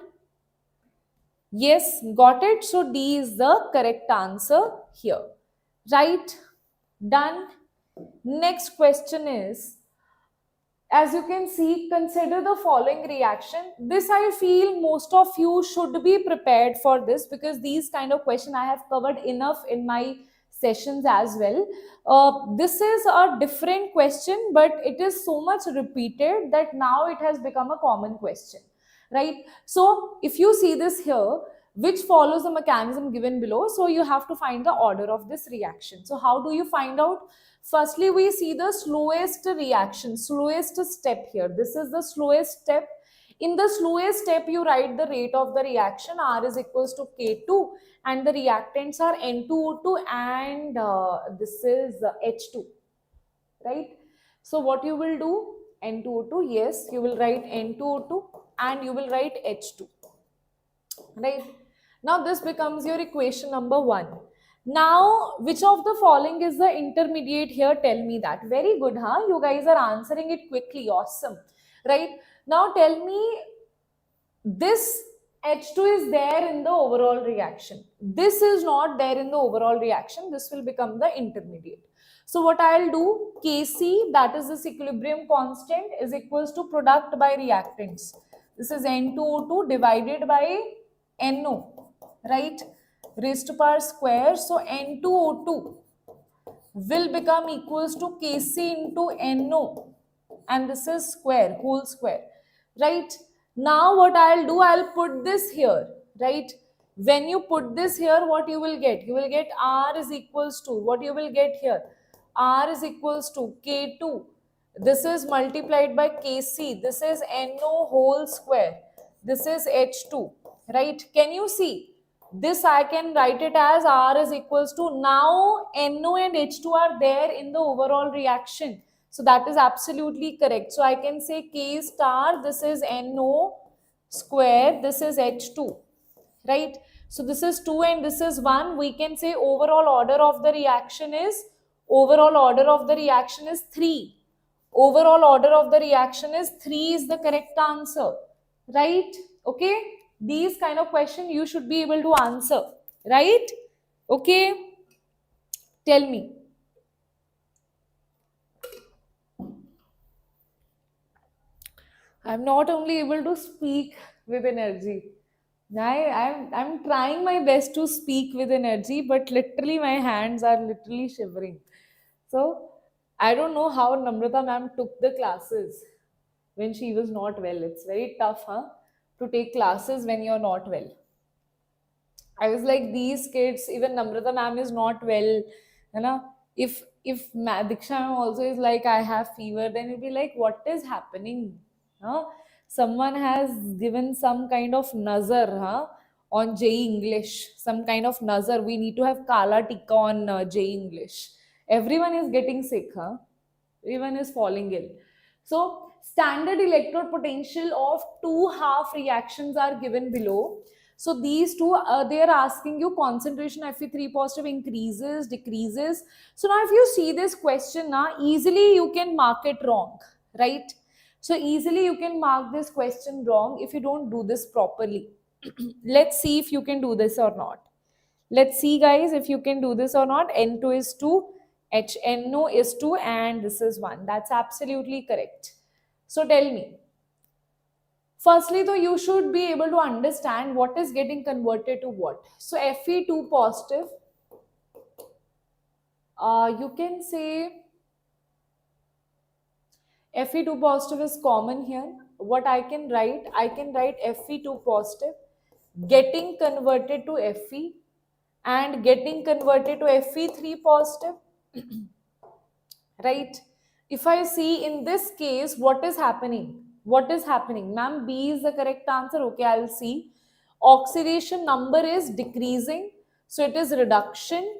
Yes, got it. So D is the correct answer here. Right? Done. Next question is, as you can see, consider the following reaction. This I feel most of you should be prepared for this, because these kind of question I have covered enough in my sessions as well. This is a different question, but it is so much repeated that now it has become a common question, right? So if you see this here, which follows the mechanism given below, so you have to find the order of this reaction. So how do you find out? Firstly, we see the slowest reaction, slowest step here. This is the slowest step. In the slowest step, you write the rate of the reaction. R is equals to K2, and the reactants are N2O2 and this is H2, right? So what you will do? N2O2, yes, you will write N2O2 and you will write H2, right? Now this becomes your equation number 1. Now, which of the following is the intermediate here? Tell me that. Very good, huh? You guys are answering it quickly. Awesome. Right? Now tell me, this H2 is there in the overall reaction. This is not there in the overall reaction. This will become the intermediate. So what I'll do, Kc, that is this equilibrium constant, is equals to product by reactants. This is N2O2 divided by NO, right? Raised to power square. So N2O2 will become equals to Kc into NO, and this is square, whole square, right? Now what I'll do, I'll put this here, right? When you put this here, what you will get? You will get R is equals to, what you will get here? R is equals to K2. This is multiplied by Kc. This is NO whole square. This is H2, right? Can you see? This I can write it as R is equals to, now NO and H2 are there in the overall reaction. So that is absolutely correct. So I can say K star, this is NO square, this is H2, right? So this is 2 and this is 1. We can say overall order of the reaction is, overall order of the reaction is 3. Overall order of the reaction is 3 is the correct answer, right? Okay, these kind of question you should be able to answer, right? Okay, tell me. I'm not only able to speak with energy. I'm trying my best to speak with energy, but literally my hands are literally shivering. So I don't know how Namrata ma'am took the classes when she was not well. It's very tough, huh? To take classes when you're not well. I was like, these kids, even Namrata ma'am is not well, you know. If Diksha ma'am also is like I have fever, then you'll be like, what is happening? Huh? Someone has given some kind of nazar, huh? On JEE English, some kind of nazar. We need to have Kala Tikka on JEE English. Everyone is getting sick, huh? Everyone is falling ill. So standard electrode potential of two half reactions are given below. So these two, they are asking you concentration Fe3 positive increases, decreases. So now if you see this question, now easily you can mark it wrong, right? So easily you can mark this question wrong if you don't do this properly. Let's see if you can do this or not. Let's see, guys, if you can do this or not. N2 is 2, HNO is 2, and this is 1. That's absolutely correct. So tell me, firstly, though, you should be able to understand what is getting converted to what. So Fe2 positive, you can say Fe2 positive is common here. What I can write Fe2 positive getting converted to Fe and getting converted to Fe3 positive, right? If I see in this case, what is happening? What is happening? Ma'am, B is the correct answer. Okay, I'll see. Oxidation number is decreasing. So it is reduction.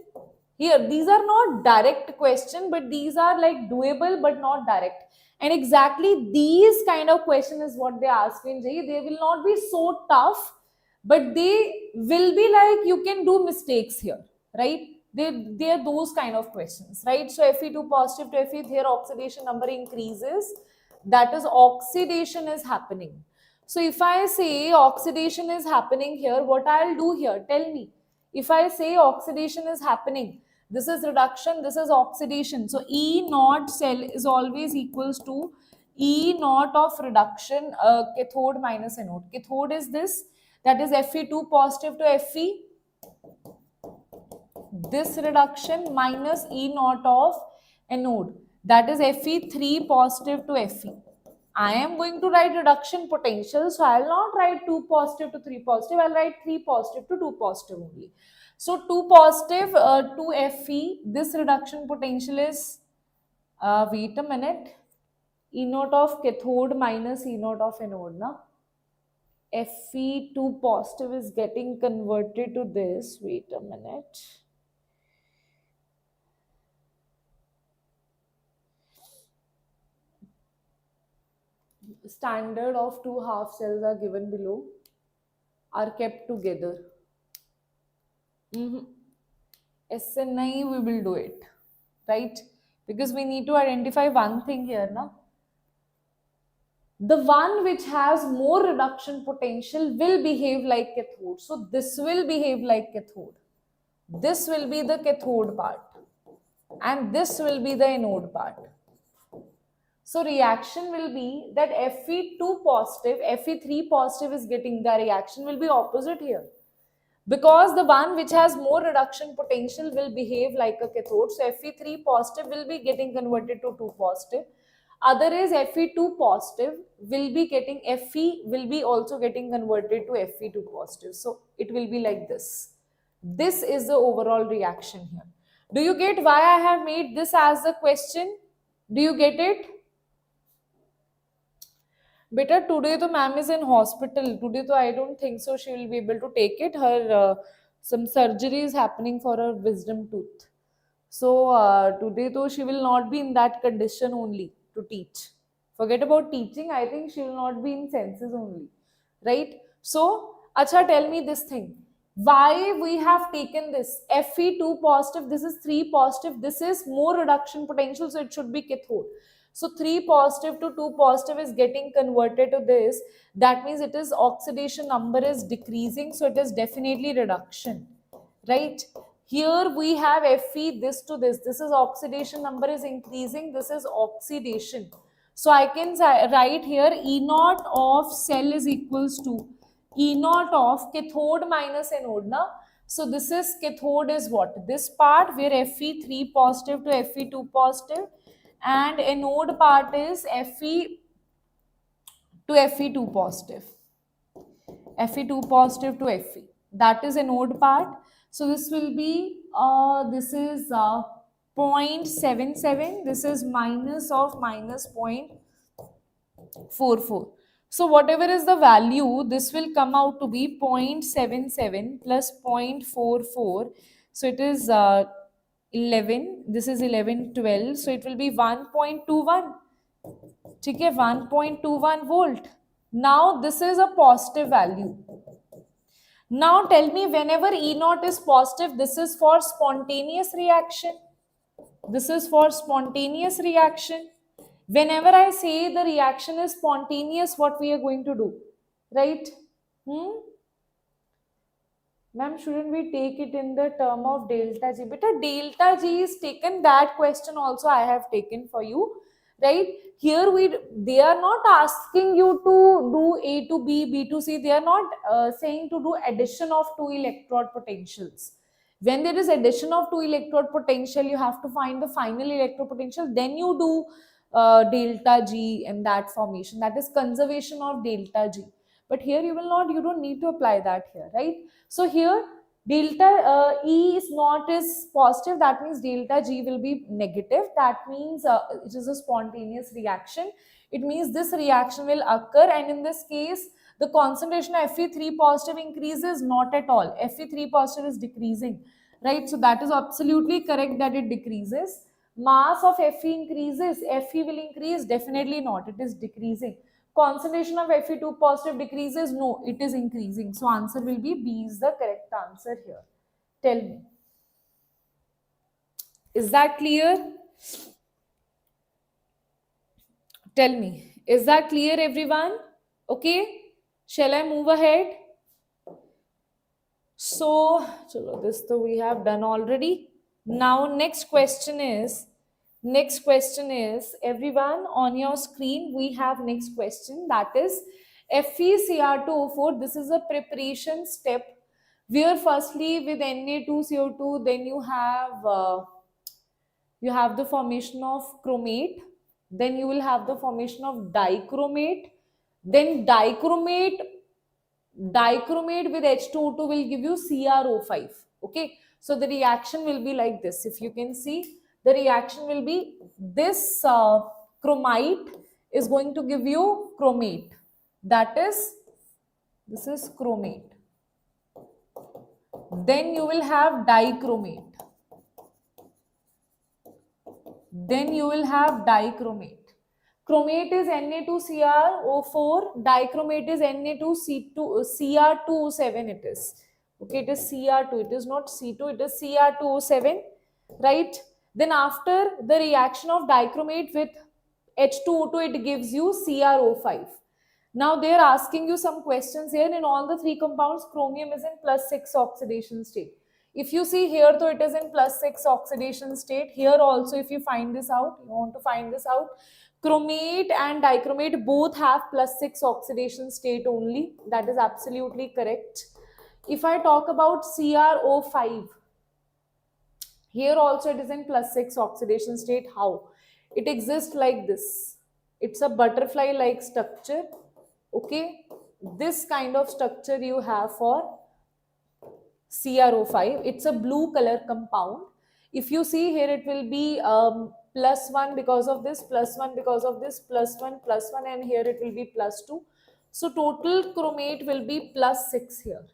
Here, these are not direct question, but these are like doable, but not direct. And exactly these kind of question is what they ask in JEE. They will not be so tough, but they will be like you can do mistakes here, right? They are those kind of questions, right? So Fe2 positive to Fe, here oxidation number increases. That is oxidation is happening. So if I say oxidation is happening here, what I'll do here? Tell me. If I say oxidation is happening, this is reduction, this is oxidation. So E naught cell is always equals to E naught of reduction, cathode minus anode. Cathode is this, that is Fe2 positive to Fe, this reduction minus E naught of anode, that is Fe3 positive to Fe. I am going to write reduction potential, so I will not write 2 positive to 3 positive, I will write 3 positive to 2 positive only. So 2 positive to Fe, this reduction potential is, wait a minute, E naught of cathode minus E naught of anode, na? Fe2 positive is getting converted to this, wait a minute. Standard of two half cells are given below, are kept together. SNI, we will do it, right? Because we need to identify one thing here, na? The one which has more reduction potential will behave like cathode. So this will behave like cathode. This will be the cathode part. And this will be the anode part. So reaction will be that Fe2 positive, Fe3 positive is getting, the reaction will be opposite here. Because the one which has more reduction potential will behave like a cathode. So Fe3 positive will be getting converted to 2 positive. Other is Fe2 positive will be getting, Fe will be also getting converted to Fe2 positive. So it will be like this. This is the overall reaction here. Do you get why I have made this as a question? Do you get it? Beta, today the ma'am is in hospital. Today, so I don't think so she will be able to take it. Her some surgery is happening for her wisdom tooth. So today, though, she will not be in that condition only to teach. Forget about teaching. I think she will not be in senses only, right? So, acha, tell me this thing. Why we have taken this Fe2 positive? This is 3 positive. This is more reduction potential, so it should be cathode. So 3 positive to 2 positive is getting converted to this. That means it is oxidation number is decreasing, so it is definitely reduction, right? Here we have Fe this to this. This is oxidation number is increasing. This is oxidation. So I can write here E naught of cell is equals to E naught of cathode minus anode. Na? So this is cathode is what? This part where Fe3 positive to Fe2 positive, and anode part is Fe to Fe2 positive. Fe2 positive to Fe. That is anode part. So this will be, this is 0.77. This is minus of minus 0.44. So whatever is the value, this will come out to be 0.77 plus 0.44. So it is 11. This is 11, 12. So it will be 1.21. Okay, 1.21 volt. Now this is a positive value. Now tell me, whenever E naught is positive, this is for spontaneous reaction. This is for spontaneous reaction. Whenever I say the reaction is spontaneous, what we are going to do? Right? Ma'am, shouldn't we take it in the term of delta G? But delta G is taken, that question also I have taken for you. Right? Here they are not asking you to do A to B, B to C. They are not saying to do addition of two electrode potentials. When there is addition of two electrode potential, you have to find the final electrode potential. Then you do delta G in that formation. That is conservation of delta G. But here you will not, you don't need to apply that here, right? So here delta E is not is positive, that means delta G will be negative. That means it is a spontaneous reaction. It means this reaction will occur, and in this case the concentration of Fe3 positive increases, not at all. Fe3 positive is decreasing, right? So that is absolutely correct that it decreases. Mass of Fe increases, Fe will increase, definitely not, it is decreasing. Concentration of Fe2 positive decreases, no, it is increasing. So answer will be B is the correct answer here. Tell me, is that clear? Tell me, is that clear everyone? Okay, shall I move ahead? So this though we have done already. Now next question is everyone on your screen, we have next question, that is FeCr2O4. This is a preparation step where firstly with Na2CO2, then you have the formation of chromate, then you will have the formation of dichromate, then dichromate with H2O2 will give you CrO5. Okay, so the reaction will be like this. If you can see, the reaction will be this chromite is going to give you chromate. That is, this is chromate. Then you will have dichromate. Then you will have dichromate. Chromate is Na2CrO4, dichromate is Na2Cr2O7 it is. Okay, it is Cr2, it is not C2, it is Cr2O7, right? Then after the reaction of dichromate with H2O2, it gives you CrO5. Now they are asking you some questions here. In all the three compounds, chromium is in +6 oxidation state. If you see here, though, it is in +6 oxidation state. Here also, if you find this out, you want to find this out, chromate and dichromate both have +6 oxidation state only. That is absolutely correct. If I talk about CrO5, here also it is in +6 oxidation state. How? It exists like this. It's a butterfly like structure. Okay, this kind of structure you have for CrO5. It's a blue color compound. If you see here, it will be +1 because of this, +1 because of this, +1, +1, and here it will be +2. So total chromate will be +6 here,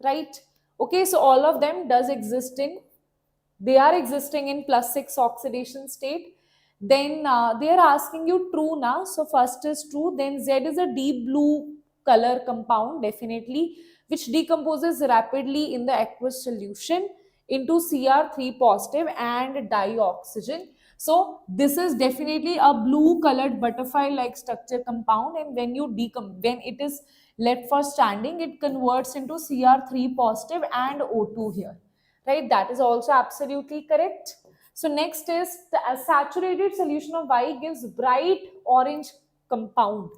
right? Okay, so all of them they are existing in +6 oxidation state. Then they are asking you true now. So first is true. Then Z is a deep blue color compound, definitely, which decomposes rapidly in the aqueous solution into Cr3 positive and dioxygen. So this is definitely a blue colored butterfly like structure compound, and when it is left for standing, it converts into Cr3 positive and O2 here, right? That is also absolutely correct. So next is the saturated solution of Y gives bright orange compound.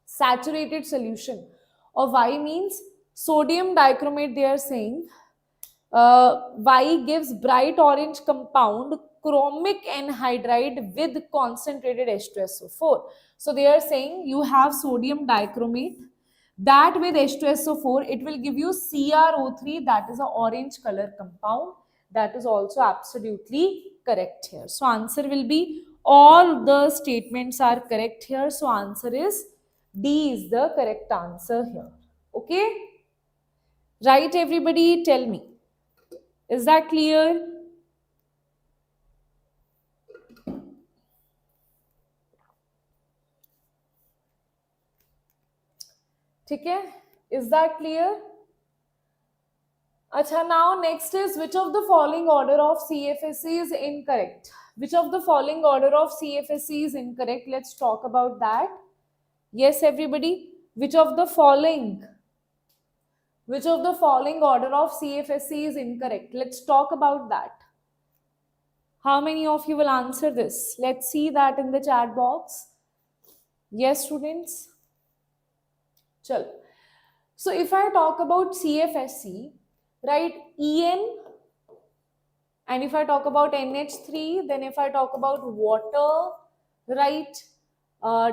Saturated solution of Y means sodium dichromate, they are saying. Y gives bright orange compound chromic anhydride with concentrated H2SO4. So they are saying you have sodium dichromate, that with H2SO4 it will give you CrO3, that is an orange color compound. That is also absolutely correct here. So answer will be all the statements are correct here. So answer is D is the correct answer here. Okay? Right, everybody, tell me. Is that clear? Okay? Is that clear? Acha, now next is which of the following order of CFSE is incorrect? Which of the following order of CFSE is incorrect? Let's talk about that. Yes, everybody. Which of the following order of CFSE is incorrect? Let's talk about that. How many of you will answer this? Let's see that in the chat box. Yes, students. Chalo. So if I talk about CFSE, right, En, and if I talk about NH3, then if I talk about water, right,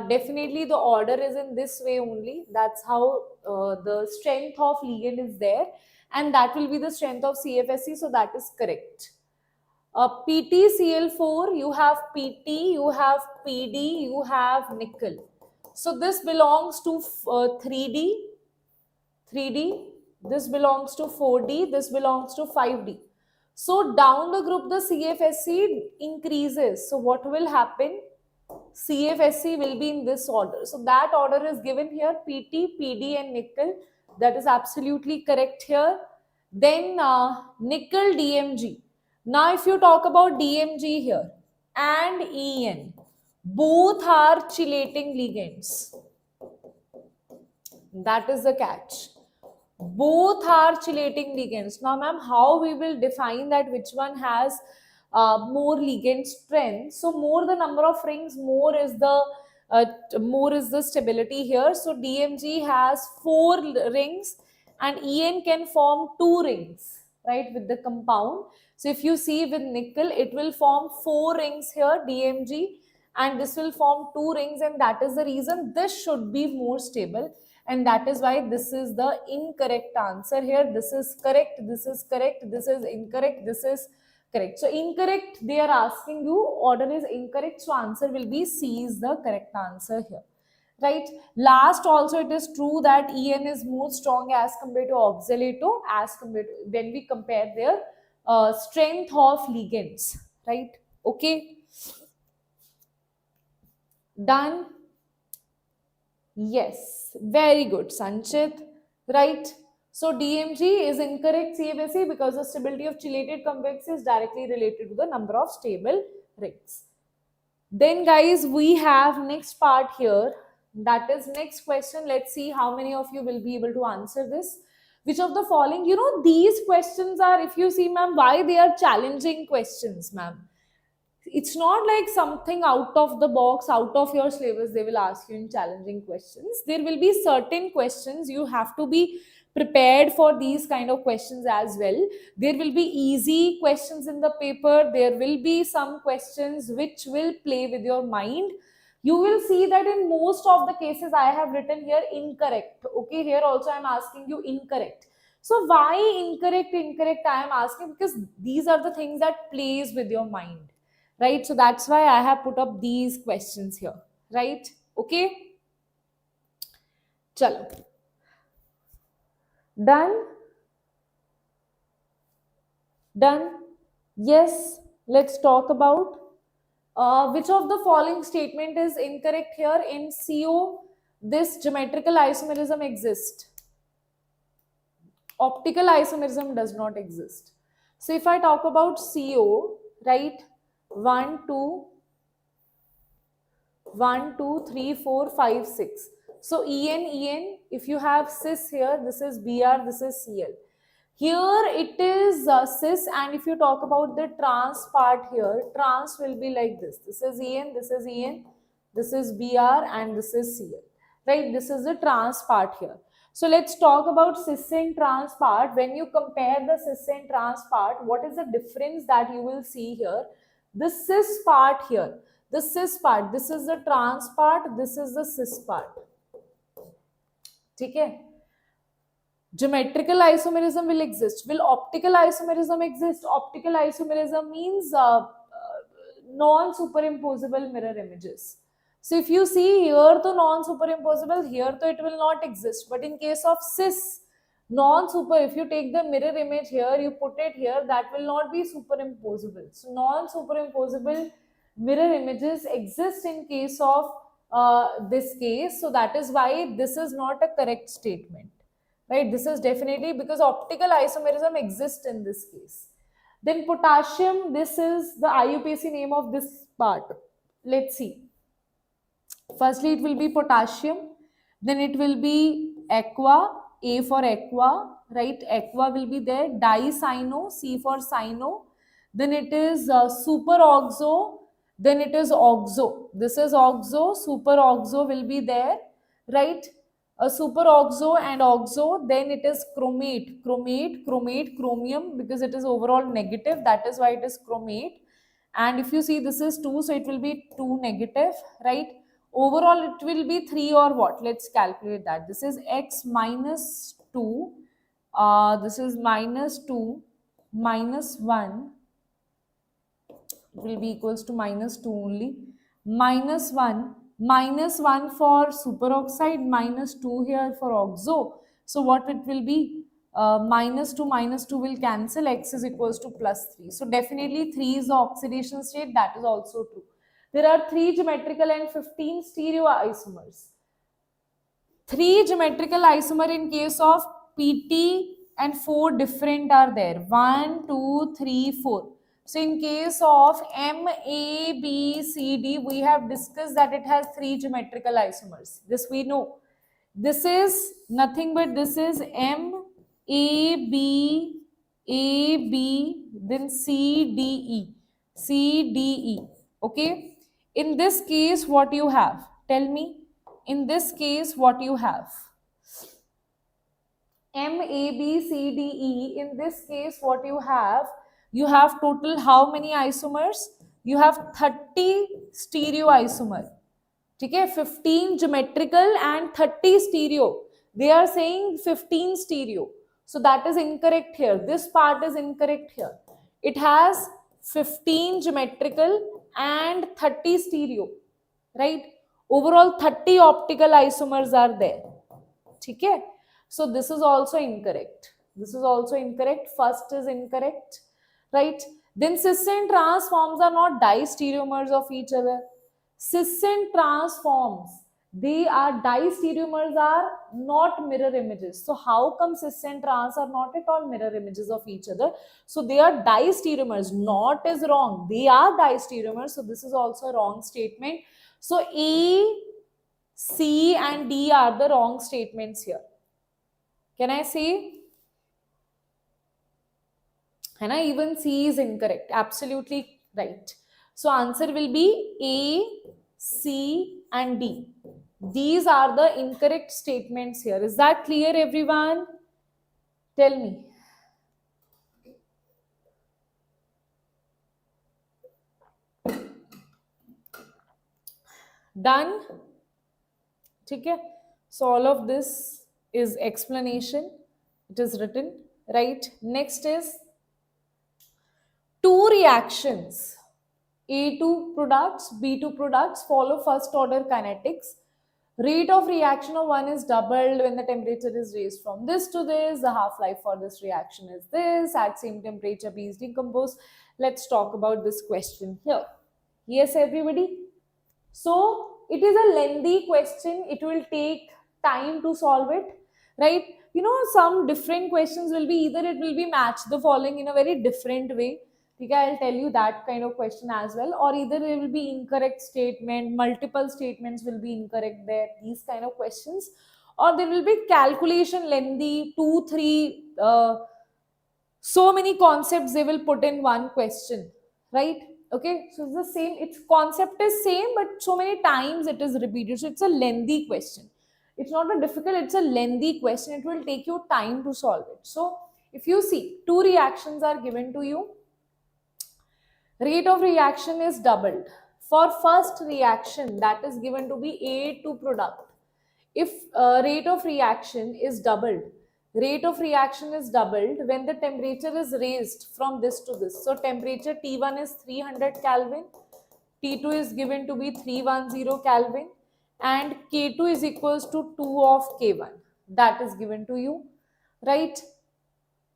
definitely the order is in this way only. That's how the strength of ligand is there, and that will be the strength of CFSE, so that is correct. PtCl4, you have Pt, you have Pd, you have nickel. So this belongs to 3D, 3D, this belongs to 4D, this belongs to 5D. So down the group, the CFSE increases. So what will happen? CFSE will be in this order. So that order is given here, PT, PD and nickel. That is absolutely correct here. Then nickel DMG. Now if you talk about DMG here and En, both are chelating ligands. That is the catch. Both are chelating ligands. Now, ma'am, how we will define that which one has more ligand strength? So, more the number of rings, more is the stability here. So, DMG has 4 rings, and En can form 2 rings, right, with the compound. So, if you see with nickel, it will form 4 rings here, DMG, and this will form 2 rings, and that is the reason this should be more stable. And that is why this is the incorrect answer here. This is correct, this is correct, this is incorrect, this is correct. So incorrect, they are asking you, order is incorrect, so answer will be C is the correct answer here, right? Last also, it is true that En is more strong as compared to oxalato, as compared to when we compare their strength of ligands, right? Okay, done. Yes, very good, Sanchit. Right. So DMG is incorrect CFSE because the stability of chelated complexes is directly related to the number of stable rings. Then guys, we have next part here. That is next question. Let's see how many of you will be able to answer this. Which of the following, these questions are, if you see, ma'am, why they are challenging questions, ma'am. It's not like something out of the box, out of your syllabus, they will ask you in challenging questions. There will be certain questions you have to be prepared for, these kind of questions as well. There will be easy questions in the paper, there will be some questions which will play with your mind. You will see that in most of the cases I have written here incorrect. Okay, here also I am asking you incorrect. So why incorrect I am asking, because these are the things that plays with your mind, right? So that's why I have put up these questions here, right? Okay, chalo, done. Yes, let's talk about which of the following statement is incorrect here. In CO, this geometrical isomerism exists, optical isomerism does not exist. So if I talk about CO, right, 1 2 1 2 3 4 5 6. So En, if you have cis here, this is Br, this is Cl. Here it is cis, and if you talk about the trans part here, trans will be like this. This is En, this is En, this is Br, and this is Cl. Right? This is the trans part here. So let's talk about cis and trans part. When you compare the cis and trans part, what is the difference that you will see here? The cis part here. The cis part, this is the trans part, this is the cis part. Okay? Geometrical isomerism will exist. Will optical isomerism exist? Optical isomerism means non-superimposable mirror images. So if you see here to non-superimposable, here to it will not exist. But in case of cis, non-super, if you take the mirror image here, you put it here, that will not be superimposable. So non-superimposable mirror images exist in case of this case. So that is why this is not a correct statement. Right? This is definitely because optical isomerism exists in this case. Then potassium, this is the IUPAC name of this part. Let's see. Firstly, it will be potassium. Then it will be aqua, A for aqua, right? Aqua will be there. Dicyano, C for cyno. Then it is super oxo. Then it is oxo. This is oxo. Super oxo will be there, right? A super oxo and oxo. Then it is chromate, chromate, chromate, chromium, because it is overall negative. That is why it is chromate. And if you see this is 2, so it will be 2 negative, right? Overall it will be 3 or what? Let's calculate that. This is x minus 2, this is minus 2 minus 1, it will be equals to minus 2 only, minus 1, minus 1 for superoxide, minus 2 here for oxo. So what it will be? Minus 2 will cancel, x is equals to plus 3. So definitely 3 is the oxidation state, that is also true. There are 3 geometrical and 15 stereoisomers. 3 geometrical isomer in case of PT and 4 different are there. 1, 2, 3, 4. So in case of MABCD, we have discussed that it has 3 geometrical isomers. This we know. This is nothing but this is MABAB, then CDE. CDE. Okay. In this case, what you have? Tell me. In this case, what you have? MABCDE. In this case, what you have? You have total how many isomers? You have 30 stereoisomer. Okay, 15 geometrical and 30 stereo. They are saying 15 stereo. So that is incorrect here. This part is incorrect here. It has 15 geometrical and 30 stereo. Right? Overall 30 optical isomers are there. Okay? So this is also incorrect. This is also incorrect. First is incorrect. Right? Then cis and trans forms are not distereomers of each other. Cis and trans forms, they are distereomers, are not mirror images. So how come cis and trans are not at all mirror images of each other? So they are distereomers. Not is wrong. They are distereomers. So this is also a wrong statement. So A, C and D are the wrong statements here. Can I say? And even C is incorrect. Absolutely right. So answer will be A, C and D. These are the incorrect statements here. Is that clear, everyone? Tell me. Done? Okay. So all of this is explanation. It is written, right? Next is two reactions. A2 products, B2 products follow first order kinetics. Rate of reaction of one is doubled when the temperature is raised from this to this. The half-life for this reaction is this. At same temperature, B is decomposed. Let's talk about this question here. Yes, everybody? So it is a lengthy question. It will take time to solve it, right? You know, some different questions will be either it will be match the following in a very different way. Okay, I'll tell you that kind of question as well. Or either it will be incorrect statement, multiple statements will be incorrect there, these kind of questions. Or there will be calculation lengthy, 2, 3, so many concepts they will put in one question, right? Okay, so it's the same, its concept is same, but so many times it is repeated. So it's a lengthy question. It's not a difficult, it's a lengthy question. It will take you time to solve it. So if you see, two reactions are given to you. Rate of reaction is doubled. For first reaction, that is given to be A2 product. If rate of reaction is doubled, Rate of reaction is doubled when the temperature is raised from this to this. So temperature T1 is 300 Kelvin, T2 is given to be 310 Kelvin, and K2 is equals to 2 of K1. That is given to you, right?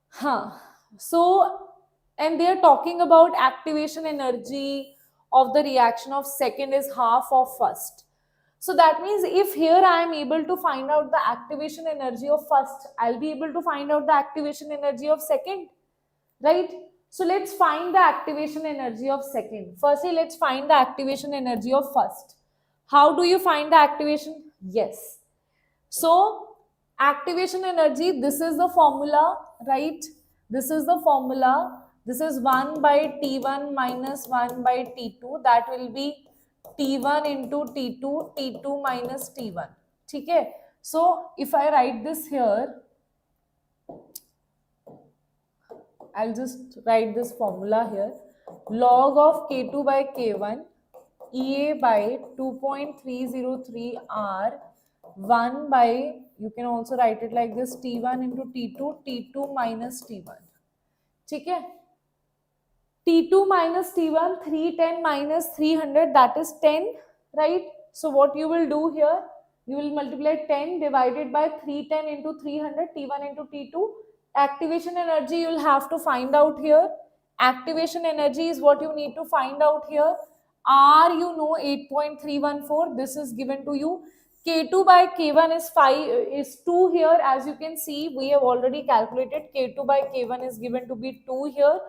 Huh. So, and they are talking about activation energy of the reaction of second is half of first. So that means if here I am able to find out the activation energy of first, I'll be able to find out the activation energy of second, right? So let's find the activation energy of second. Firstly, let's find the activation energy of first. How do you find the activation? Yes. So activation energy, this is the formula, right? This is the formula. This is 1 by T1 minus 1 by T2. That will be T1 into T2, T2 minus T1. Okay? So if I write this here, I'll just write this formula here. Log of K2 by K1 EA by 2.303 R 1 by, you can also write it like this, T1 into T2, T2 minus T1. ठीक है? T2 minus T1, 310 minus 300, that is 10, right? So what you will do here, you will multiply 10 divided by 310 into 300, T1 into T2. Activation energy you will have to find out here. Activation energy is what you need to find out here. R, you know, 8.314, this is given to you. K2 by K1 is 2 here. As you can see, we have already calculated. K2 by K1 is given to be 2 here.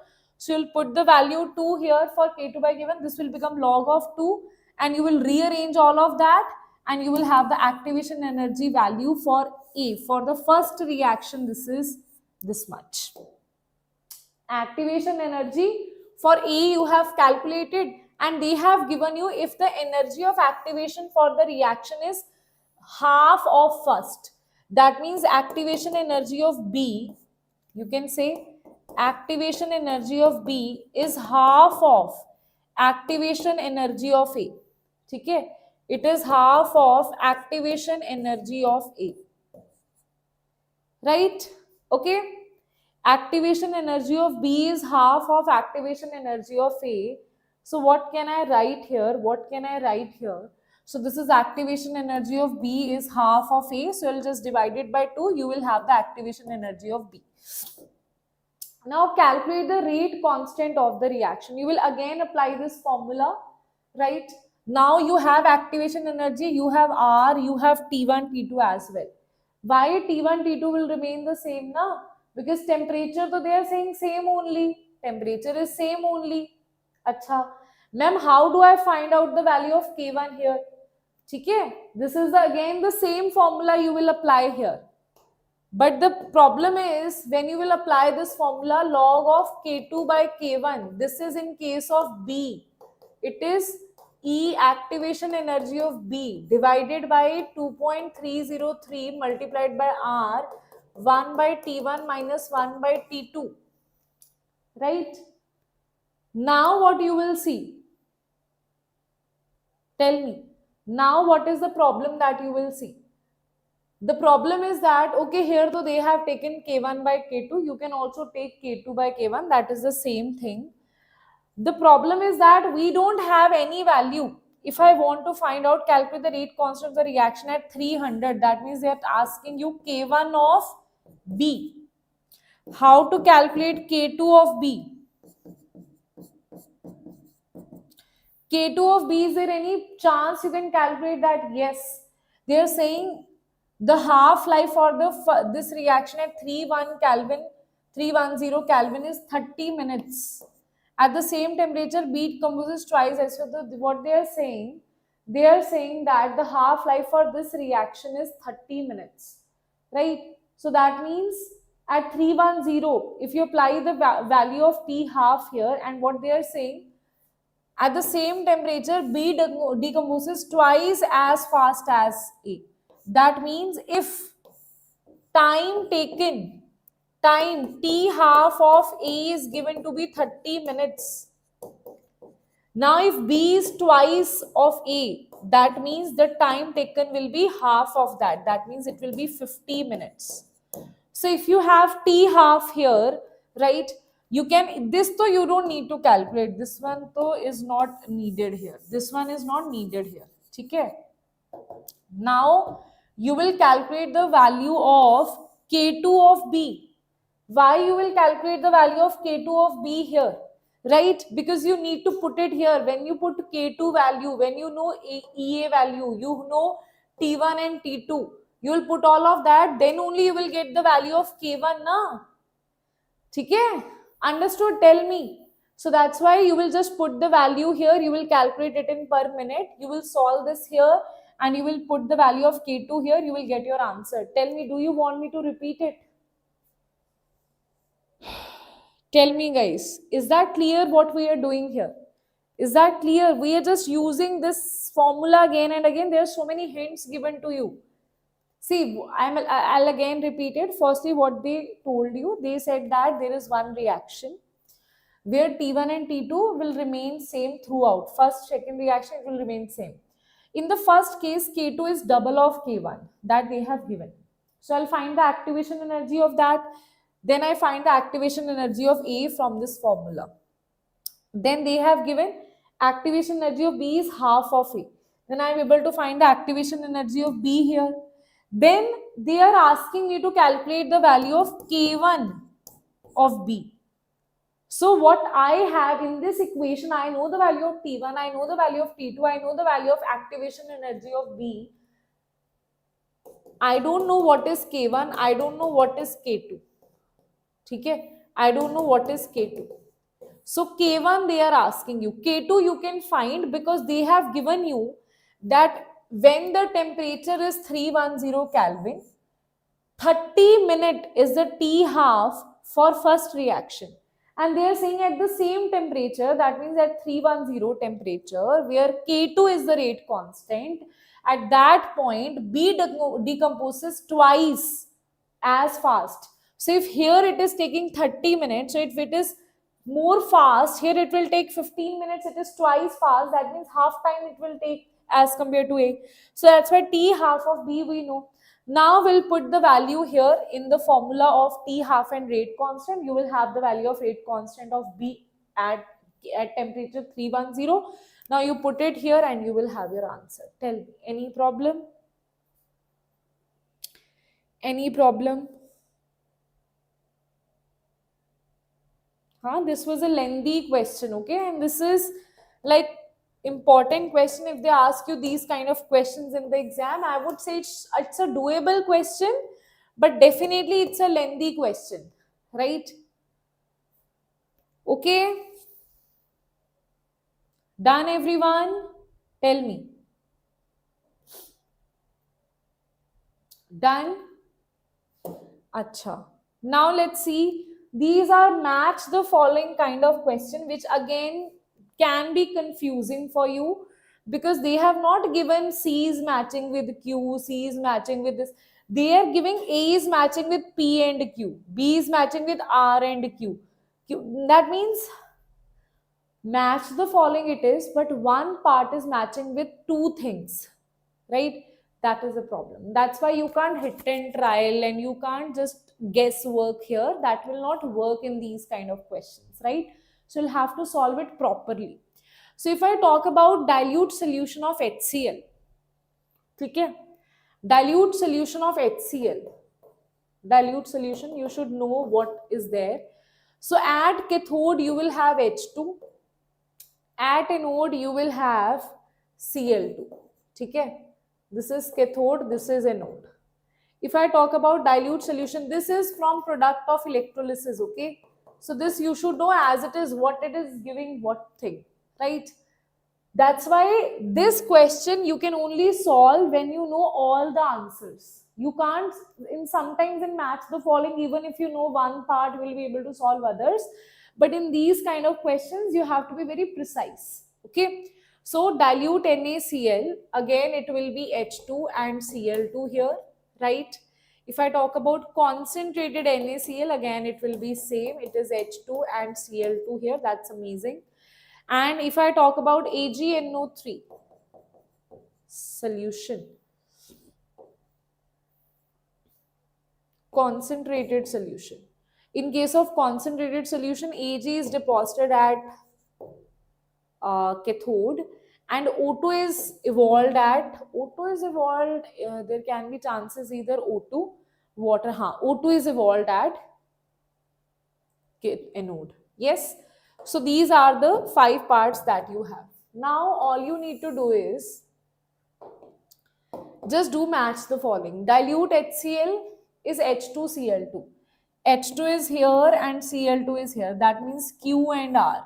So you'll put the value 2 here for K2 by K1. This will become log of 2, and you will rearrange all of that, and you will have the activation energy value for A. For the first reaction, this is this much. Activation energy for A you have calculated, and they have given you if the energy of activation for the reaction is half of first. That means activation energy of B, you can say activation energy of B is half of activation energy of A. Okay? It is half of activation energy of A. Right? Okay? Activation energy of B is half of activation energy of A. So what can I write here? What can I write here? So this is activation energy of B is half of A. So I'll just divide it by 2. You will have the activation energy of B. Now calculate the rate constant of the reaction. You will again apply this formula, right? Now you have activation energy, you have R, you have T1, T2 as well. Why T1, T2 will remain the same now? Because temperature, so they are saying same only. Temperature is same only. Acha. Ma'am, how do I find out the value of K1 here? Okay? This is again the same formula you will apply here. But the problem is when you will apply this formula log of K2 by K1, this is in case of B. It is E activation energy of B divided by 2.303 multiplied by R 1 by T1 minus 1 by T2. Right? Now what you will see? Tell me. Now what is the problem that you will see? The problem is that, okay, here though they have taken K1 by K2, you can also take K2 by K1, that is the same thing. The problem is that we don't have any value. If I want to find out, calculate the rate constant of the reaction at 300, that means they are asking you K1 of B. How to calculate K2 of B? K2 of B, is there any chance you can calculate that? Yes. They are saying the half-life for this reaction at 310 Kelvin is 30 minutes. At the same temperature, B decomposes twice as well. What they are saying that the half-life for this reaction is 30 minutes, right? So that means at 310, if you apply the value of T half here, and what they are saying, at the same temperature, B decomposes twice as fast as A. That means if time taken, time T half of A is given to be 30 minutes. Now if B is twice of A, that means the time taken will be half of that. That means it will be 50 minutes. So if you have T half here, right, you can, this though you don't need to calculate, this one though is not needed here, this one is not needed here. Okay, now you will calculate the value of K2 of B. Why you will calculate the value of K2 of B here? Right? Because you need to put it here. When you put K2 value, when you know EA value, you know T1 and T2, you will put all of that, then only you will get the value of K1 now. Okay? Understood? Tell me. So that's why you will just put the value here, you will calculate it in per minute, you will solve this here, and you will put the value of K2 here, you will get your answer. Tell me, do you want me to repeat it? Tell me, guys, is that clear what we are doing here? Is that clear? We are just using this formula again and again. There are so many hints given to you. See, I'll again repeat it. Firstly, what they told you, they said that there is one reaction where T1 and T2 will remain same throughout. First, second reaction, it will remain same. In the first case, K2 is double of K1 that they have given. So I'll find the activation energy of that. Then I find the activation energy of A from this formula. Then they have given activation energy of B is half of A. Then I am able to find the activation energy of B here. Then they are asking me to calculate the value of K1 of B. So what I have in this equation, I know the value of T1, I know the value of T2, I know the value of activation energy of B. I don't know what is K1, I don't know what is K2. Okay? I don't know what is K2. So K1 they are asking you. K2 you can find because they have given you that when the temperature is 310 Kelvin, 30 minute is the T half for first reaction. And they are saying at the same temperature, that means at 310 temperature, where K2 is the rate constant, at that point B decomposes twice as fast. So if here it is taking 30 minutes, so if it is more fast, here it will take 15 minutes, it is twice fast, that means half time it will take as compared to A. So that's why T half of B we know. Now we'll put the value here in the formula of T half and rate constant. You will have the value of rate constant of B at temperature 310. Now you put it here and you will have your answer. Tell me, any problem? Any problem? This was a lengthy question, okay? And this is like important question. If they ask you these kind of questions in the exam, I would say it's a doable question, but definitely it's a lengthy question, right? Okay, done everyone? Tell me. Done? Acha. Now let's see. These are match the following kind of question, which again can be confusing for you because they have not given C is matching with Q, C is matching with this. They are giving A is matching with P and Q, B is matching with R and Q. That means match the following it is, but one part is matching with two things, right? That is the problem. That's why you can't hit and trial and you can't just guess work here. That will not work in these kind of questions, right? So you'll have to solve it properly. So if I talk about dilute solution of HCl, okay? Dilute solution of HCl, dilute solution, you should know what is there. So at cathode you will have H2, at anode you will have Cl2. Okay? This is cathode, this is anode. If I talk about dilute solution, this is from product of electrolysis. Okay? So this you should know as it is, what it is giving what thing, right? That's why this question you can only solve when you know all the answers. You can't, sometimes in match the following, even if you know one part, you will be able to solve others. But in these kind of questions, you have to be very precise. Okay. So dilute NaCl, again it will be H2 and Cl2 here, right? If I talk about concentrated NaCl, again it will be same. It is H2 and Cl2 here. That's amazing. And if I talk about AgNO3 solution, concentrated solution. In case of concentrated solution, Ag is deposited at cathode, and O2 is evolved at, there can be chances either O2, water, O2 is evolved at anode. Yes. So these are the 5 parts that you have. Now all you need to do is just do match the following. Dilute HCl is H2Cl2. H2 is here and Cl2 is here. That means Q and R.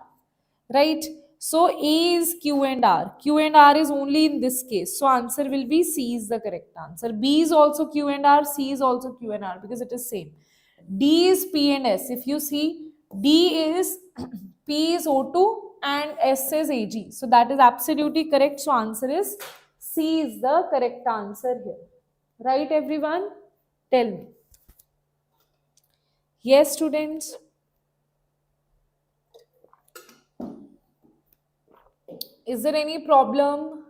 Right? So A is Q and R. Q and R is only in this case. So answer will be C is the correct answer. B is also Q and R. C is also Q and R because it is same. D is P and S. If you see, D is P is O2 and S is Ag. So that is absolutely correct. So answer is C is the correct answer here. Right, everyone? Tell me. Yes, students? Is there any problem?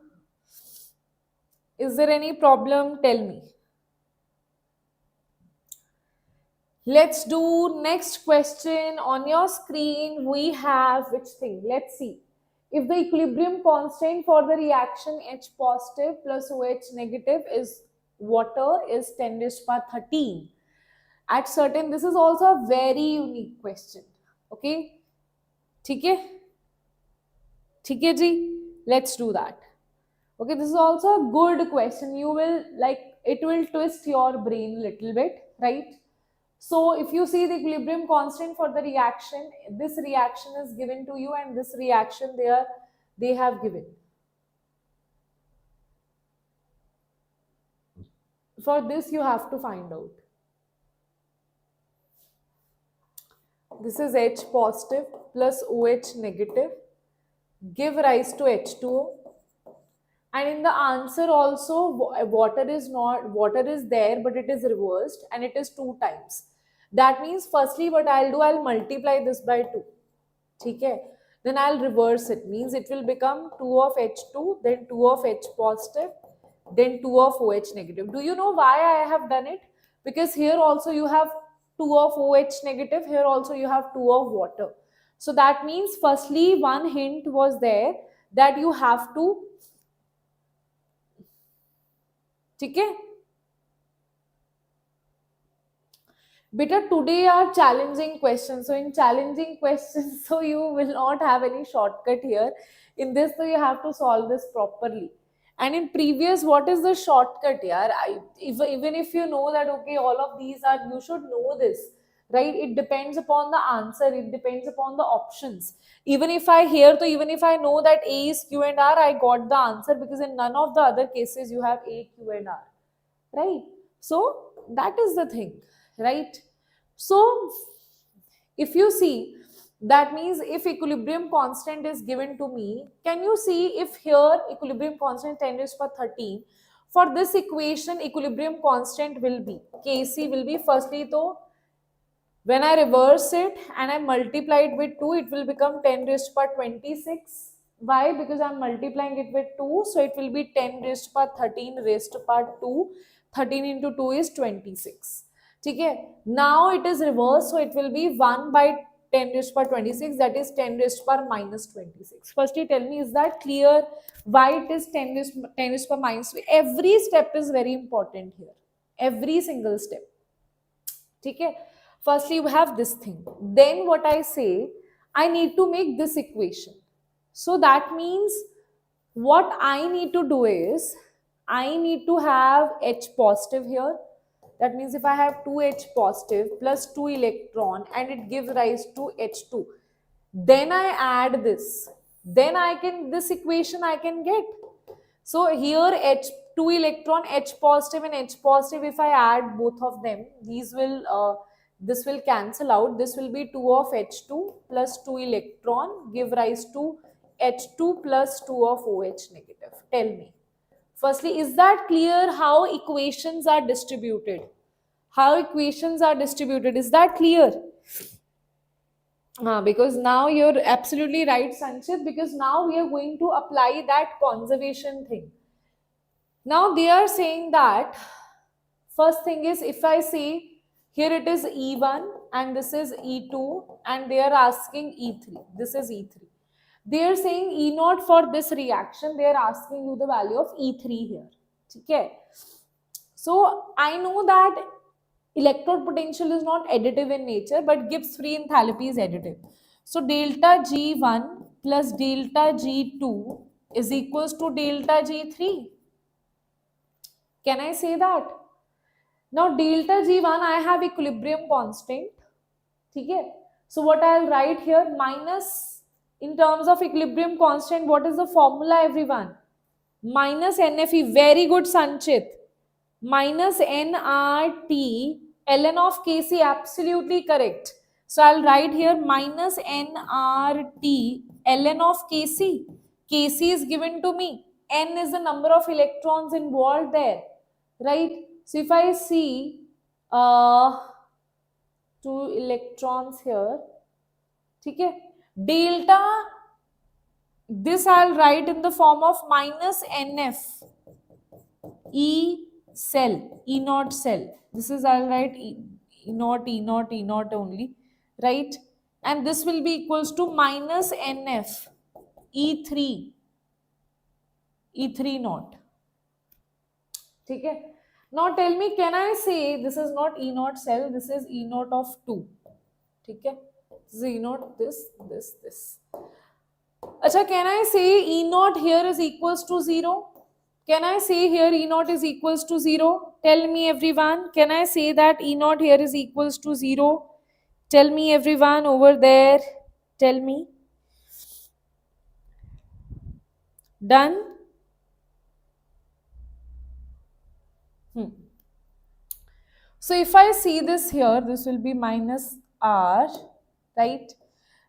Is there any problem? Tell me. Let's do next question. On your screen, we have which thing? Let's see. If the equilibrium constant for the reaction H positive plus OH negative is water is 10 raised to power 13. At certain, this is also a very unique question. Okay? ठीक है? ठीक है जी? Let's do that. Okay, this is also a good question. You will it will twist your brain a little bit, right? So if you see the equilibrium constant for the reaction, this reaction is given to you and this reaction they have given. For this you have to find out. This is H positive plus OH negative, give rise to H2O. And in the answer also, water is there, but it is reversed and it is 2 times. That means firstly what I'll do, I'll multiply this by 2. Okay? Then I'll reverse it. Means it will become 2 of H2, then 2 of H positive, then 2 of OH negative. Do you know why I have done it? Because here also you have 2 of OH negative, here also you have 2 of water. So that means firstly one hint was there that you have to, okay? Beta, today are challenging questions. So in challenging questions, so you will not have any shortcut here. In this, so you have to solve this properly. And in previous, what is the shortcut here? Even if you know that, okay, all of these are, you should know this, right? It depends upon the answer. It depends upon the options. Even if I know that A is Q and R, I got the answer because in none of the other cases you have A, Q and R, right? So that is the thing, right? So if you see, that means if equilibrium constant is given to me, can you see if here equilibrium constant 10 raised to 13, for this equation equilibrium constant will be, Kc will be, firstly though, when I reverse it and I multiply it with 2, it will become 10 raised to 26. Why? Because I am multiplying it with 2, so it will be 10 raised to 13 raised to 2. 13 into 2 is 26. Okay? Now it is reversed, so it will be 1 by 10 raised to 26, that is 10 raised to minus 26. Firstly, tell me, is that clear? Why it is 10 raised to minus? Every step is very important here. Every single step. Okay? Firstly, you have this thing. Then what I say, I need to make this equation. So that means what I need to do is, I need to have H positive here. That means if I have 2H positive plus 2 electron and it gives rise to H2, then I add this. Then this equation I can get. So here H2 electron, H positive and H positive, if I add both of them, this will cancel out. This will be 2 of H2 plus 2 electron, give rise to H2 plus 2 of OH negative. Tell me. Firstly, is that clear how equations are distributed? How equations are distributed? Is that clear? Because now you're absolutely right, Sanchit, because now we are going to apply that conservation thing. Now they are saying that, first thing is, if I say Here it is E1 and this is E2 and they are asking E3. This is E3. They are saying E0 for this reaction. They are asking you the value of E3 here. Okay. So I know that electrode potential is not additive in nature, but Gibbs free enthalpy is additive. So delta G1 plus delta G2 is equals to delta G3. Can I say that? Now delta G1 I have equilibrium constant. Okay. So what I'll write here, minus, in terms of equilibrium constant, what is the formula everyone? Minus NFE. Very good Sanchit. Minus nRT ln of Kc, absolutely correct. So I'll write here minus nRT ln of Kc. Kc is given to me. N is the number of electrons involved there, right? So if I see two electrons here, okay, delta, this I'll write in the form of minus NF E cell, E naught cell. This is I'll write E naught, E naught, E naught only, right? And this will be equals to minus NF E3, E3 naught. Okay. Now tell me, can I say this is not E naught cell, this is E naught of 2. Okay. This is E naught, this. Acha, can I say E naught here is equals to 0? Can I say here E naught is equals to 0? Tell me everyone. Can I say that E naught here is equals to 0? Tell me everyone over there. Tell me. Done? So if I see this here, this will be minus R, right?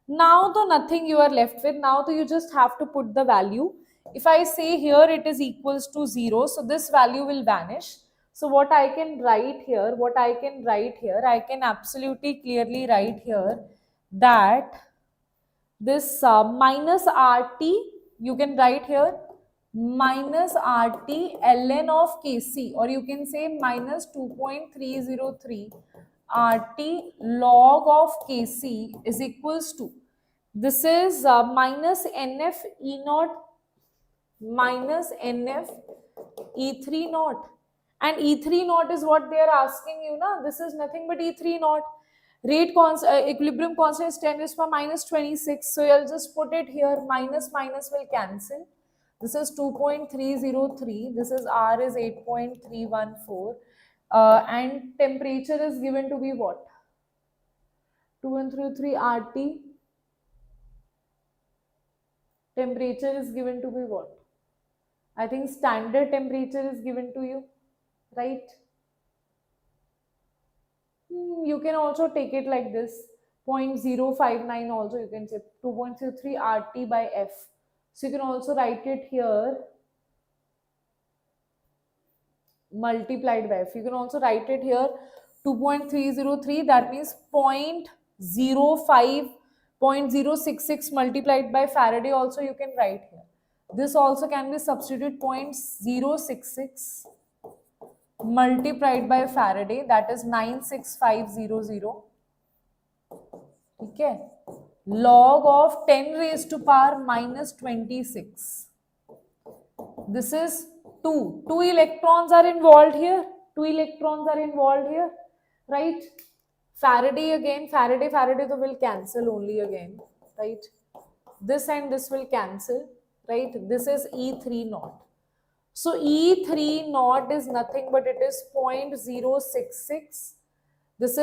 Now though nothing you are left with. Now though you just have to put the value. If I say here it is equals to 0, so this value will vanish. So what I can write here, I can absolutely clearly write here that this minus RT, you can write here minus RT ln of Kc, or you can say minus 2.303 RT log of Kc is equals to, this is minus NF E naught minus NF E3 naught. And E3 naught is what they are asking you now. This is nothing but E3 naught. Equilibrium constant is 10 raised to power minus 26. So you'll just put it here. Minus minus will cancel. This is 2.303. This is R is 8.314. And temperature is given to be what? 2.303 RT. Temperature is given to be what? I think standard temperature is given to you, right? You can also take it like this, 0.059 also you can say 2.03 RT by F. So you can also write it here multiplied by F. You can also write it here 2.303, that means 0.05, 0.066 multiplied by Faraday also you can write here. This also can be substituted 0.066 multiplied by Faraday, that is 96500. Okay. Log of 10 raised to power minus 26. This is 2. 2 electrons are involved here. 2 electrons are involved here. Right? Faraday again. Faraday will cancel only again. Right? This and this will cancel. Right? This is E3 naught. So E3 naught is nothing but it is 0.066. This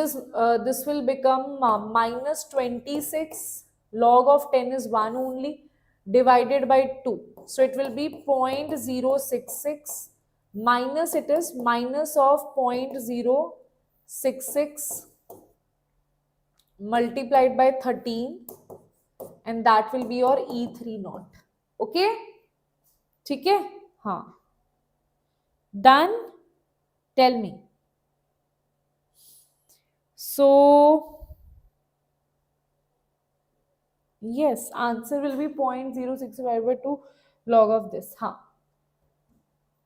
will become minus 26. Log of 10 is 1 only, divided by 2. So it will be 0.066 minus, it is minus of 0.066 multiplied by 13, and that will be your E3 naught. Okay? ठीक है? हाँ. Done? Tell me. So, yes, answer will be 0.065 by 2 log of this. Huh.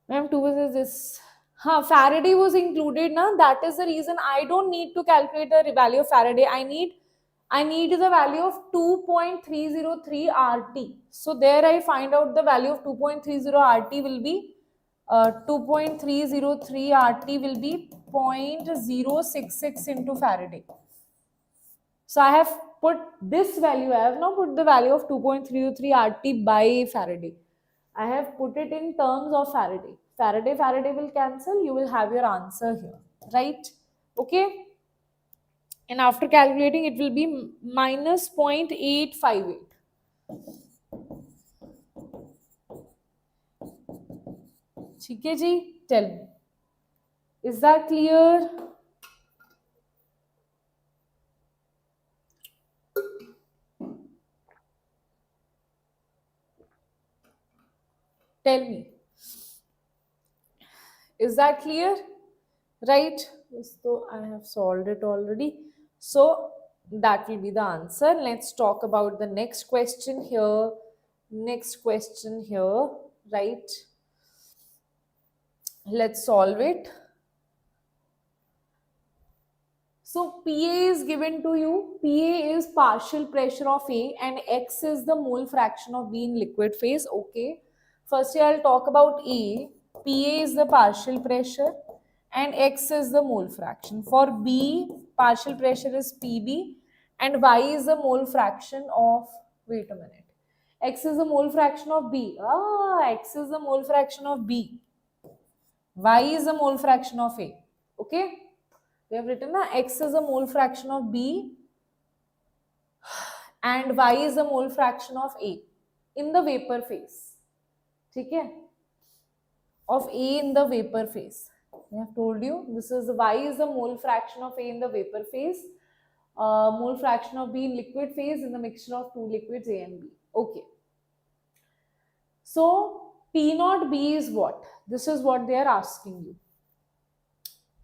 Ma'am, 2 is this. Faraday was included now. That is the reason I don't need to calculate the value of Faraday. I need the value of 2.303 RT. So there I find out the value of 2.30 RT will be 2.303 RT will be 0.066 into Faraday. So I have put this value, I have now put the value of 2.303 RT by Faraday. I have put it in terms of Faraday. Faraday will cancel, you will have your answer here, right? Okay. And after calculating, it will be minus 0.858. ठीक है जी, tell me. Is that clear? Tell me. Is that clear? Right? So I have solved it already. So that will be the answer. Let's talk about the next question here. Next question here, right? Let's solve it. So PA is given to you. PA is partial pressure of A and X is the mole fraction of B in liquid phase. Okay. Firstly, I'll talk about A. PA is the partial pressure and X is the mole fraction. For B, partial pressure is PB and Y is the mole fraction of, wait a minute. X is the mole fraction of B. X is the mole fraction of B. Y is the mole fraction of A. Okay. We have written that X is a mole fraction of B and Y is a mole fraction of A in the vapor phase. Okay? Of A in the vapor phase. I have told you this is Y is the mole fraction of A in the vapor phase, mole fraction of B in liquid phase in the mixture of two liquids A and B. Okay. So P naught B is what? This is what they are asking you.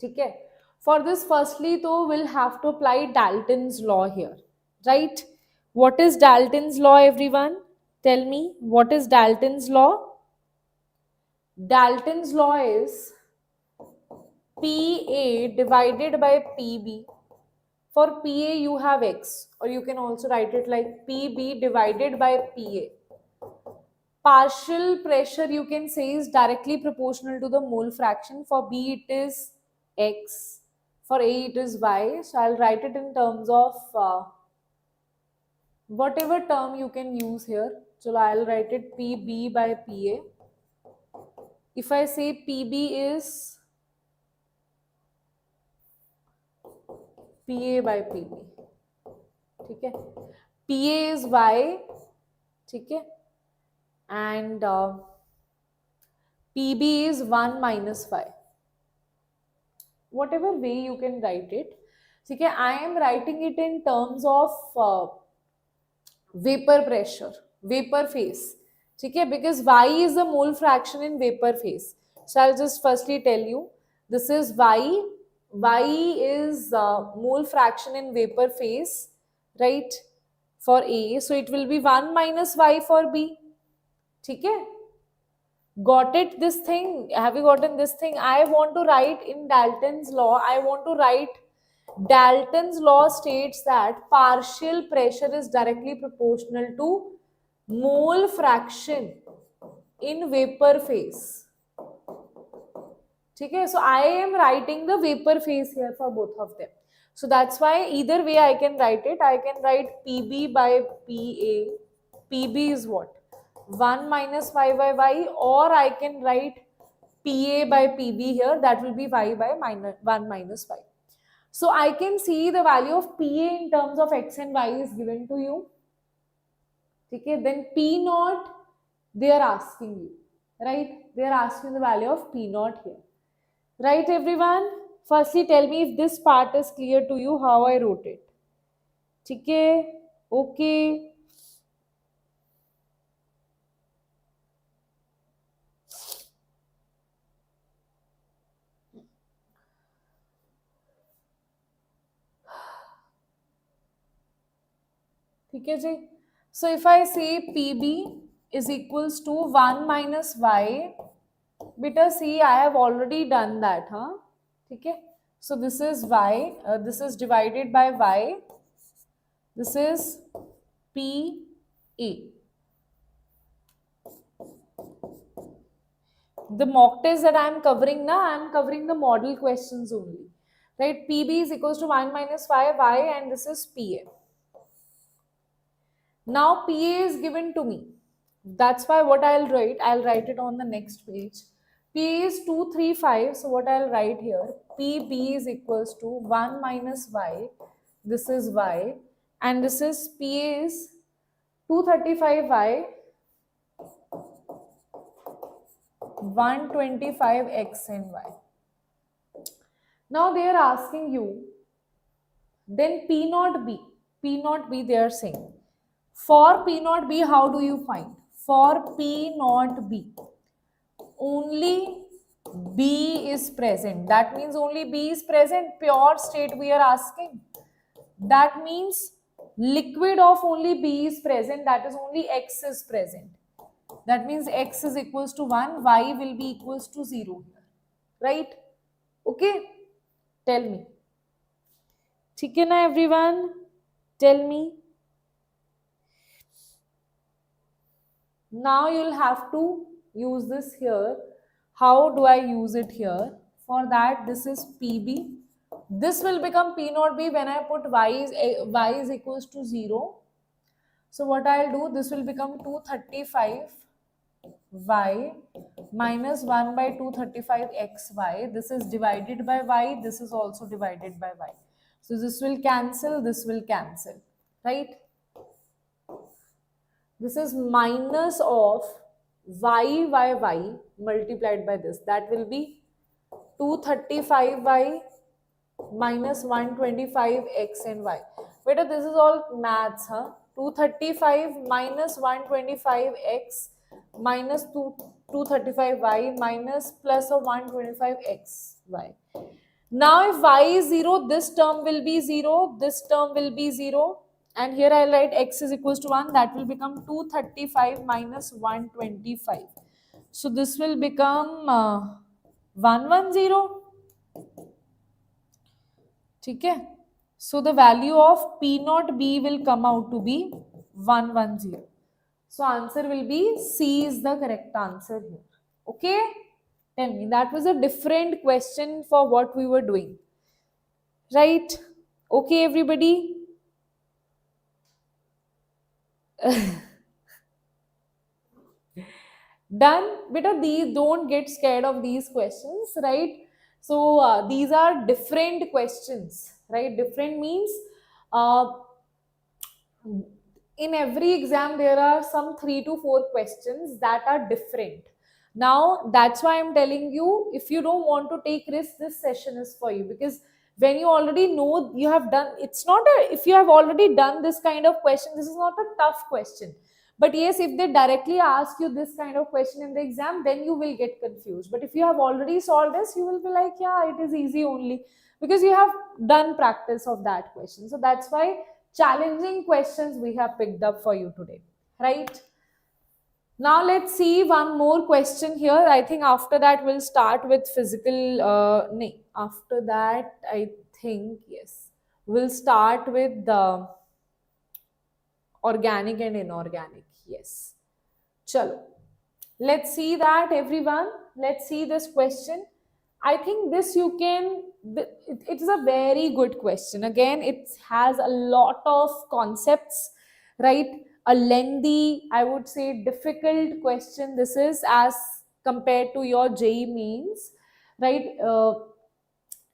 Okay. For this, firstly, though, we'll have to apply Dalton's law here, right? What is Dalton's law, everyone? Tell me, what is Dalton's law? Dalton's law is PA divided by PB. For PA, you have X, or you can also write it like PB divided by PA. Partial pressure, you can say, is directly proportional to the mole fraction. For B, it is X. For A, it is Y. So I'll write it in terms of whatever term you can use here. So I'll write it PB by PA. If I say PB is PA by PB, okay? PA is Y, okay? And PB is 1 minus Y. Whatever way you can write it, okay? I am writing it in terms of vapor pressure, vapor phase, okay? Because Y is the mole fraction in vapor phase. So I'll just firstly tell you, this is Y. Y is mole fraction in vapor phase, right? For A, so it will be 1 minus Y for B, okay? Got it? This thing, have you gotten this thing? I want to write in Dalton's law, I want to write Dalton's law states that partial pressure is directly proportional to mole fraction in vapor phase. Okay, so I am writing the vapor phase here for both of them. So that's why either way I can write it. I can write PB by PA. PB is what? 1 minus Y by Y, or I can write PA by PB here. That will be Y by 1 minus Y. So I can see the value of PA in terms of X and Y is given to you. Okay, then P naught they are asking you, right? They are asking the value of P naught here. Right, everyone? Firstly, tell me if this part is clear to you, how I wrote it. Okay? Okay. Okay, ji? So if I say PB is equals to 1 minus Y Beta, see, I have already done that, huh? Okay. So this is y, this is divided by y, this is p a. The mock test that I am covering now, I am covering the model questions only, right? Pb is equals to 1 minus 5 y, and this is pa. Now pa is given to me. That's why what I'll write it on the next page. Pa is 235. So what I'll write here, pb is equals to 1 minus y. This is y, and this is pa is 235y, 125x and y. Now they are asking you, then P naught B. P naught B they are saying. For P naught B, how do you find? For P naught B, only B is present. That means only B is present. Pure state we are asking. That means liquid of only B is present. That is only X is present. That means X is equals to 1. Y will be equals to 0 here. Right? Okay? Tell me. ठीक है ना everyone? Tell me. Now you'll have to use this here. How do I use it here? For that, this is PB. This will become P naught B when I put y is equals to 0. So what I'll do, this will become 235 y minus 1 by 235 xy. This is divided by y. This is also divided by y. So this will cancel, this will cancel, right? This is minus of y multiplied by this. That will be 235y minus 125 x and y. Beta, this is all maths, huh? 235 minus 125 x minus 235y minus plus of 125 x y. Now if y is 0, this term will be 0, this term will be 0, and here I write x is equals to 1. That will become 235 minus 125. So this will become 110. Okay? So the value of P naught B will come out to be 110. So answer will be C is the correct answer here. Okay? Tell me, that was a different question for what we were doing. Right? Okay, everybody? Done? Beta, these don't get scared of these questions, right? So these are different questions, right? Different means uh, in every exam there are some 3 to 4 questions that are different. Now that's why I'm telling you, if you don't want to take risks, this session is for you, because when you already know you have done, it's not a, if you have already done this kind of question, this is not a tough question. But yes, if they directly ask you this kind of question in the exam, then you will get confused. But if you have already solved this, you will be like, yeah, it is easy only, because you have done practice of that question. So that's why challenging questions we have picked up for you today, right? Now let's see one more question here. I think after that we'll start with physical. After that I think yes, we'll start with the organic and inorganic. Yes. Chalo. Let's see that, everyone. Let's see this question. I think this you can, it is a very good question. Again, it has a lot of concepts, right? A lengthy, I would say, difficult question. This is as compared to your JEE Mains, right?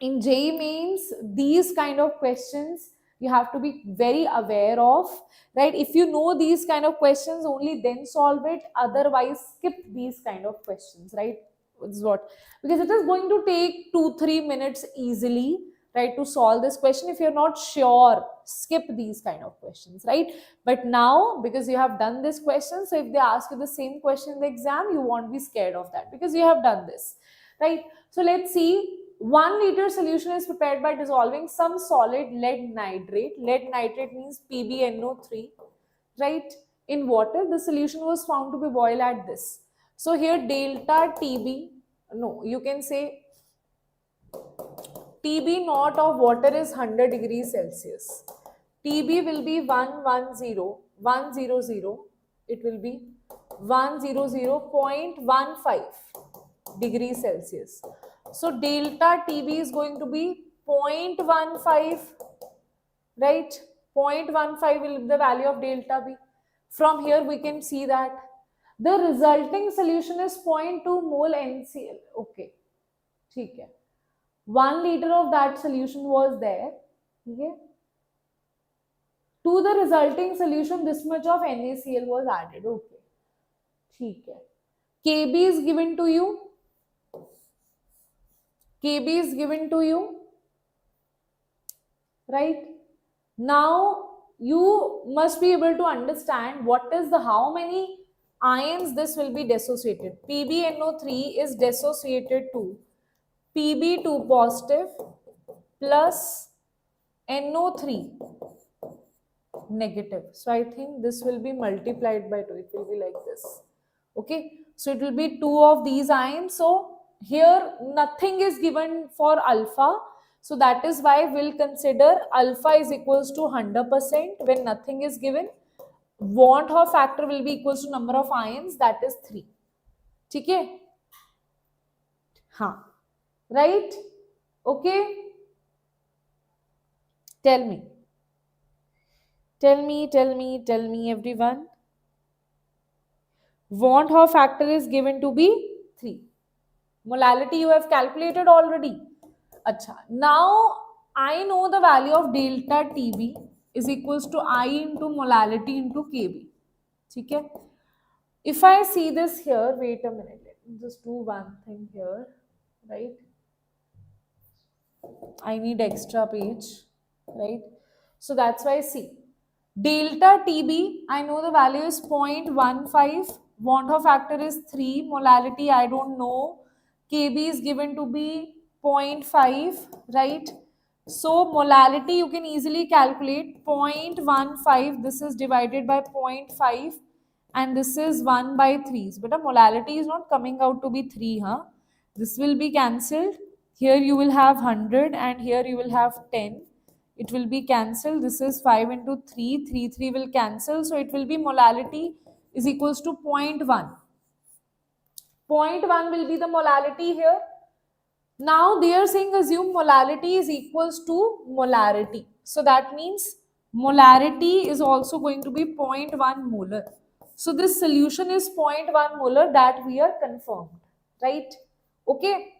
In JEE Mains, these kind of questions you have to be very aware of, right? If you know these kind of questions, only then solve it. Otherwise, skip these kind of questions, right? This is what, because it is going to take 2-3 minutes easily, right, to solve this question. If you're not sure, skip these kind of questions, right? But now, because you have done this question, so if they ask you the same question in the exam, you won't be scared of that, because you have done this, right? So let's see. 1 liter solution is prepared by dissolving some solid lead nitrate. Lead nitrate means PbNO3, right? In water. The solution was found to be boiled at this. So here delta TB no, you can say TB naught of water is 100 degrees Celsius. TB will be 110, it will be 100.15 degrees Celsius. So delta TB is going to be 0.15, right? 0.15 will be the value of delta B. From here we can see that the resulting solution is 0.2 mole NCl. Okay, ठीक है. 1 liter of that solution was there. Okay. To the resulting solution, this much of NaCl was added. Okay. ठीक है. Kb is given to you. Kb is given to you. Right. Now you must be able to understand what is the how many ions this will be dissociated. PbNO3 is dissociated to Pb2 positive plus NO3 negative. So I think this will be multiplied by 2. It will be like this. Okay. So it will be 2 of these ions. So here nothing is given for alpha. So that is why we'll consider alpha is equals to 100% when nothing is given. Want Hall factor will be equals to number of ions, that is 3. ठीक है? हाँ. Right? Okay. Tell me everyone. Want Hall factor is given to be 3. Molality you have calculated already. Acha. Now I know the value of delta TB is equals to I into molality into KB. Okay? If I see this here, wait a minute, let me just do one thing here, right? I need extra page, right? So that's why see. Delta TB, I know the value is 0.15. Want Hall factor is 3. Molality, I don't know. KB is given to be 0.5, right? So molality, you can easily calculate 0.15. This is divided by 0.5 and this is 1 by 3. But a molality is not coming out to be 3, huh? This will be cancelled. Here you will have 100 and here you will have 10. It will be cancelled. This is 5 into 3. 3 will cancel. So it will be molality is equals to 0.1. 0.1 will be the molality here. Now they are saying assume molality is equals to molarity. So that means molarity is also going to be 0.1 molar. So this solution is 0.1 molar, that we are confirmed. Right? Okay.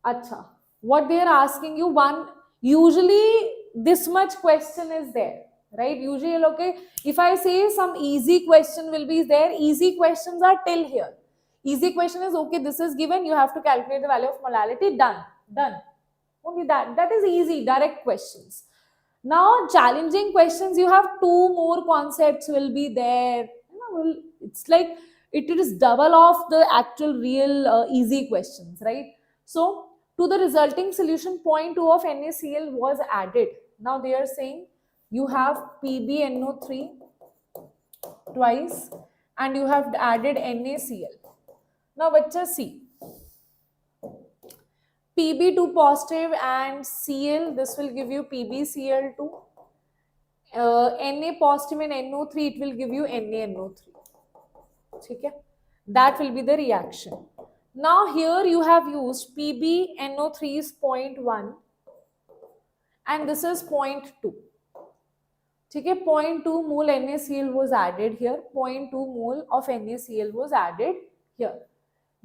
Acha. What they are asking you, one, usually this much question is there, right? Usually, okay, if I say some easy question will be there, easy questions are till here. Easy question is, okay, this is given, you have to calculate the value of molality, done. Only that. That is easy, direct questions. Now, challenging questions, you have 2 more concepts will be there. It's like it is double of the actual real easy questions, right? So, to the resulting solution, 0.2 of NaCl was added. Now they are saying you have PbNO3 twice and you have added NaCl. Now bachcha see, Pb2 positive and Cl, this will give you PbCl2. Na positive and NO3, it will give you NaNO3. Okay? That will be the reaction. Now here you have used PbNO3 is 0.1 and this is 0.2. Okay, 0.2 mole NaCl was added here. 0.2 mole of NaCl was added here.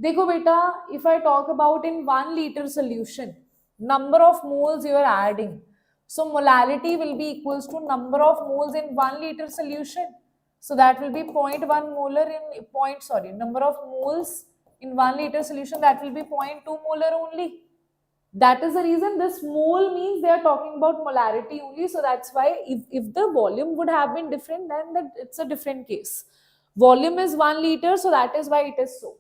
Dekho beta, if I talk about in 1 liter solution, number of moles you are adding. So molality will be equals to number of moles in 1 liter solution. So that will be 0.1 molar in number of moles in 1 liter solution, that will be 0.2 molar only. That is the reason this mole means they are talking about molarity only. So that's why if the volume would have been different, then it's a different case. Volume is 1 liter, so that is why it is so.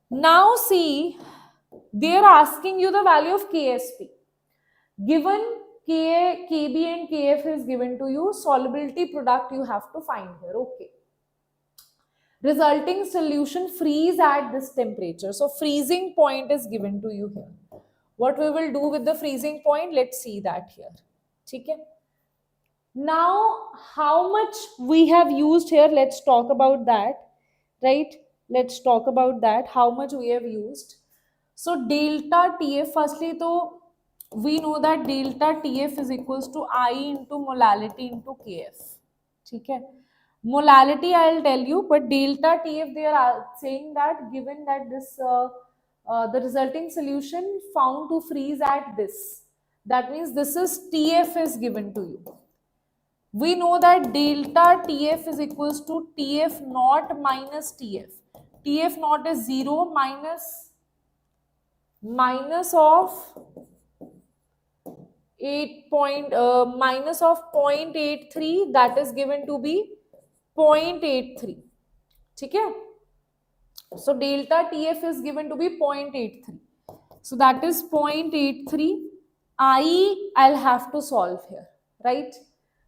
Now see, they are asking you the value of KSP. Given KB and KF is given to you, solubility product you have to find here. Okay. resulting solution freeze at this temperature. So freezing point is given to you here. What we will do with the freezing point, let's see that here. Okay. Now, how much we have used here, let's talk about that, right? Let's talk about that, how much we have used. So delta TF, firstly, though, we know that delta TF is equals to I into molality into KF. Okay. Molality, I'll tell you, but delta TF, they are saying that given that this, the resulting solution found to freeze at this, that means this is TF is given to you. We know that delta TF is equals to TF naught minus TF. TF naught is 0 minus of 0.83, that is given to be 0.83. Okay? So delta TF is given to be 0.83. So that is 0.83. I'll have to solve here, right?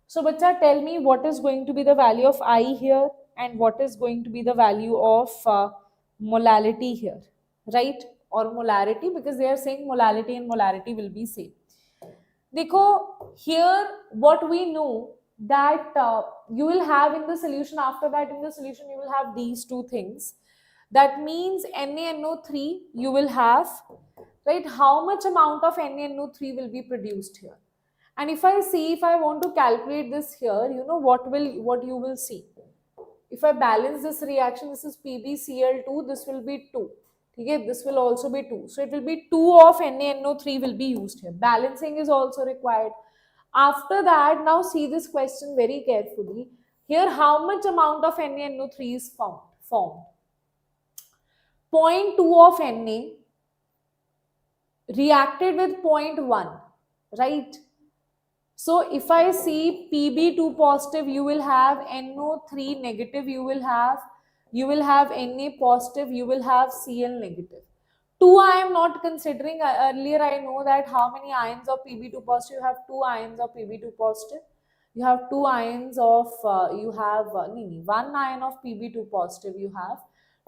So bacha, tell me what is going to be the value of I here and what is going to be the value of molality here, right? Or molarity, because they are saying molality and molarity will be same. देखो, here what we know that you will have in the solution, after that in the solution you will have these two things. That means NaNO3 you will have, right? How much amount of NaNO3 will be produced here? And if I see, if I want to calculate this here, you know what you will see. If I balance this reaction, this is PbCl2, this will be 2. Okay, this will also be 2. So it will be 2 of NaNO3 will be used here. Balancing is also required. After that, now see this question very carefully. Here, how much amount of NaNO3 is formed? 0.2 of Na reacted with 0.1, right? So if I see Pb2 positive, you will have NO3 negative, you will have Na positive, you will have Cl negative. 2 I am not considering. Earlier I know that how many ions of Pb2 positive, you have 2 ions of Pb2 positive. You have 2 ions of, you have, 1 ion of Pb2 positive, you have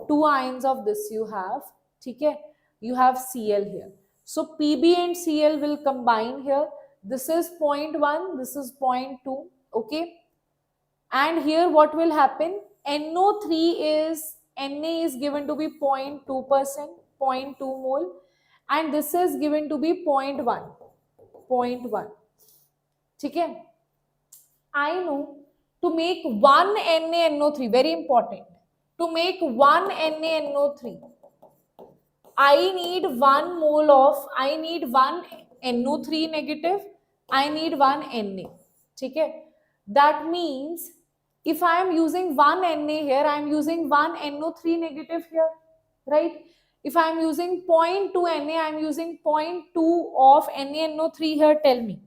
2 ions of this, you have, okay? You have Cl here. So Pb and Cl will combine here. This is 0.1, this is 0.2, okay? And here what will happen? NO3 is, Na is given to be 0.2%, 0.2 mole, and this is given to be 0.1, 0.1. Okay? I know to make one NaNO3, very important, to make one NaNO3, I need 1 mole of, I need 1 NO3 negative, I need 1 Na. Okay? That means if I am using 1 Na here, I am using 1 NO3 negative here, right? If I am using 0.2 Na, I am using 0.2 of NaNO3 here. Tell me.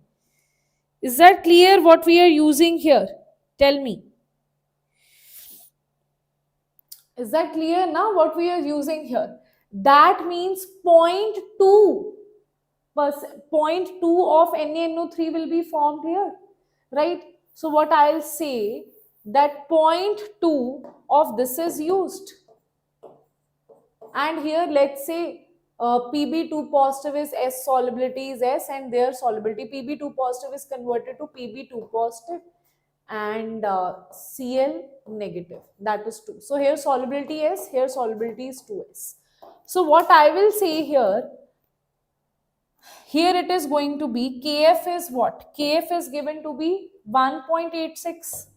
Is that clear what we are using here? Tell me. Is that clear now what we are using here? That means 0.2 of NaNO3 will be formed here, right? So what I'll say that 0.2 of this is used, and here let's say Pb2 positive is S, solubility is S, and their solubility Pb2 positive is converted to Pb2 positive and Cl negative, that is 2. So here solubility S, here solubility is 2S. So what I will say here, here it is going to be Kf is what? Kf is given to be 1.86.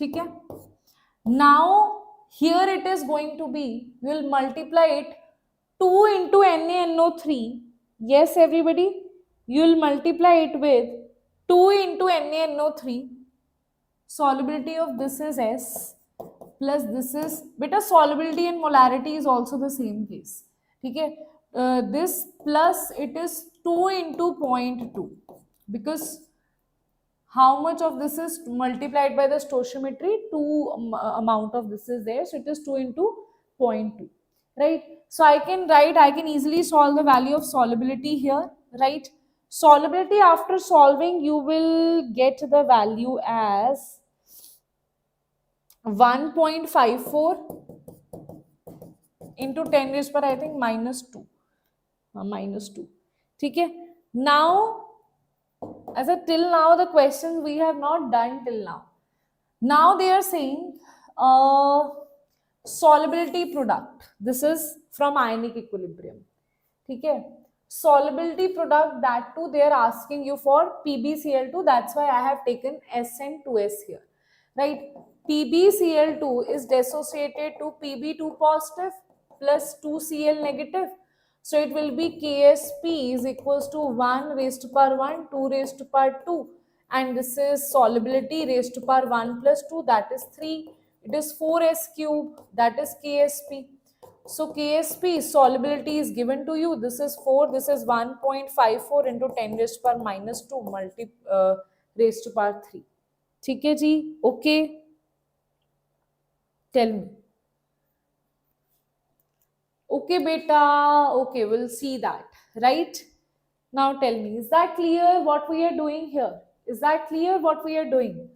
Okay? Now here it is going to be, we will multiply it 2 into NaNO3. Yes, everybody, you will multiply it with 2 into NaNO3. Solubility of this is S plus this is, beta solubility and molarity is also the same case. Okay? This plus it is 2 into 0.2, because how much of this is multiplied by the stoichiometry? 2 amount of this is there, so it is 2 into 0.2, right? So I can easily solve the value of solubility here, right? Solubility, after solving you will get the value as 1.54 into 10 raised per I think minus 2, minus 2. ठीक है. Now, as a till now the questions we have not done till now. Now they are saying solubility product. This is from ionic equilibrium. ठीक है. Solubility product, that too they are asking you for PbCl2. That's why I have taken SN2S here, right? PbCl2 is dissociated to Pb2 positive plus 2Cl negative. So it will be Ksp is equals to 1 raised to power 1, 2 raised to power 2. And this is solubility raised to power 1 plus 2, that is 3. It is 4s cube, that is Ksp. So Ksp solubility is given to you. This is 4. This is 1.54 into 10 raised to power minus 2 raised to power 3. ठीक है जी. Okay. Tell me. Okay, beta. Okay, we'll see that. Right? Now tell me, is that clear what we are doing here? Is that clear what we are doing?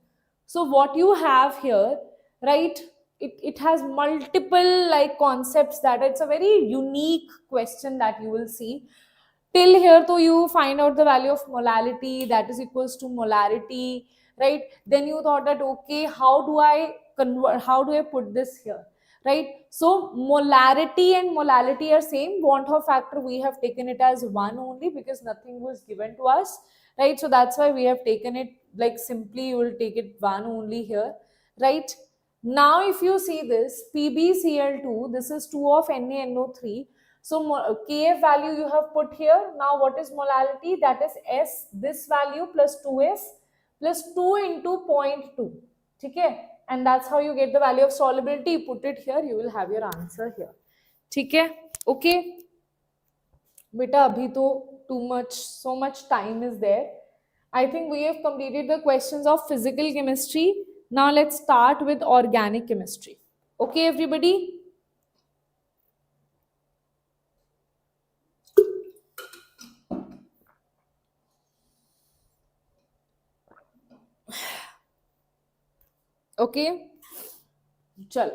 So what you have here, right? It has multiple like concepts, that it's a very unique question that you will see. Till here, so you find out the value of molality, that is equals to molarity, right? Then you thought that, okay, how do I convert, how do I put this here, right? So molarity and molality are same. Van 't Hoff factor, we have taken it as 1 only because nothing was given to us, right? So that's why we have taken it like simply you will take it 1 only here, right? Now if you see this PbCl2, this is 2 of NaNO3. So Kf value you have put here. Now what is molality? That is S, this value plus 2S plus 2 into 0.2. Okay? And that's how you get the value of solubility. Put it here, you will have your answer here. Okay? Okay? Beta, abhi to too much, so much time is there. I think we have completed the questions of physical chemistry. Now let's start with organic chemistry. Okay, everybody? Okay, chal.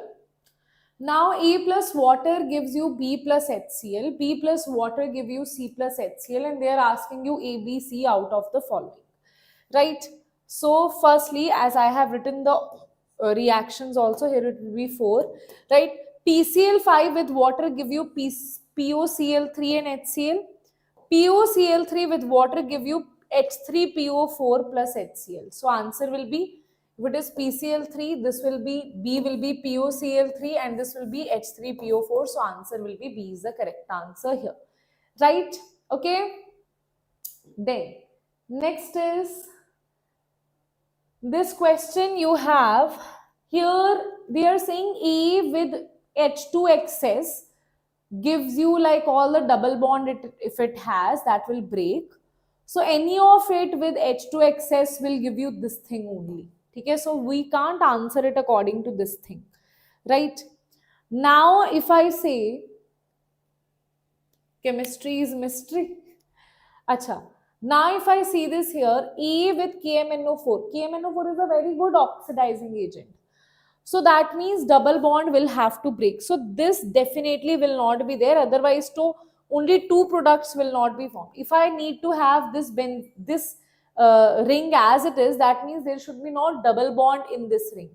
Now A plus water gives you B plus HCl, B plus water give you C plus HCl, and they are asking you A, B, C out of the following, right? So firstly, as I have written the reactions also, here it will be 4, right? PCl5 with water give you POCl3 and HCl. POCl3 with water give you H3PO4 plus HCl. So answer will be, if it is PCl3, this will be, B will be POCl3 and this will be H3PO4. So answer will be B is the correct answer here, right? Okay. Then next is this question you have here. They are saying A with H2 excess gives you like all the double bond if it has, that will break. So any of it with H2 excess will give you this thing only. Okay, so we can't answer it according to this thing, right? Now if I say chemistry is mystery, acha. Now if I see this here, A with KMNO4, KMNO4 is a very good oxidizing agent. So that means double bond will have to break. So this definitely will not be there. Otherwise, to only 2 products will not be formed. If I need to have this ring as it is, that means there should be no double bond in this ring.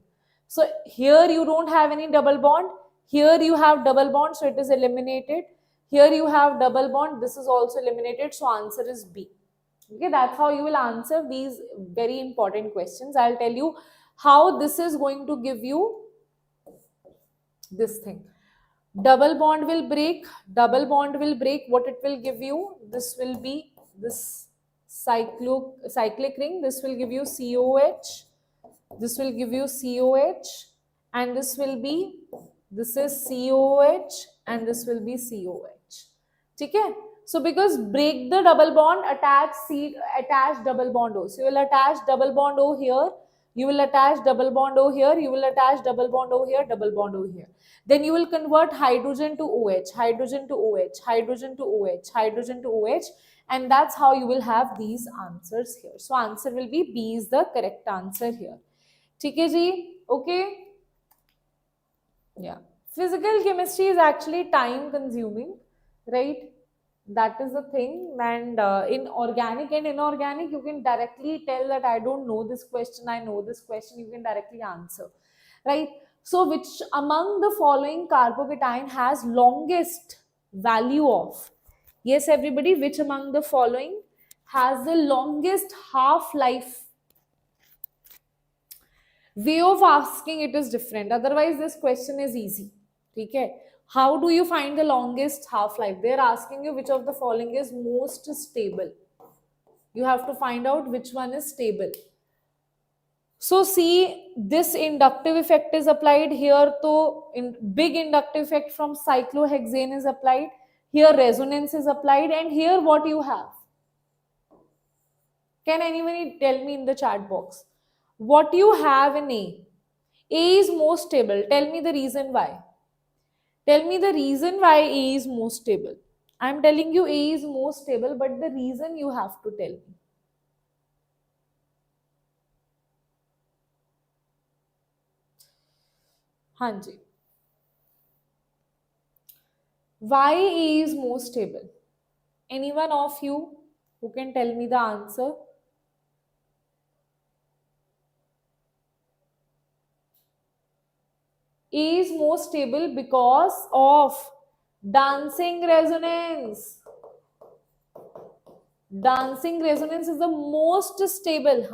So here you don't have any double bond. Here you have double bond, so it is eliminated. Here you have double bond. This is also eliminated. So answer is B. Okay, that's how you will answer these very important questions. I'll tell you how this is going to give you this thing. Double bond will break, double bond will break. What it will give you? This will be this cyclic ring. This will give you COH. This will give you COH, and this will be, this is COH, and this will be COH. Okay? So because break the double bond, attach double bond O. So you will attach double bond O here. You will attach double bond O here, you will attach double bond O here, double bond O here. Then you will convert hydrogen to OH, hydrogen to OH, hydrogen to OH, hydrogen to OH, and that's how you will have these answers here. So answer will be B is the correct answer here. Okay, ji? Okay. Yeah. Physical chemistry is actually time consuming, right? That is the thing. And in organic and inorganic, you can directly tell that I don't know this question, I know this question, you can directly answer, right? So, which among the following carbocation has longest value of? Yes, everybody, which among the following has the longest half life? Way of asking it is different, otherwise this question is easy. Okay, how do you find the longest half life? They're asking you which of the following is most stable. You have to find out which one is stable. So see, this inductive effect is applied here, so in big inductive effect from cyclohexane is applied, here resonance is applied, and here what you have? Can anybody tell me in the chat box what you have in A? A is most stable. Tell me the reason why. Tell me the reason why A is most stable. I'm telling you A is most stable, but the reason you have to tell me. Hanji. Why A is most stable? Anyone of you who can tell me the answer? A is most stable because of dancing resonance. Dancing resonance is the most stable.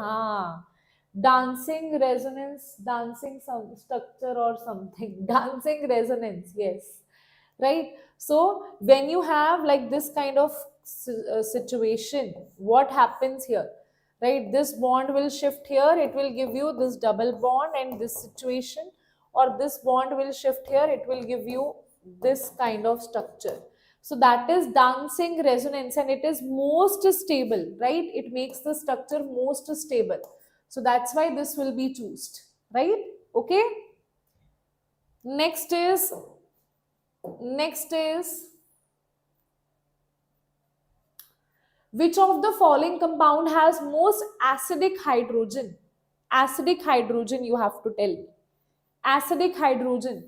Dancing resonance, dancing some structure or something. Dancing resonance, yes. Right? So, when you have like this kind of situation, what happens here? Right? This bond will shift here, it will give you this double bond and this situation, or this bond will shift here, it will give you this kind of structure. So that is dancing resonance and it is most stable, right? It makes the structure most stable. So that's why this will be chosen, right? Okay. Next is, next is, which of the following compound has most acidic hydrogen? Acidic hydrogen, you have to tell me. Acidic hydrogen.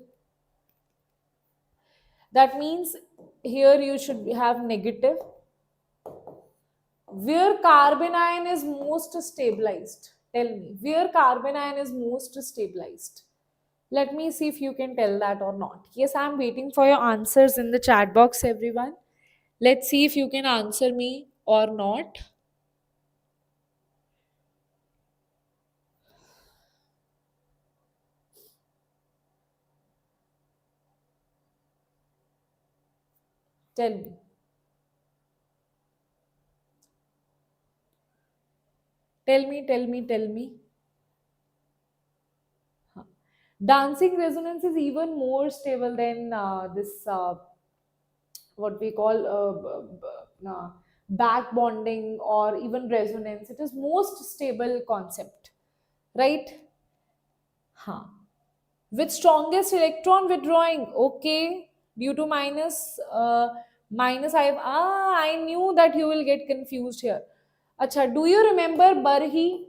That means here you should have negative. Where carbon ion is most stabilized? Tell me, where carbon ion is most stabilized? Let me see if you can tell that or not. Yes, I'm waiting for your answers in the chat box, everyone. Let's see if you can answer me or not. Tell me. Tell me, tell me, tell me. Huh. Dancing resonance is even more stable than this what we call back bonding or even resonance. It is most stable concept, right? Huh. With strongest electron withdrawing, okay, due to minus I knew that you will get confused here. Acha, do you remember Barhi?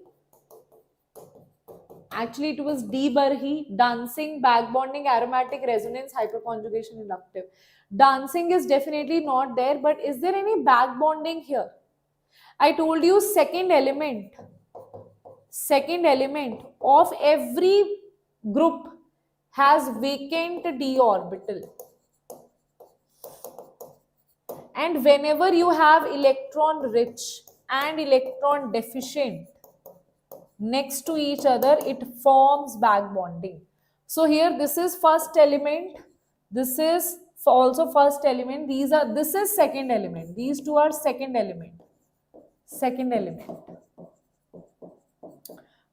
Actually, it was D Barhi, dancing, back bonding, aromatic, resonance, hyperconjugation, inductive. Dancing is definitely not there, but is there any back bonding here? I told you second element of every group has vacant d orbital. And whenever you have electron rich and electron deficient next to each other, it forms back bonding. So here this is first element, this is also first element, these are, this is second element, these two are second element. Second element.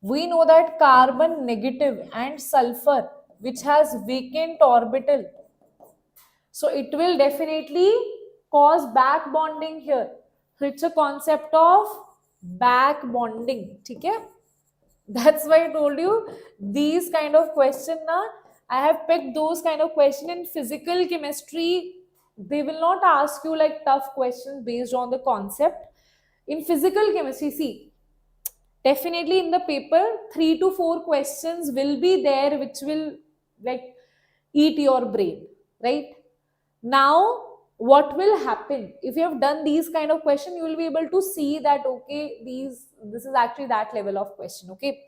We know that carbon negative and sulfur which has vacant orbital, so it will definitely cause back bonding here. So it's a concept of back bonding. Okay? That's why I told you these kind of question na, I have picked those kind of question in physical chemistry. They will not ask you like tough questions based on the concept. In physical chemistry, see, definitely in the paper 3 to 4 questions will be there which will like eat your brain, right? Now what will happen if you have done these kind of question, you will be able to see that okay, this is actually that level of question. Okay,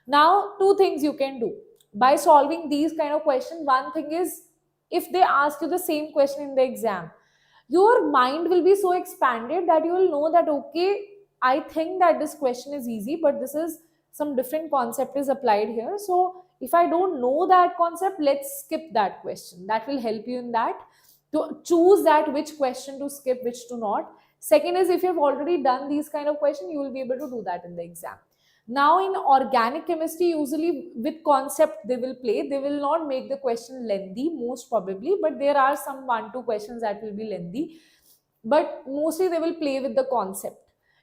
now two things you can do by solving these kind of question. One thing is, if they ask you the same question in the exam, your mind will be so expanded that you will know that okay, I think that this question is easy, but this is some different concept is applied here. So if I don't know that concept, let's skip that question. That will help you in that, to choose that which question to skip, which to not. Second is, if you've already done these kind of question, you will be able to do that in the exam. Now in organic chemistry, usually with concept they will play, they will not make the question lengthy most probably, but there are some 1 2 questions that will be lengthy, but mostly they will play with the concept.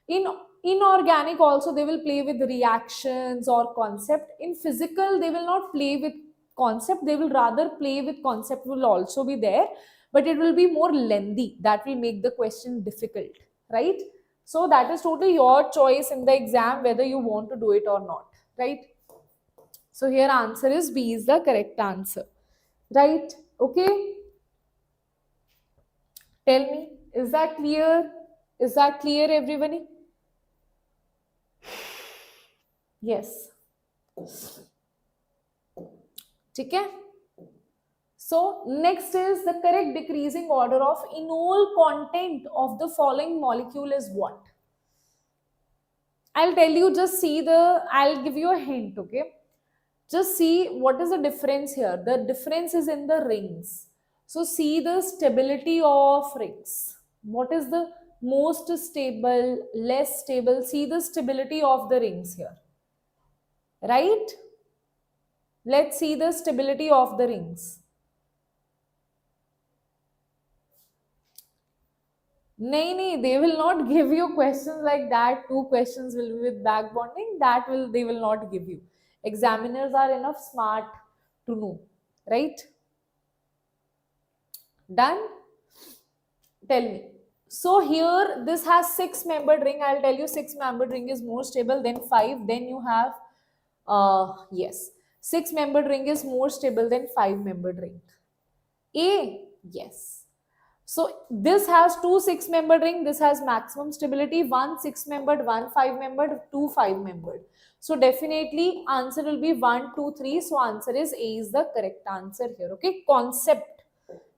In inorganic also they will play with reactions or concept. In physical they will not play with concept, they will rather play with concept, will also be there, but it will be more lengthy, that will make the question difficult, right? So that is totally your choice in the exam whether you want to do it or not, right? So here answer is B is the correct answer, right? Okay, tell me, is that clear? Is that clear everybody? Yes. ठीक है. So next is the correct decreasing order of enol content of the following molecule is what? I'll tell you, just see the, I'll give you a hint, okay? Just see what is the difference here. The difference is in the rings. So see the stability of rings. What is the most stable, less stable? See the stability of the rings here, right? Let's see the stability of the rings. नहीं, they will not give you questions like that. 2 questions will be with back bonding. That will, they will not give you. Examiners are enough smart to know, right? Done? Tell me. So here this has 6-membered ring. I'll tell you 6-membered ring is more stable than 5. Then you have yes, 6-membered ring is more stable than 5-membered ring. A, yes. So this has 2 6-membered ring. This has maximum stability. 1 6-membered, 1 5-membered, 2 5-membered. So definitely answer will be 1 2 3. So answer is A is the correct answer here. Okay, concept.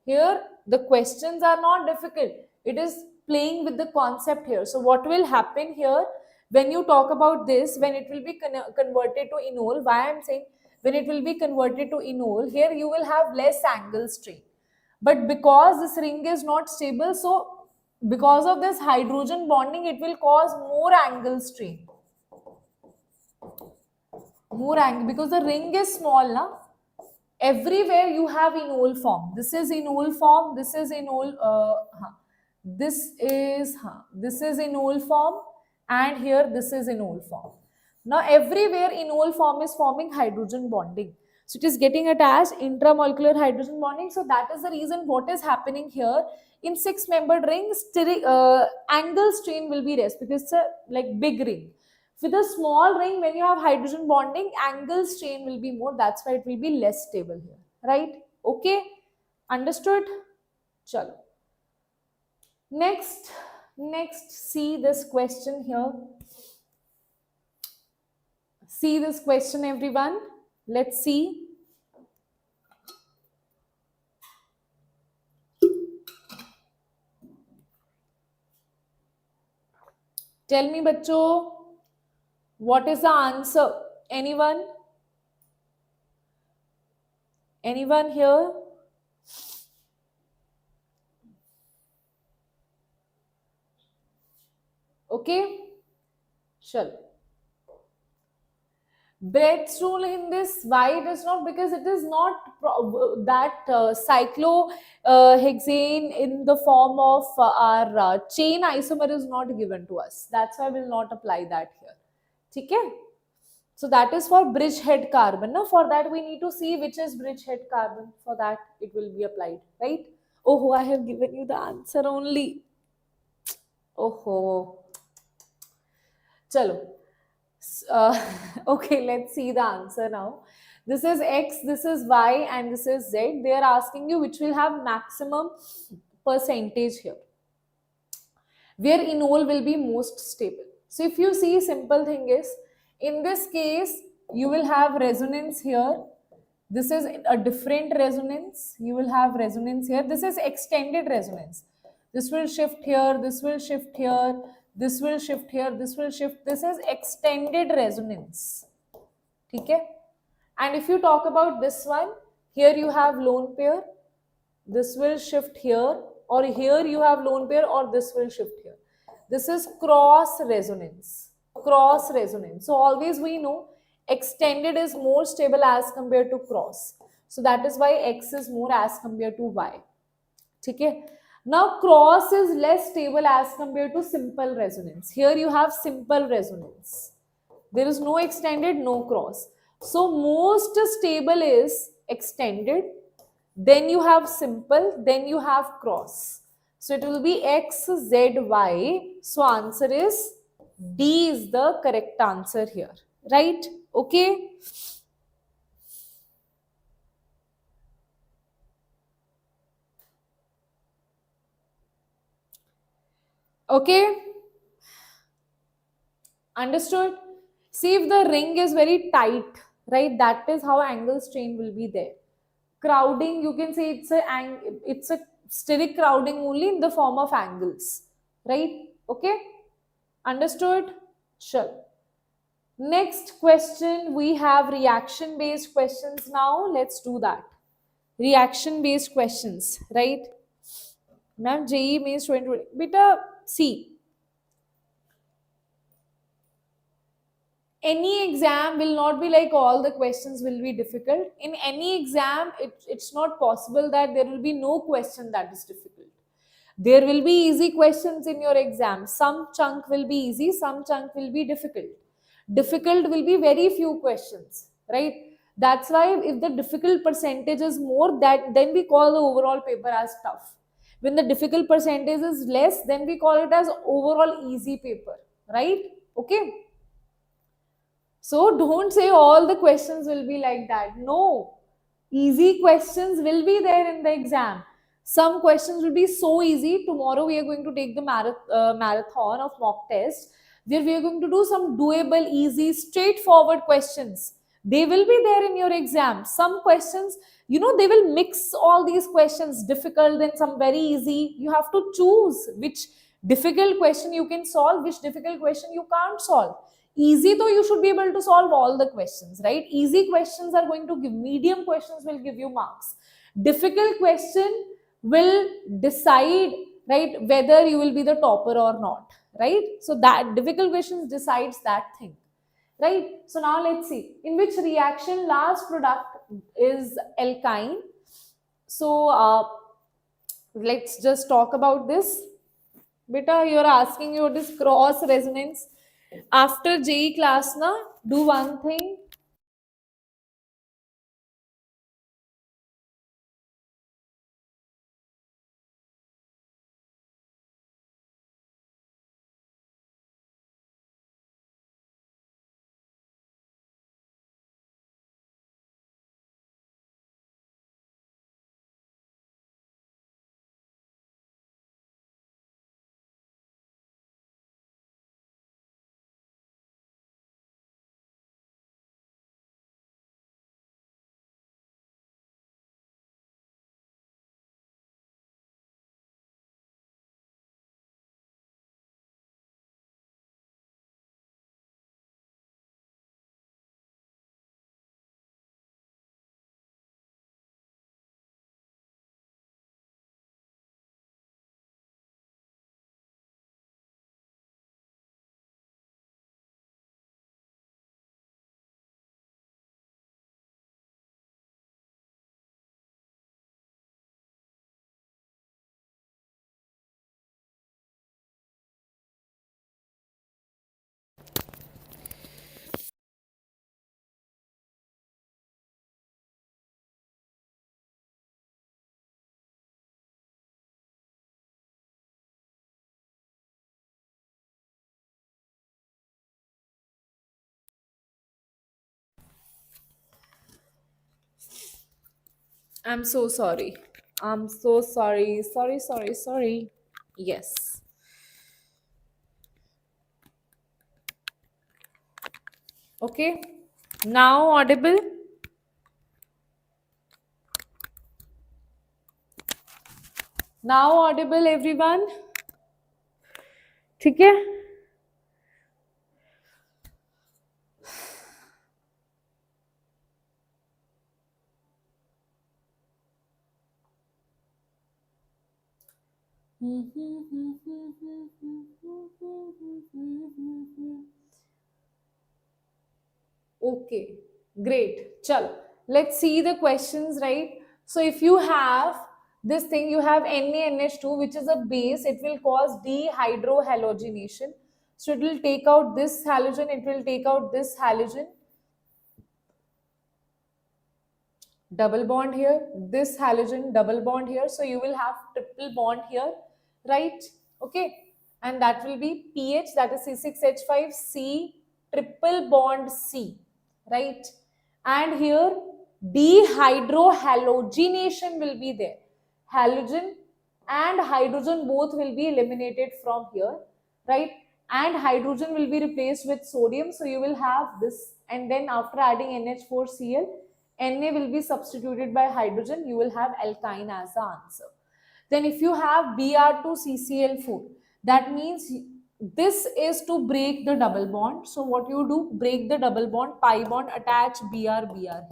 Here the questions are not difficult. It is playing with the concept here. So what will happen here when you talk about this, when it will be converted to enol? Why I'm saying when it will be converted to enol, here you will have less angle strain. But because this ring is not stable, so because of this hydrogen bonding, it will cause more angle strain. More angle, because the ring is small, na? Everywhere you have enol form. This is enol form. This is enol. This is enol form, and here this is enol form. Now everywhere enol form is forming hydrogen bonding. So it is getting attached intramolecular hydrogen bonding. So that is the reason what is happening here in 6-membered ring. Angle strain will be less because it's a like big ring. With a small ring, when you have hydrogen bonding, angle strain will be more. That's why it will be less stable here, right? Okay, understood? Chalo. Next, see this question here. See this question, everyone. Let's see. Tell me, bachcho, what is the answer? Anyone? Anyone here? Okay, chalo. Breadth rule in this, why it is not? Because it is not that cyclohexane in the form of our chain isomer is not given to us. That's why we will not apply that here. Okay? So that is for bridgehead carbon. Now for that we need to see which is bridgehead carbon. For that it will be applied, right? Oh, I have given you the answer only. Oh, chalo. Okay, let's see the answer now. This is X, this is Y, and this is Z. They are asking you which will have maximum percentage here, where enol will be most stable. So if you see, simple thing is, in this case, you will have resonance here. This is a different resonance. You will have resonance here. This is extended resonance. This will shift here, this will shift here, this will shift here, this will shift. This is extended resonance. Okay? And if you talk about this one, here you have lone pair, this will shift here, or here you have lone pair, or this will shift here. This is cross resonance. Cross resonance. So always we know extended is more stable as compared to cross. So that is why X is more as compared to Y. Okay. Now cross is less stable as compared to simple resonance. Here you have simple resonance. There is no extended, no cross. So most stable is extended, then you have simple, then you have cross. So it will be X, Z, Y. So answer is D is the correct answer here. Right? Okay. Okay. Understood? See, if the ring is very tight, right, that is how angle strain will be there. Crowding, you can say it's a steric crowding only in the form of angles, right? Okay, understood? Sure. Next question, we have reaction based questions now. Let's do that. Reaction based questions, right? Ma'am, JEE means 2020. Beta, see, any exam will not be like all the questions will be difficult. In any exam, it's not possible that there will be no question that is difficult. There will be easy questions in your exam. Some chunk will be easy, some chunk will be difficult. Difficult will be very few questions, right? That's why if the difficult percentage is more, that then we call the overall paper as tough. When the difficult percentage is less, then we call it as overall easy paper, right? Okay. So don't say all the questions will be like that. No, easy questions will be there in the exam. Some questions will be so easy. Tomorrow we are going to take the marathon of mock test, where we are going to do some doable, easy, straightforward questions. They will be there in your exam. Some questions, they will mix all these questions, difficult and some very easy. You have to choose which difficult question you can solve, which difficult question you can't solve. Easy though, you should be able to solve all the questions, right? Easy questions are going to give, medium questions will give you marks. Difficult question will decide, right, whether you will be the topper or not, right? So that difficult questions decides that thing, right? So now let's see in which reaction last product is alkyne. So let's just talk about this. Beta, you're asking you this cross resonance. After JEE class, na, do one thing. I'm so sorry. I'm so sorry. Sorry, sorry, sorry. Yes. Okay. Now audible? Now audible, everyone? ठीक है? Okay, great. Chal, let's see the questions, right? So if you have this thing, you have NaNH2, which is a base, it will cause dehydrohalogenation. So it will take out this halogen, it will take out this halogen, double bond here, this halogen, double bond here. So you will have triple bond here, right? Okay, and that will be pH, that is C6H5, C triple bond C, right? And here dehydrohalogenation will be there. Halogen and hydrogen both will be eliminated from here, right? And hydrogen will be replaced with sodium. So you will have this, and then after adding NH4Cl, Na will be substituted by hydrogen. You will have alkyne as the answer. Then if you have Br2CCl4, that means this is to break the double bond. So what you do, break the double bond, pi bond, attach Br here.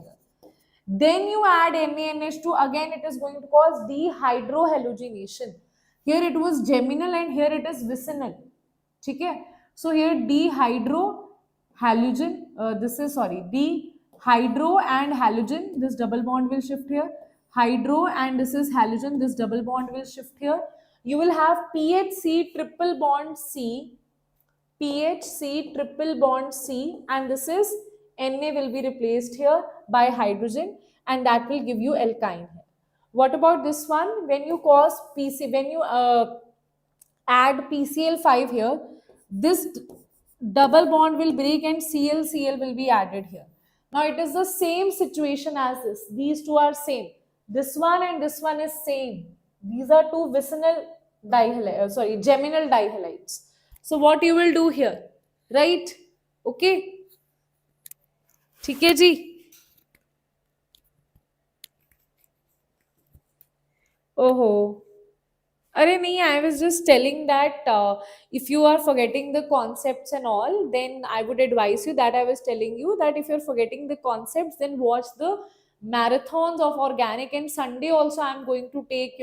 Then you add NaNH2, again it is going to cause dehydrohalogenation. Here it was geminal and here it is vicinal. Okay? So here dehydrohalogen, this is sorry, dehydro and halogen, this double bond will shift here. Hydro and this is halogen, this double bond will shift here. You will have PHC triple bond C, PHC triple bond C, and this is Na will be replaced here by hydrogen, and that will give you alkyne here. What about this one? When you cause PC, when you add PCl5 here, this double bond will break and ClCl will be added here. Now it is the same situation as this. These two are same. This one and this one is same. These are two vicinal geminal dihalides. So what you will do here, right? Okay, ठीक है जी. Oh. अरे नहीं, I was just telling that if you are forgetting the concepts and all, then I would advise you that I was telling you that if you're forgetting the concepts, then watch the marathons of organic. And Sunday also I'm going to take,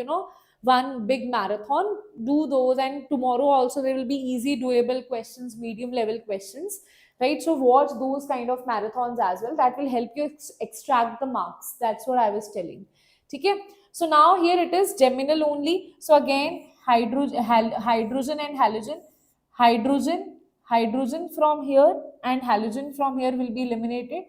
one big marathon. Do those, and tomorrow also there will be easy, doable questions, medium level questions, right? So watch those kind of marathons as well. That will help you extract the marks. That's what I was telling. Okay. So now here it is geminal only. So again, hydrogen and halogen, hydrogen, hydrogen from here and halogen from here will be eliminated.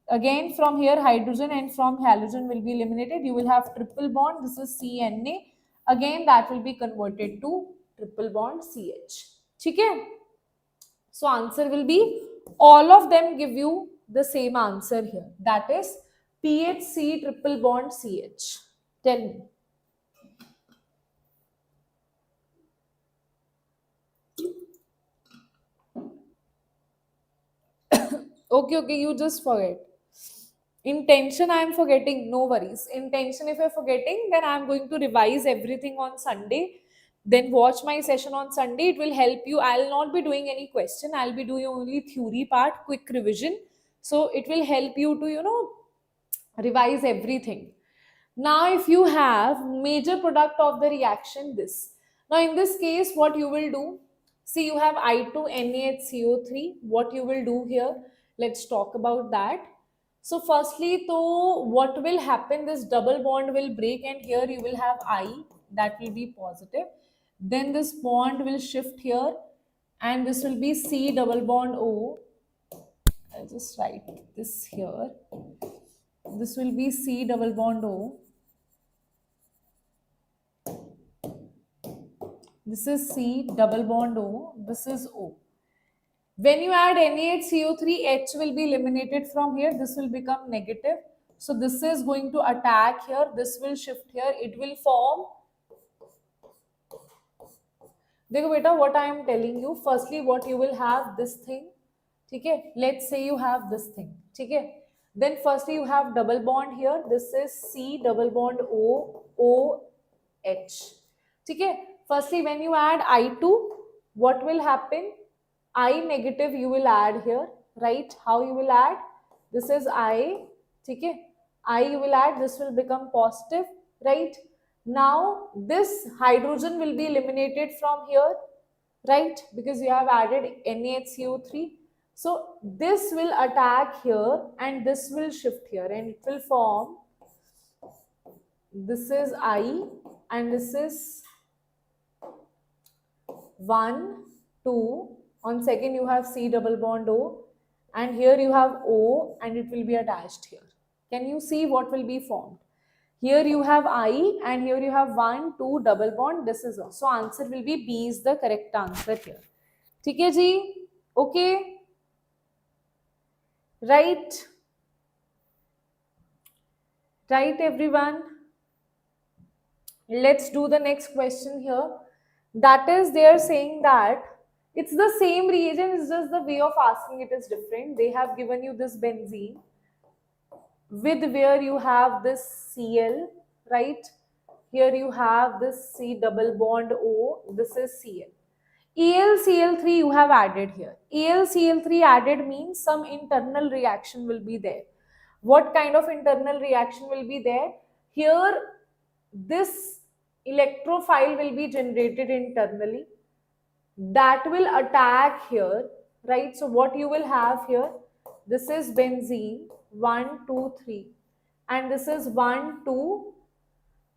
Again from here hydrogen and from halogen will be eliminated. You will have triple bond. This is CNA. Again that will be converted to triple bond CH. Okay? So answer will be, all of them give you the same answer here. That is PHC triple bond CH. Tell me. Okay, you just forget. Intention, I am forgetting. No worries. Intention, if you're forgetting, then I'm going to revise everything on Sunday. Then watch my session on Sunday. It will help you. I'll not be doing any question. I'll be doing only theory part, quick revision. So it will help you to, revise everything. Now, if you have major product of the reaction, this. Now, in this case, what you will do, see you have I2NaHCO3. What you will do here, let's talk about that. So, firstly, so what will happen, this double bond will break and here you will have I, that will be positive. Then this bond will shift here and this will be C double bond O. I'll just write this here. This will be C double bond O. This is C double bond O. This is O. When you add NaHCO3, H will be eliminated from here. This will become negative. So this is going to attack here, this will shift here, it will form. देखो बेटा, what I am telling you, firstly what you will have this thing, ठीक है, let's say you have this thing, ठीक है, then firstly you have double bond here, this is C double bond O O H, ठीक है. Firstly when you add I2, what will happen, I negative you will add here, right? How you will add, this is I, ठीक है, I you will add, this will become positive, right? Now this hydrogen will be eliminated from here, right? Because you have added NaHCO3. So this will attack here and this will shift here and it will form, this is I and this is 1, 2. On second you have C double bond O and here you have O and it will be attached here. Can you see what will be formed? Here you have I and here you have 1, 2 double bond. This is O. So answer will be B is the correct answer here. ठीक है जी? Okay. Right. Right everyone. Let's do the next question here. That is, they are saying that it's the same reagent, it's just the way of asking it is different. They have given you this benzene with where you have this Cl, right? Here you have this C double bond O, this is Cl. AlCl3 you have added here. AlCl3 added means some internal reaction will be there. What kind of internal reaction will be there? Here this electrophile will be generated internally, that will attack here, right? So what you will have here, this is benzene 1 2 3 and this is 1 2,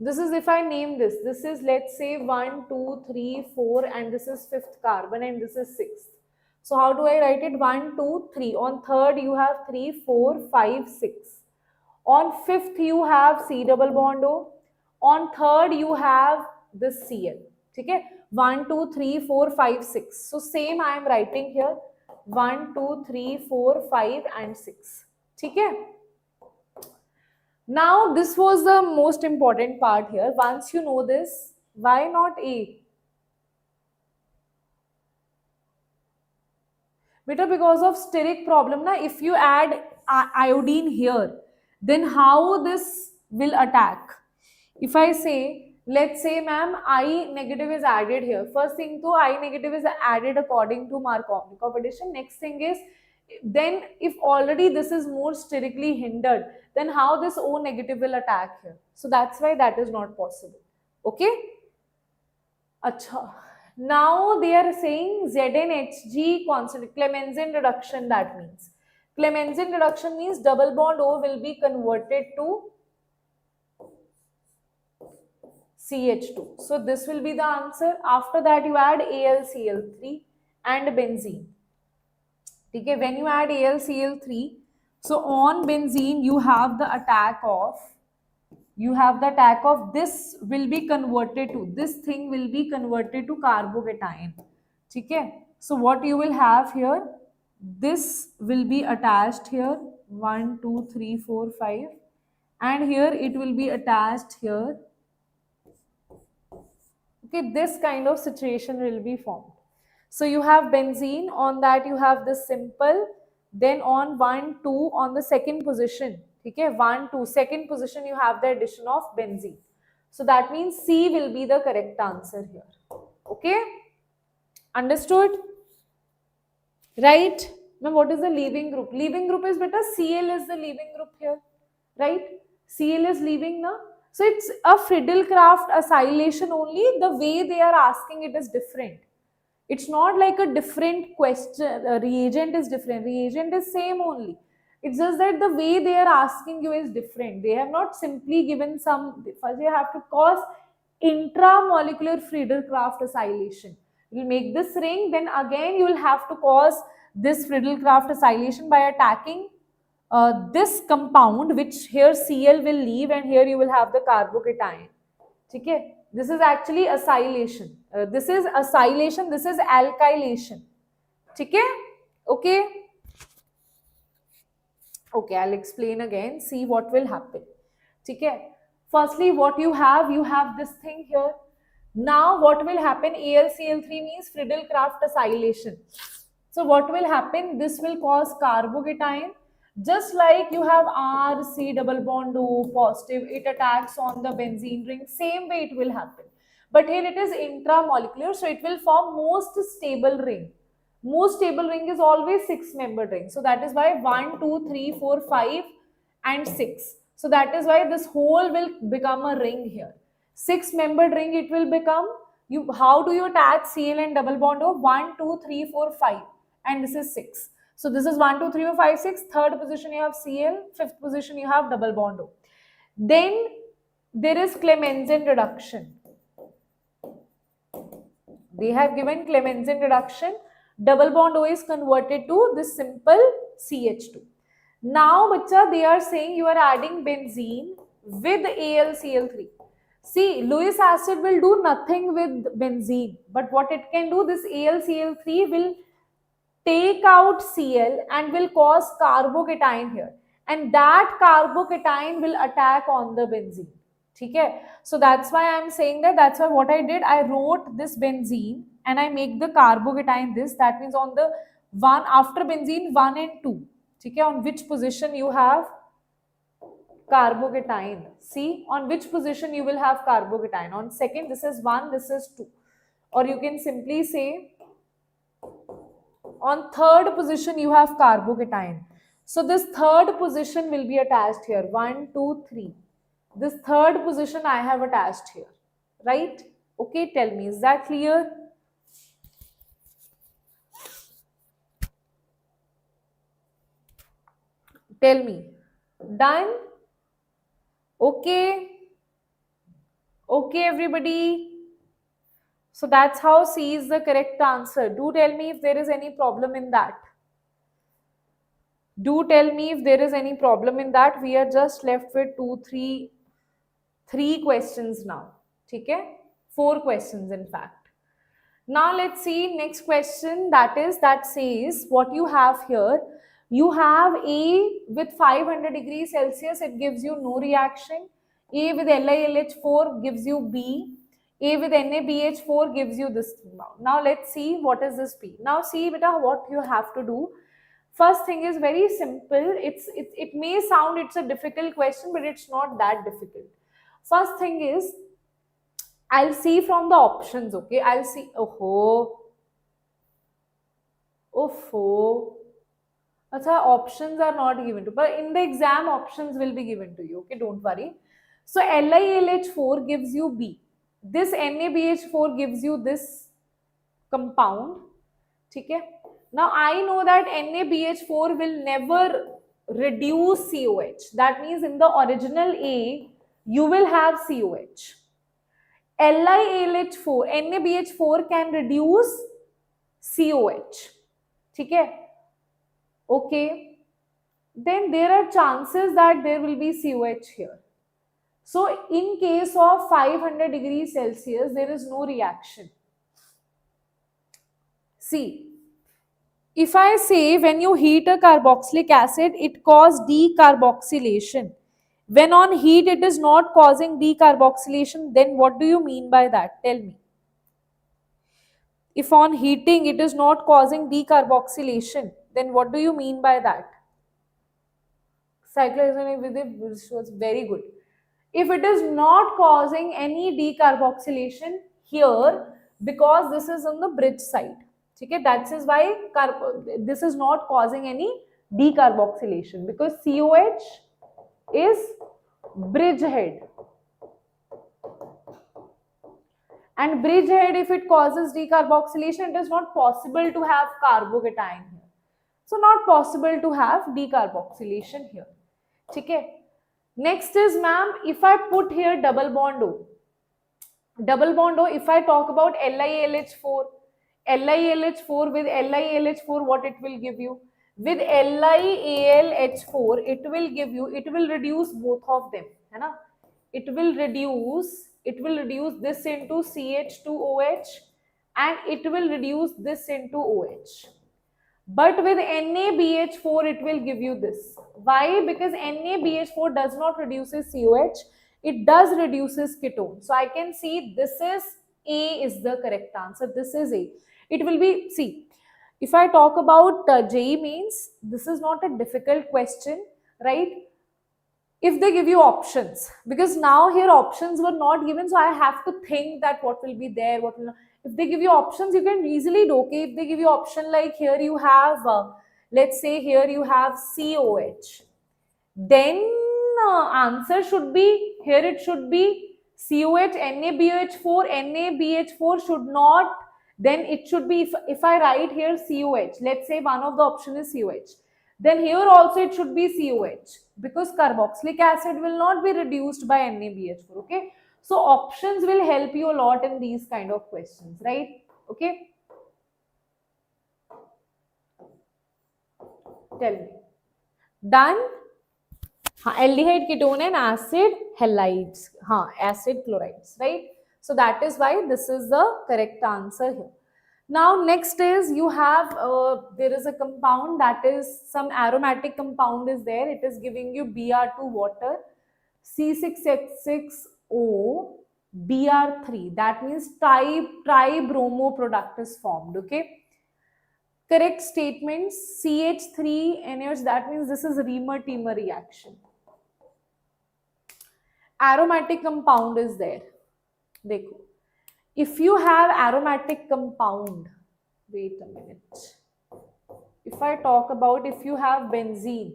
this is, if I name this, this is, let's say 1 2 3 4 and this is fifth carbon and this is sixth. So how do I write it? 1 2 3. On third you have 3 4 5 6. On fifth you have C double bond O. On third you have this Cl. Okay, 1 2 3 4 5 6. So same I am writing here, 1 2 3 4 5 and 6. Okay. Now this was the most important part here. Once you know this, why not A? Because of steric problem, na, if you add iodine here, then how this will attack? If I say, let's say ma'am, I negative is added here. First thing to I negative is added according to Markov addition. Next thing is, then if already this is more sterically hindered, then how this O negative will attack here? So that's why that is not possible. Okay? Acha. Now they are saying ZnHg constant, Clemenzin reduction, that means. Clemenzin reduction means double bond O will be converted to CH2. So this will be the answer. After that you add AlCl3 and benzene. Okay, when you add AlCl3, so on benzene you have the attack of, this will be converted to, this thing will be converted to carbocation. Okay, so what you will have here, this will be attached here, 1 2 3 4 5, and here it will be attached here. Okay, this kind of situation will be formed. So you have benzene, on that you have this simple, then on 1 2 on the second position, okay, 1 2 second position you have the addition of benzene. So that means C will be the correct answer here. Okay, understood? Right? Now what is the leaving group? Leaving group is better, Cl is the leaving group here, right? Cl is leaving now. So it's a Friedel-Crafts oscillation only, the way they are asking it is different. It's not like a different question, reagent is different, reagent is same only. It's just that the way they are asking you is different. They have not simply given some, first you have to cause intramolecular Friedel-Crafts oscillation. You will make this ring, then again you will have to cause this Friedel-Crafts oscillation by attacking this compound, which here Cl will leave and here you will have the carbocation. Okay? This is actually acylation. This is acylation, this is alkylation. Okay? Okay? Okay, I'll explain again. See what will happen. Okay. Firstly, what you have this thing here. Now, what will happen? AlCl3 means Friedel-Crafts oscillation. So, what will happen? This will cause carbocation. Just like you have RC double bond O positive, it attacks on the benzene ring. Same way it will happen. But here it is intramolecular, so it will form most stable ring. Most stable ring is always six membered ring. So that is why 1, 2, 3, 4, 5 and 6. So that is why this whole will become a ring here. Six membered ring it will become. You, how do you attach Cl and double bond O? 1, 2, 3, 4, 5 and this is 6. So this is 1, 2, 3, 4, 5, 6. Third position you have Cl. Fifth position you have double bond O. Then there is Clemmensen reduction. They have given Clemmensen reduction. Double bond O is converted to this simple CH2. Now, bacha, they are saying you are adding benzene with AlCl3. See, Lewis acid will do nothing with benzene, but what it can do, this AlCl3 will take out Cl and will cause carbocation here, and that carbocation will attack on the benzene. Okay, so that's why I'm saying that. That's why what I did, I wrote this benzene and I make the carbocation this. That means on the one after benzene 1 and 2. Okay, on which position you have carbocation. See on which position you will have carbocation. On second, this is 1, this is 2, or you can simply say on third position you have carbocation. So this third position will be attached here. 1, 2, 3. This third position I have attached here, right? Okay, tell me, is that clear? Tell me. Done? Okay. Okay, everybody. So that's how C is the correct answer. Do tell me if there is any problem in that. Do tell me if there is any problem in that. We are just left with three questions now. Okay? 4 questions in fact. Now let's see next question, that says what you have here. You have A with 500 degrees Celsius, it gives you no reaction. A with LiLH4 gives you B. A with NaBH4 gives you this. Now let's see what is this B. Now see beta what you have to do. First thing is very simple. It may sound it's a difficult question, but it's not that difficult. First thing is I'll see from the options, okay? I'll see, Achha, options are not given to, but in the exam, options will be given to you, okay? Don't worry. So, LiLH4 gives you B. This NaBH4 gives you this compound, okay? Now, I know that NaBH4 will never reduce COH. That means in the original A, you will have COH. LiLH4, NaBH4 can reduce COH. Okay? Okay. Then there are chances that there will be COH here. So in case of 500 degrees Celsius, there is no reaction. See, if I say when you heat a carboxylic acid, it causes decarboxylation. When on heat it is not causing decarboxylation, then what do you mean by that? Tell me. If on heating it is not causing decarboxylation, then what do you mean by that? Cyclohexane was very good. If it is not causing any decarboxylation here, because this is on the bridge side, okay, that is why this is not causing any decarboxylation, because COH is bridge head. And bridgehead, if it causes decarboxylation, it is not possible to have carbocation here. So not possible to have decarboxylation here. Okay. Next is, ma'am, if I put here double bond O. Double bond O, if I talk about LiLH4, LiLH4 with LiLH4, what it will give you? With LiAlH4, it will give you, it will reduce both of them. है ना? It will reduce this into CH2OH and it will reduce this into OH. But with NaBH4, it will give you this. Why? Because NaBH4 does not reduces COH, it does reduces ketone. So I can see this is A is the correct answer. This is A. It will be, see, if I talk about JEE Mains, this is not a difficult question, right? If they give you options, because now here options were not given, so I have to think that what will be there, what will not. If they give you options, you can easily do. Okay, if they give you option like here you have let's say here you have COH, then answer should be, here it should be COH, NaBH4. NaBH4 should not, then it should be, if I write here COH, let's say one of the option is COH, then here also it should be COH, because carboxylic acid will not be reduced by NaBH4. Okay, so options will help you a lot in these kind of questions, right? Okay, tell me. Done. Aldehyde, ketone and acid halides, acid chlorides, right? So that is why this is the correct answer here. Now next is you have there is a compound, that is some aromatic compound is there. It is giving you Br2 water, C6H6O, Br3, that means tribromo product is formed. Okay, correct statements, CH3 NH, that means this is Reamer-Temer reaction. Aromatic compound is there. Dekho. If you have aromatic compound, wait a minute. If I talk about, if you have benzene,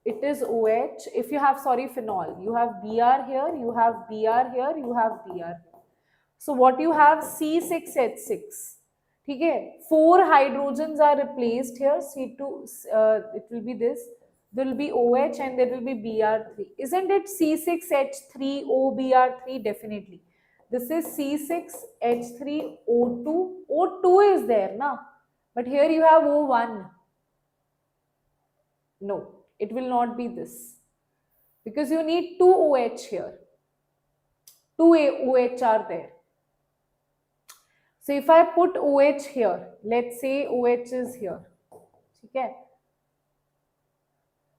it is OH. If you have, sorry, phenol, you have Br here, you have Br here, you have Br here. So what you have, C6H6. Okay, 4 hydrogens are replaced here. C2, it will be this. There will be OH and there will be Br3. Isn't it C6H3OBr3? Definitely. This is C6H3O2. O2 is there, na? But here you have O1. No, it will not be this. Because you need 2 OH here. 2 OH are there. So if I put OH here, let's say OH is here. Okay.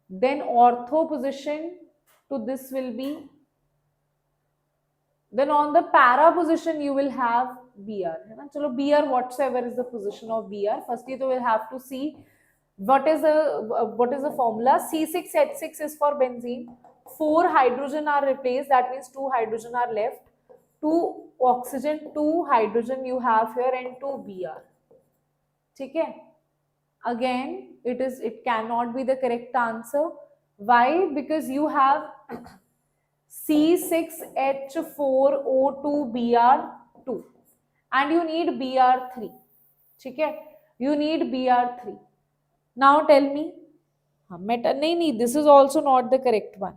Then ortho position to this will be, then on the para position you will have Br. Chalo, Br whatsoever is the position of Br. Firstly, so we'll have to see what is the formula. C6H6 is for benzene. 4 hydrogen are replaced, that means 2 hydrogen are left. 2 oxygen, 2 hydrogen you have here and 2 Br. Okay. Again, it cannot be the correct answer. Why? Because you have C6H4O2Br2 and you need Br3. Okay? You need Br3. Now tell me, this is also not the correct one.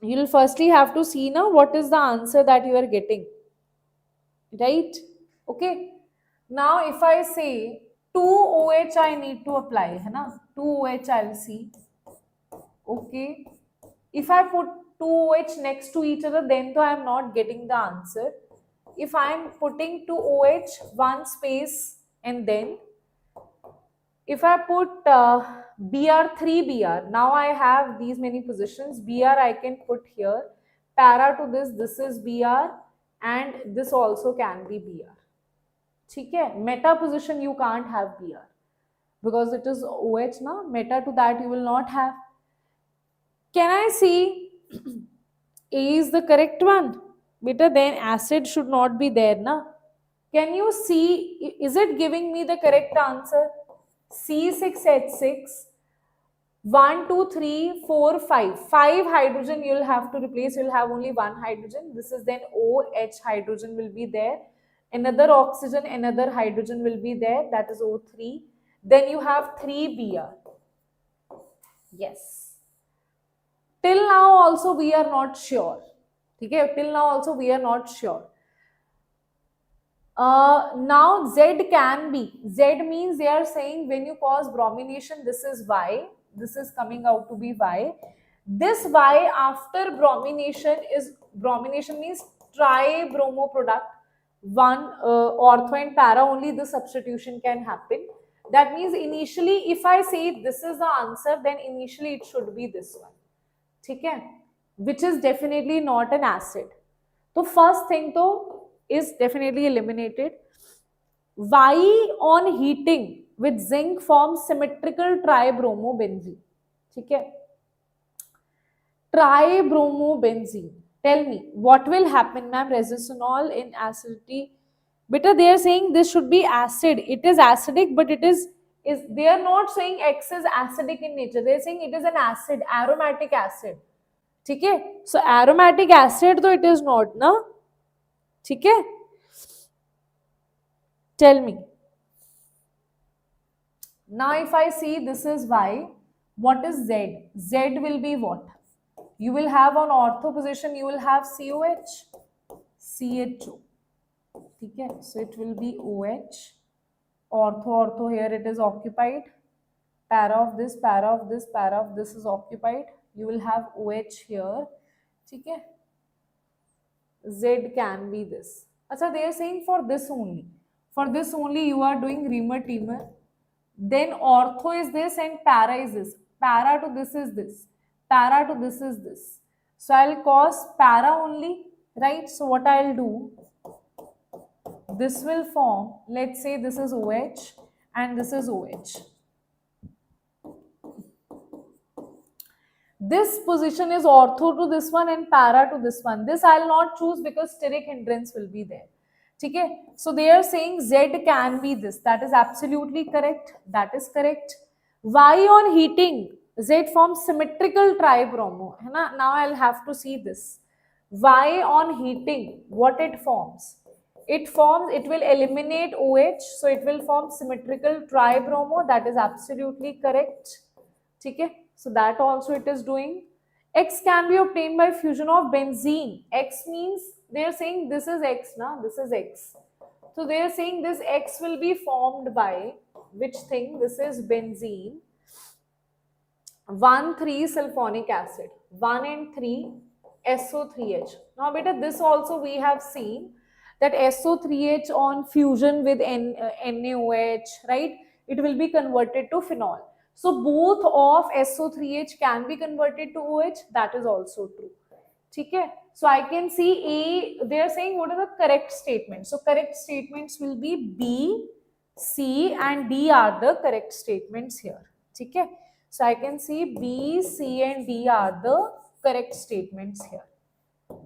You will firstly have to see now what is the answer that you are getting. Right? Okay. Now if I say 2 OH I need to apply, hai na? 2 OH I will see. Okay. If I put 2 OH next to each other, then I am not getting the answer. If I am putting 2 OH, one space, and then if I put Br3Br, now I have these many positions. Br I can put here. Para to this is Br, and this also can be Br. Okay? Meta position you can't have Br because it is OH na. Meta to that you will not have. Can I see A is the correct one? Beta, then acid should not be there, na? Can you see, is it giving me the correct answer? C6H6, 1, 2, 3, 4, 5. 5 hydrogen you will have to replace, you will have only 1 hydrogen. This is then OH hydrogen will be there. Another oxygen, another hydrogen will be there, that is O3. Then you have 3 Br. Yes. Till now also we are not sure. Okay? Till now also we are not sure. Now Z can be. Z means they are saying when you cause bromination, this is Y. This is coming out to be Y. This Y after bromination is, bromination means tribromo product. one ortho and para, only the substitution can happen. That means initially if I say this is the answer, then initially it should be this one. ठीक है, which is definitely not an acid. So first thing तो is definitely eliminated. Why on heating with zinc forms symmetrical tribromobenzene? ठीक है, tribromobenzene. Tell me what will happen, ma'am? Resisonol in acidity. Beta, they are saying this should be acid. It is acidic, but it is they are not saying X is acidic in nature. They are saying it is an acid, aromatic acid. ठीक है, so aromatic acid though it is not, na? ठीक है, tell me. Now if I see this is Y, what is Z? Z will be what? You will have on ortho position, you will have COH, CHO. Okay, so it will be OH. Ortho here it is occupied. Para of this, para of this, para of this is occupied. You will have OH here. Okay. Z can be this. Achha, they are saying for this only. For this only you are doing Riemer-Tiemer. Then ortho is this and para is this. Para to this is this. Para to this is this. So I'll cause para only, right? So what I'll do, this will form, let's say this is OH and this is OH. This position is ortho to this one and para to this one. This I'll not choose because steric hindrance will be there. Okay, so they are saying Z can be this. That is absolutely correct. That is correct. Y on heating, Z forms symmetrical tribromo. Now I'll have to see this. Y on heating, what it forms? It will eliminate OH, so it will form symmetrical tribromo. That is absolutely correct. Okay, so that also it is doing. X can be obtained by fusion of benzene. X means they are saying this is X, na? This is X. So they are saying this X will be formed by which thing? This is benzene. 1,3-sulfonic acid. 1 and 3 SO3H. Now beta, this also we have seen that SO3H on fusion with NaOH, right? It will be converted to phenol. So both of SO3H can be converted to OH. That is also true. Okay? So I can see A, they are saying what are the correct statements. So correct statements will be B, C and D are the correct statements here. Okay? So I can see B, C and D are the correct statements here.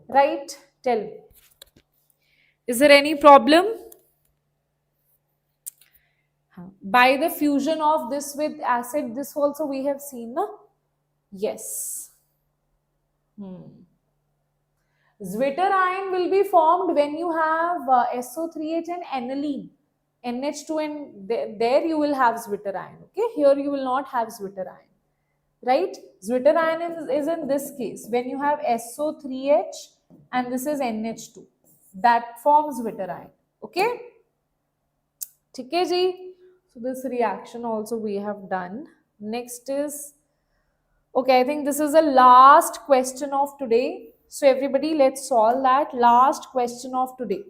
Right? Tell me. Is there any problem? By the fusion of this with acid, this also we have seen, no? Yes. Zwitterion will be formed when you have SO3H and aniline. NH2 and there you will have zwitterion. Okay, here you will not have zwitterion. Right? Zwitterion is in this case when you have SO3H and this is NH2. That forms zwitterion. Okay? Okay, ji. So this reaction also we have done. Next is, okay, I think this is the last question of today. So everybody, let's solve that last question of today,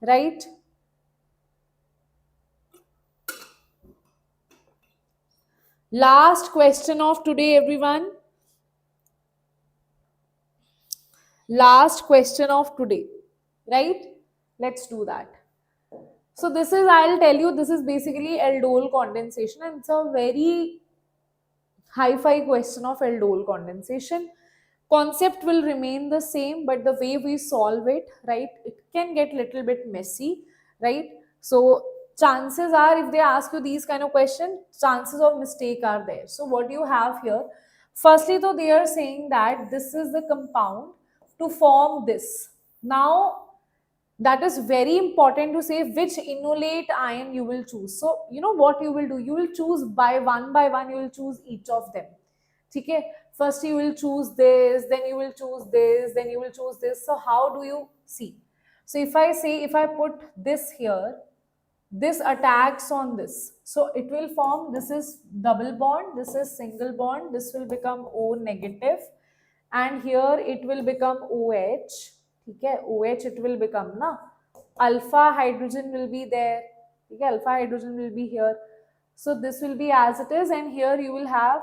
right? Last question of today, everyone. Last question of today, right? Let's do that. So this is, I'll tell you, this is basically aldol condensation and it's a very hi-fi question of aldol condensation. Concept will remain the same, but the way we solve it, right, it can get little bit messy, right? So chances are, if they ask you these kind of questions, chances of mistake are there. So what you have here, firstly though, they are saying that this is the compound to form this. Now that is very important to say which enolate ion you will choose. So you know what you will do, you will choose by one, you will choose each of them. Okay, first you will choose this, then you will choose this, then you will choose this. So how do you see? So if I say, if I put this here, this attacks on this, so it will form, this is double bond, this is single bond, this will become O negative and here it will become OH. Okay, OH it will become, na? alpha hydrogen will be there. Okay, alpha hydrogen will be here. So this will be as it is, and here you will have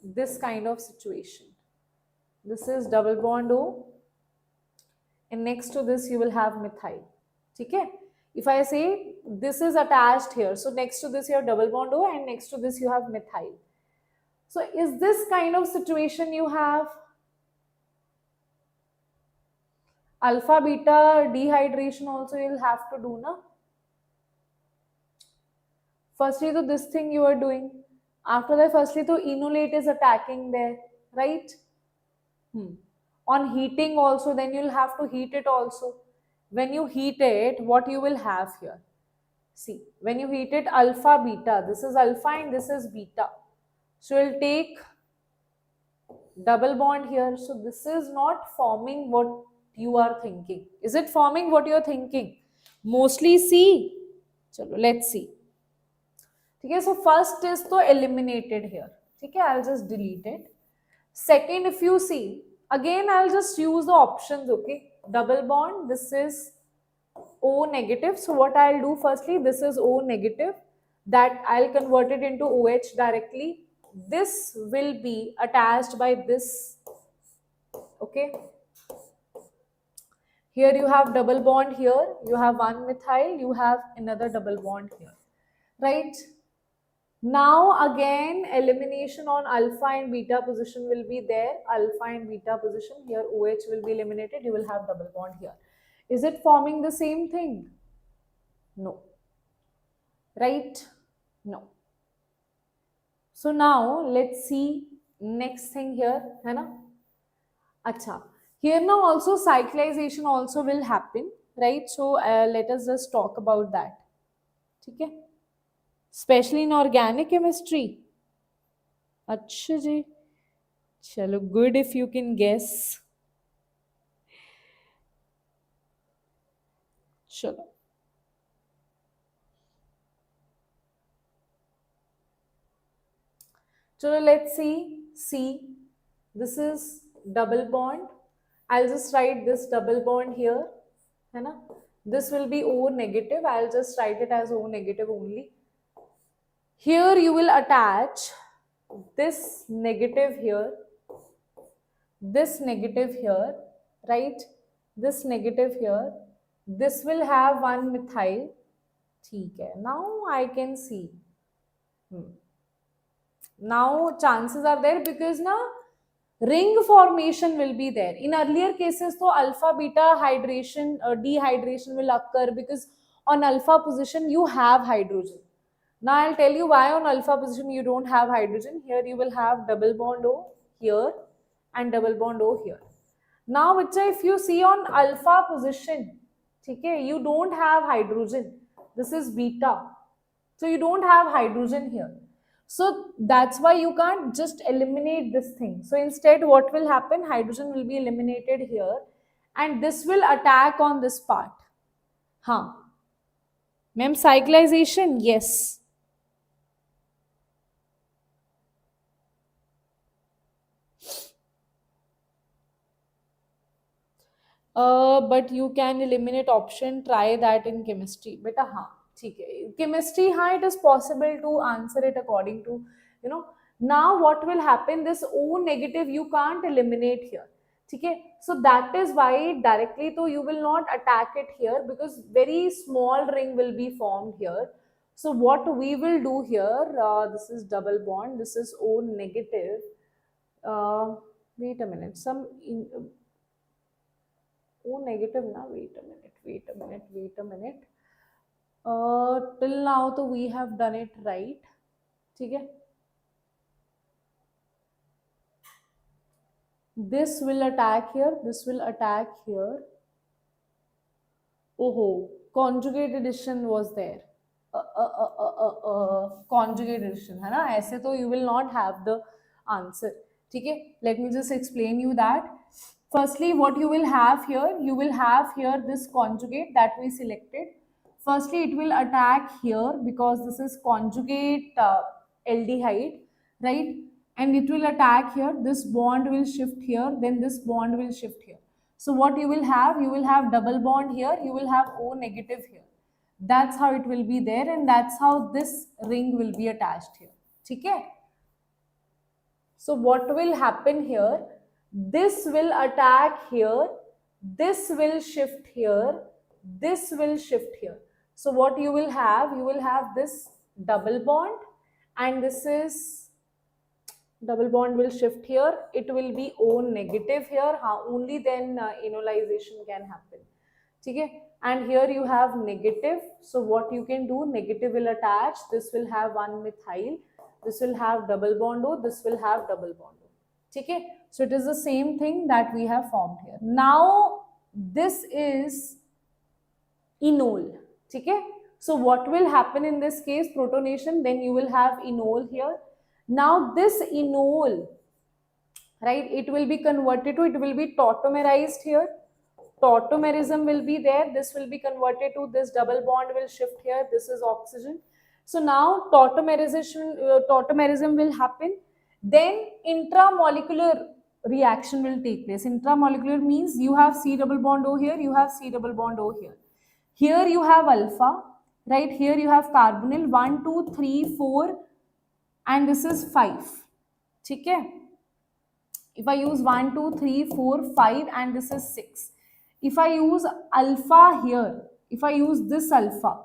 this kind of situation. This is double bond O, and next to this you will have methyl. Okay? If I say this is attached here, so next to this you have double bond O, and next to this you have methyl. So is this kind of situation you have? Alpha beta dehydration also you'll have to do, na? Firstly, to this thing you are doing. After that, firstly, to enolate is attacking there, right? On heating also, then you'll have to heat it also. When you heat it, what you will have here? See, when you heat it alpha beta, this is alpha and this is beta. So you'll take double bond here. So this is not forming what you are thinking. Is it forming what you're thinking? Mostly C. Chalo, let's see. Okay, so first is to eliminated here. Okay, I'll just delete it. Second, if you see, again I'll just use the options. Okay, double bond, this is O negative. So what I'll do firstly, this is O negative, that I'll convert it into OH directly. This will be attached by this. Okay, here you have double bond, here you have one methyl, you have another double bond here, right? Now again elimination on alpha and beta position will be there. Alpha and beta position, here OH will be eliminated, you will have double bond here. Is it forming the same thing? No. Right? No. So now let's see next thing here, है ना? Acha. Here now also cyclization also will happen, right? So let us just talk about that. Okay? Especially in organic chemistry. अच्छा जी, चलो good if you can guess. चलो चलो let's see. This is double bond. I'll just write this double bond here, है ना? This will be O negative. I'll just write it as O negative only. Here you will attach this negative here, this negative here, right? This negative here. This will have one methyl. ठीक है. Now I can see. Now chances are there because now ring formation will be there. In earlier cases, so alpha beta hydration dehydration will occur because on alpha position you have hydrogen. Now I'll tell you why on alpha position you don't have hydrogen. Here you will have double bond O here and double bond O here. Now if you see on alpha position, okay, you don't have hydrogen. This is beta. So you don't have hydrogen here. So that's why you can't just eliminate this thing. So instead what will happen? Hydrogen will be eliminated here and this will attack on this part. Huh. Ma'am, cyclization? Yes. But you can eliminate option, try that in chemistry. But chemistry, it is possible to answer it according to, now what will happen, this O negative you can't eliminate here. Okay? So that is why directly to you will not attack it here because very small ring will be formed here. So what we will do here, this is double bond, this is O negative. Wait a minute, O negative now. Wait a minute. Till now, so we have done it right. Okay? This will attack here. This will attack here. Oh, conjugate addition was there. Conjugate addition, है ना? ऐसे तो you will not have the answer. ठीक है? Let me just explain you that. Firstly, what you will have here this conjugate that we selected. Firstly, it will attack here because this is conjugate aldehyde, right? And it will attack here. This bond will shift here, then this bond will shift here. So what you will have double bond here, you will have O negative here. That's how it will be there, and that's how this ring will be attached here. Okay? So what will happen here? This will attack here, this will shift here, this will shift here. So what you will have? You will have this double bond, and this is double bond will shift here. It will be O negative here. Only then enolization can happen. Okay? And here you have negative. So what you can do? Negative will attach. This will have one methyl. This will have double bond O. This will have double bond O. Okay? So it is the same thing that we have formed here. Now this is enol. Okay? So what will happen in this case? Protonation. Then you will have enol here. Now this enol, right, it will be converted to, it will be tautomerized here. Tautomerism will be there. This will be converted to, this double bond will shift here. This is oxygen. So now tautomerism will happen. Then intramolecular reaction will take place. Intramolecular means you have C double bond O here, you have C double bond O here. Here you have alpha, right? Here you have carbonyl 1, 2, 3, 4, and this is 5. Okay? If I use 1, 2, 3, 4, 5, and this is 6. If I use alpha here, if I use this alpha,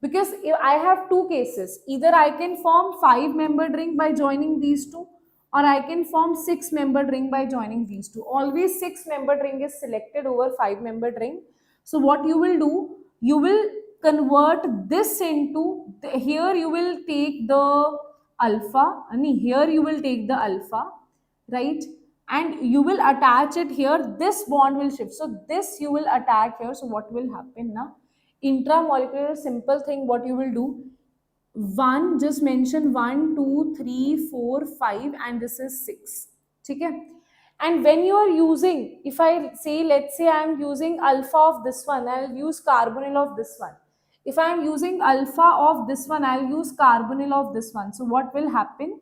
because if I have two cases, either I can form 5-membered ring by joining these two, or I can form 6-membered ring by joining these two. Always 6-membered ring is selected over 5-membered ring. So what you will do, you will convert this into, here you will take the alpha, and here you will take the alpha, right? And you will attach it here. This bond will shift. So this you will attack here. So what will happen now? Intramolecular, simple thing, what you will do, one, just mention 1, 2, 3, 4, 5, and this is 6. Okay? And when you are using, if I say, let's say I am using alpha of this one, I'll use carbonyl of this one. If I am using alpha of this one, I'll use carbonyl of this one. So what will happen?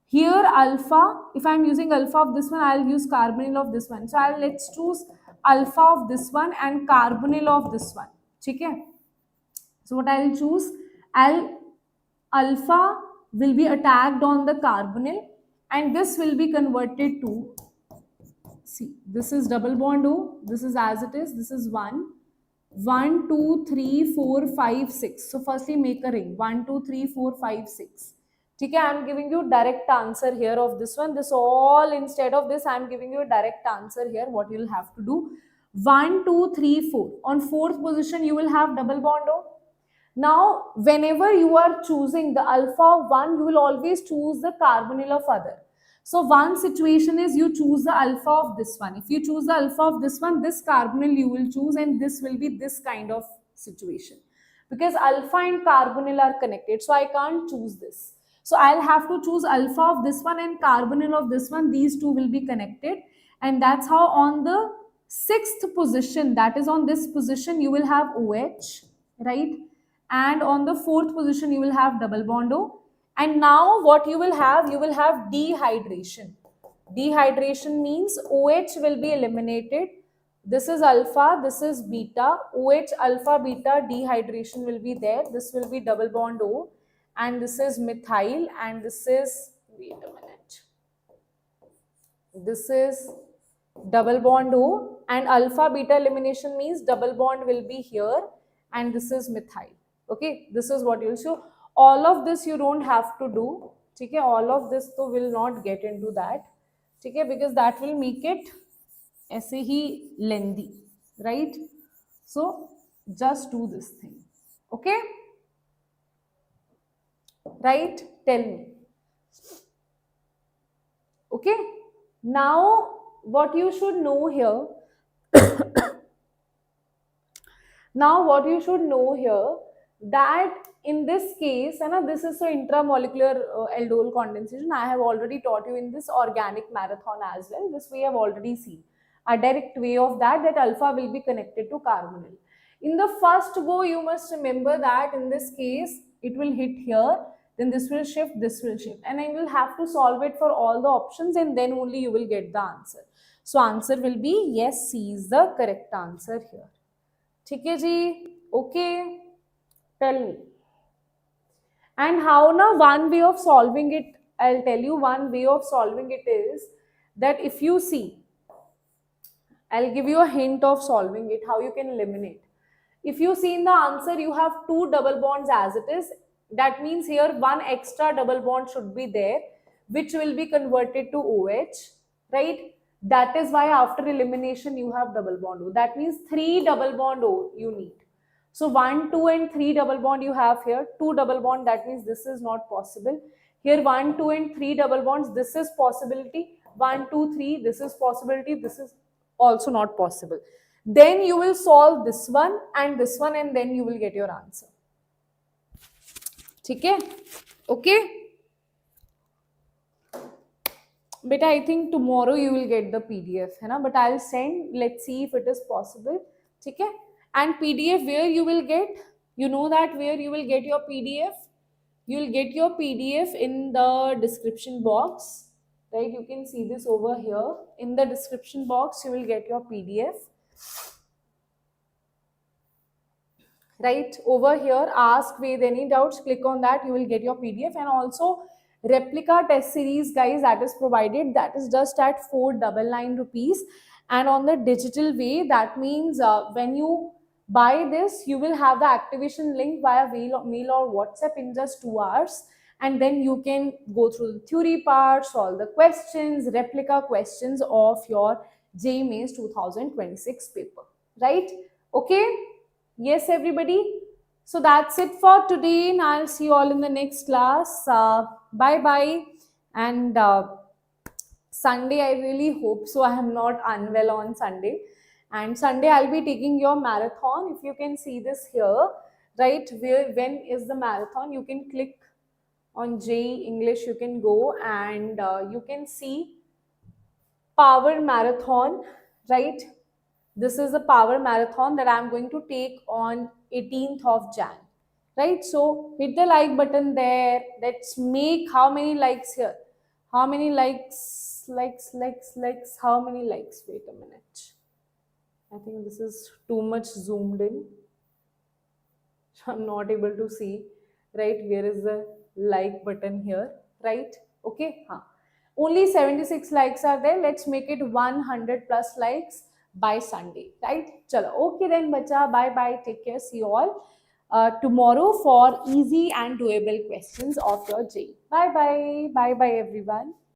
Here alpha, if I am using alpha of this one, I'll use carbonyl of this one. So let's choose alpha of this one and carbonyl of this one. Okay? So what I'll choose, alpha will be attacked on the carbonyl, and this will be converted to, see, this is double bond O, this is as it is, this is 1, 1, 2, 3, 4, 5, 6. So firstly make a ring, 1, 2, 3, 4, 5, 6. Okay, I am giving you direct answer here of this one. This all, instead of this, I am giving you a direct answer here. What you will have to do, 1, 2, 3, 4. On 4th position, you will have double bond O. Now, whenever you are choosing the alpha of one, you will always choose the carbonyl of other. So one situation is you choose the alpha of this one. If you choose the alpha of this one, this carbonyl you will choose, and this will be this kind of situation. Because alpha and carbonyl are connected, so I can't choose this. So I'll have to choose alpha of this one and carbonyl of this one. These two will be connected. And that's how on the 6th position, that is on this position, you will have OH, right? And on the 4th position, you will have double bond O. And now what you will have dehydration. Dehydration means OH will be eliminated. This is alpha, this is beta. OH, alpha, beta, dehydration will be there. This will be double bond O. And this is methyl, and this is, wait a minute, this is double bond O, and alpha beta elimination means double bond will be here, and this is methyl. Okay, this is what you'll show. All of this you don't have to do. Okay, all of this तो will not get into that. Okay, because that will make it ऐसे ही lengthy, right? So just do this thing. Okay, right? Tell me. Okay, now what you should know here. Now what you should know here, that in this case, this is so intramolecular aldol condensation. I have already taught you in this organic marathon as well. This we have already seen. A direct way of that alpha will be connected to carbonyl. In the first go, you must remember that in this case, it will hit here, then this will shift, and I will have to solve it for all the options, and then only you will get the answer. So answer will be yes, C is the correct answer here. ठीक है जी? Okay, tell me. And how now, one way of solving it, I'll tell you one way of solving it is that if you see, I'll give you a hint of solving it, how you can eliminate. If you see in the answer, you have two double bonds as it is. That means here one extra double bond should be there, which will be converted to OH, right? That is why after elimination you have double bond O. That means three double bond O you need. So 1, 2 and 3 double bond you have here. 2 double bond, that means this is not possible. Here 1, 2 and 3 double bonds, this is possibility. 1, 2, 3, this is possibility. This is also not possible. Then you will solve this one and then you will get your answer. Okay? Okay? But I think tomorrow you will get the PDF, है ना? But I'll send. Let's see if it is possible. Okay? And PDF where you will get? You know that where you will get your PDF? You will get your PDF in the description box, right? You can see this over here. In the description box, you will get your PDF. Right over here, ask with any doubts, click on that, you will get your PDF. And also replica test series, guys, that is provided, that is just at 499 rupees. And on the digital way, that means when you buy this, you will have the activation link via mail or WhatsApp in just 2 hours, and then you can go through the theory part, solve the questions, replica questions of your JEE Mains 2026 paper, right? Okay. Yes, everybody. So that's it for today, and I'll see you all in the next class. Bye bye. And Sunday, I really hope so. I am not unwell on Sunday. And Sunday, I'll be taking your marathon. If you can see this here, right? When is the marathon? You can click on JEE English. You can go and you can see power marathon, right? This is the power marathon that I'm going to take on 18th of Jan, right? So hit the like button there. Let's make how many likes here? How many likes, how many likes? Wait a minute. I think this is too much zoomed in. I'm not able to see, right? Where is the like button here, right? Okay, huh. Only 76 likes are there. Let's make it 100 plus likes by Sunday, right? Chalo. Okay then, bacha. Bye bye. Take care. See you all tomorrow for easy and doable questions of your JEE. Bye bye. Bye bye, everyone.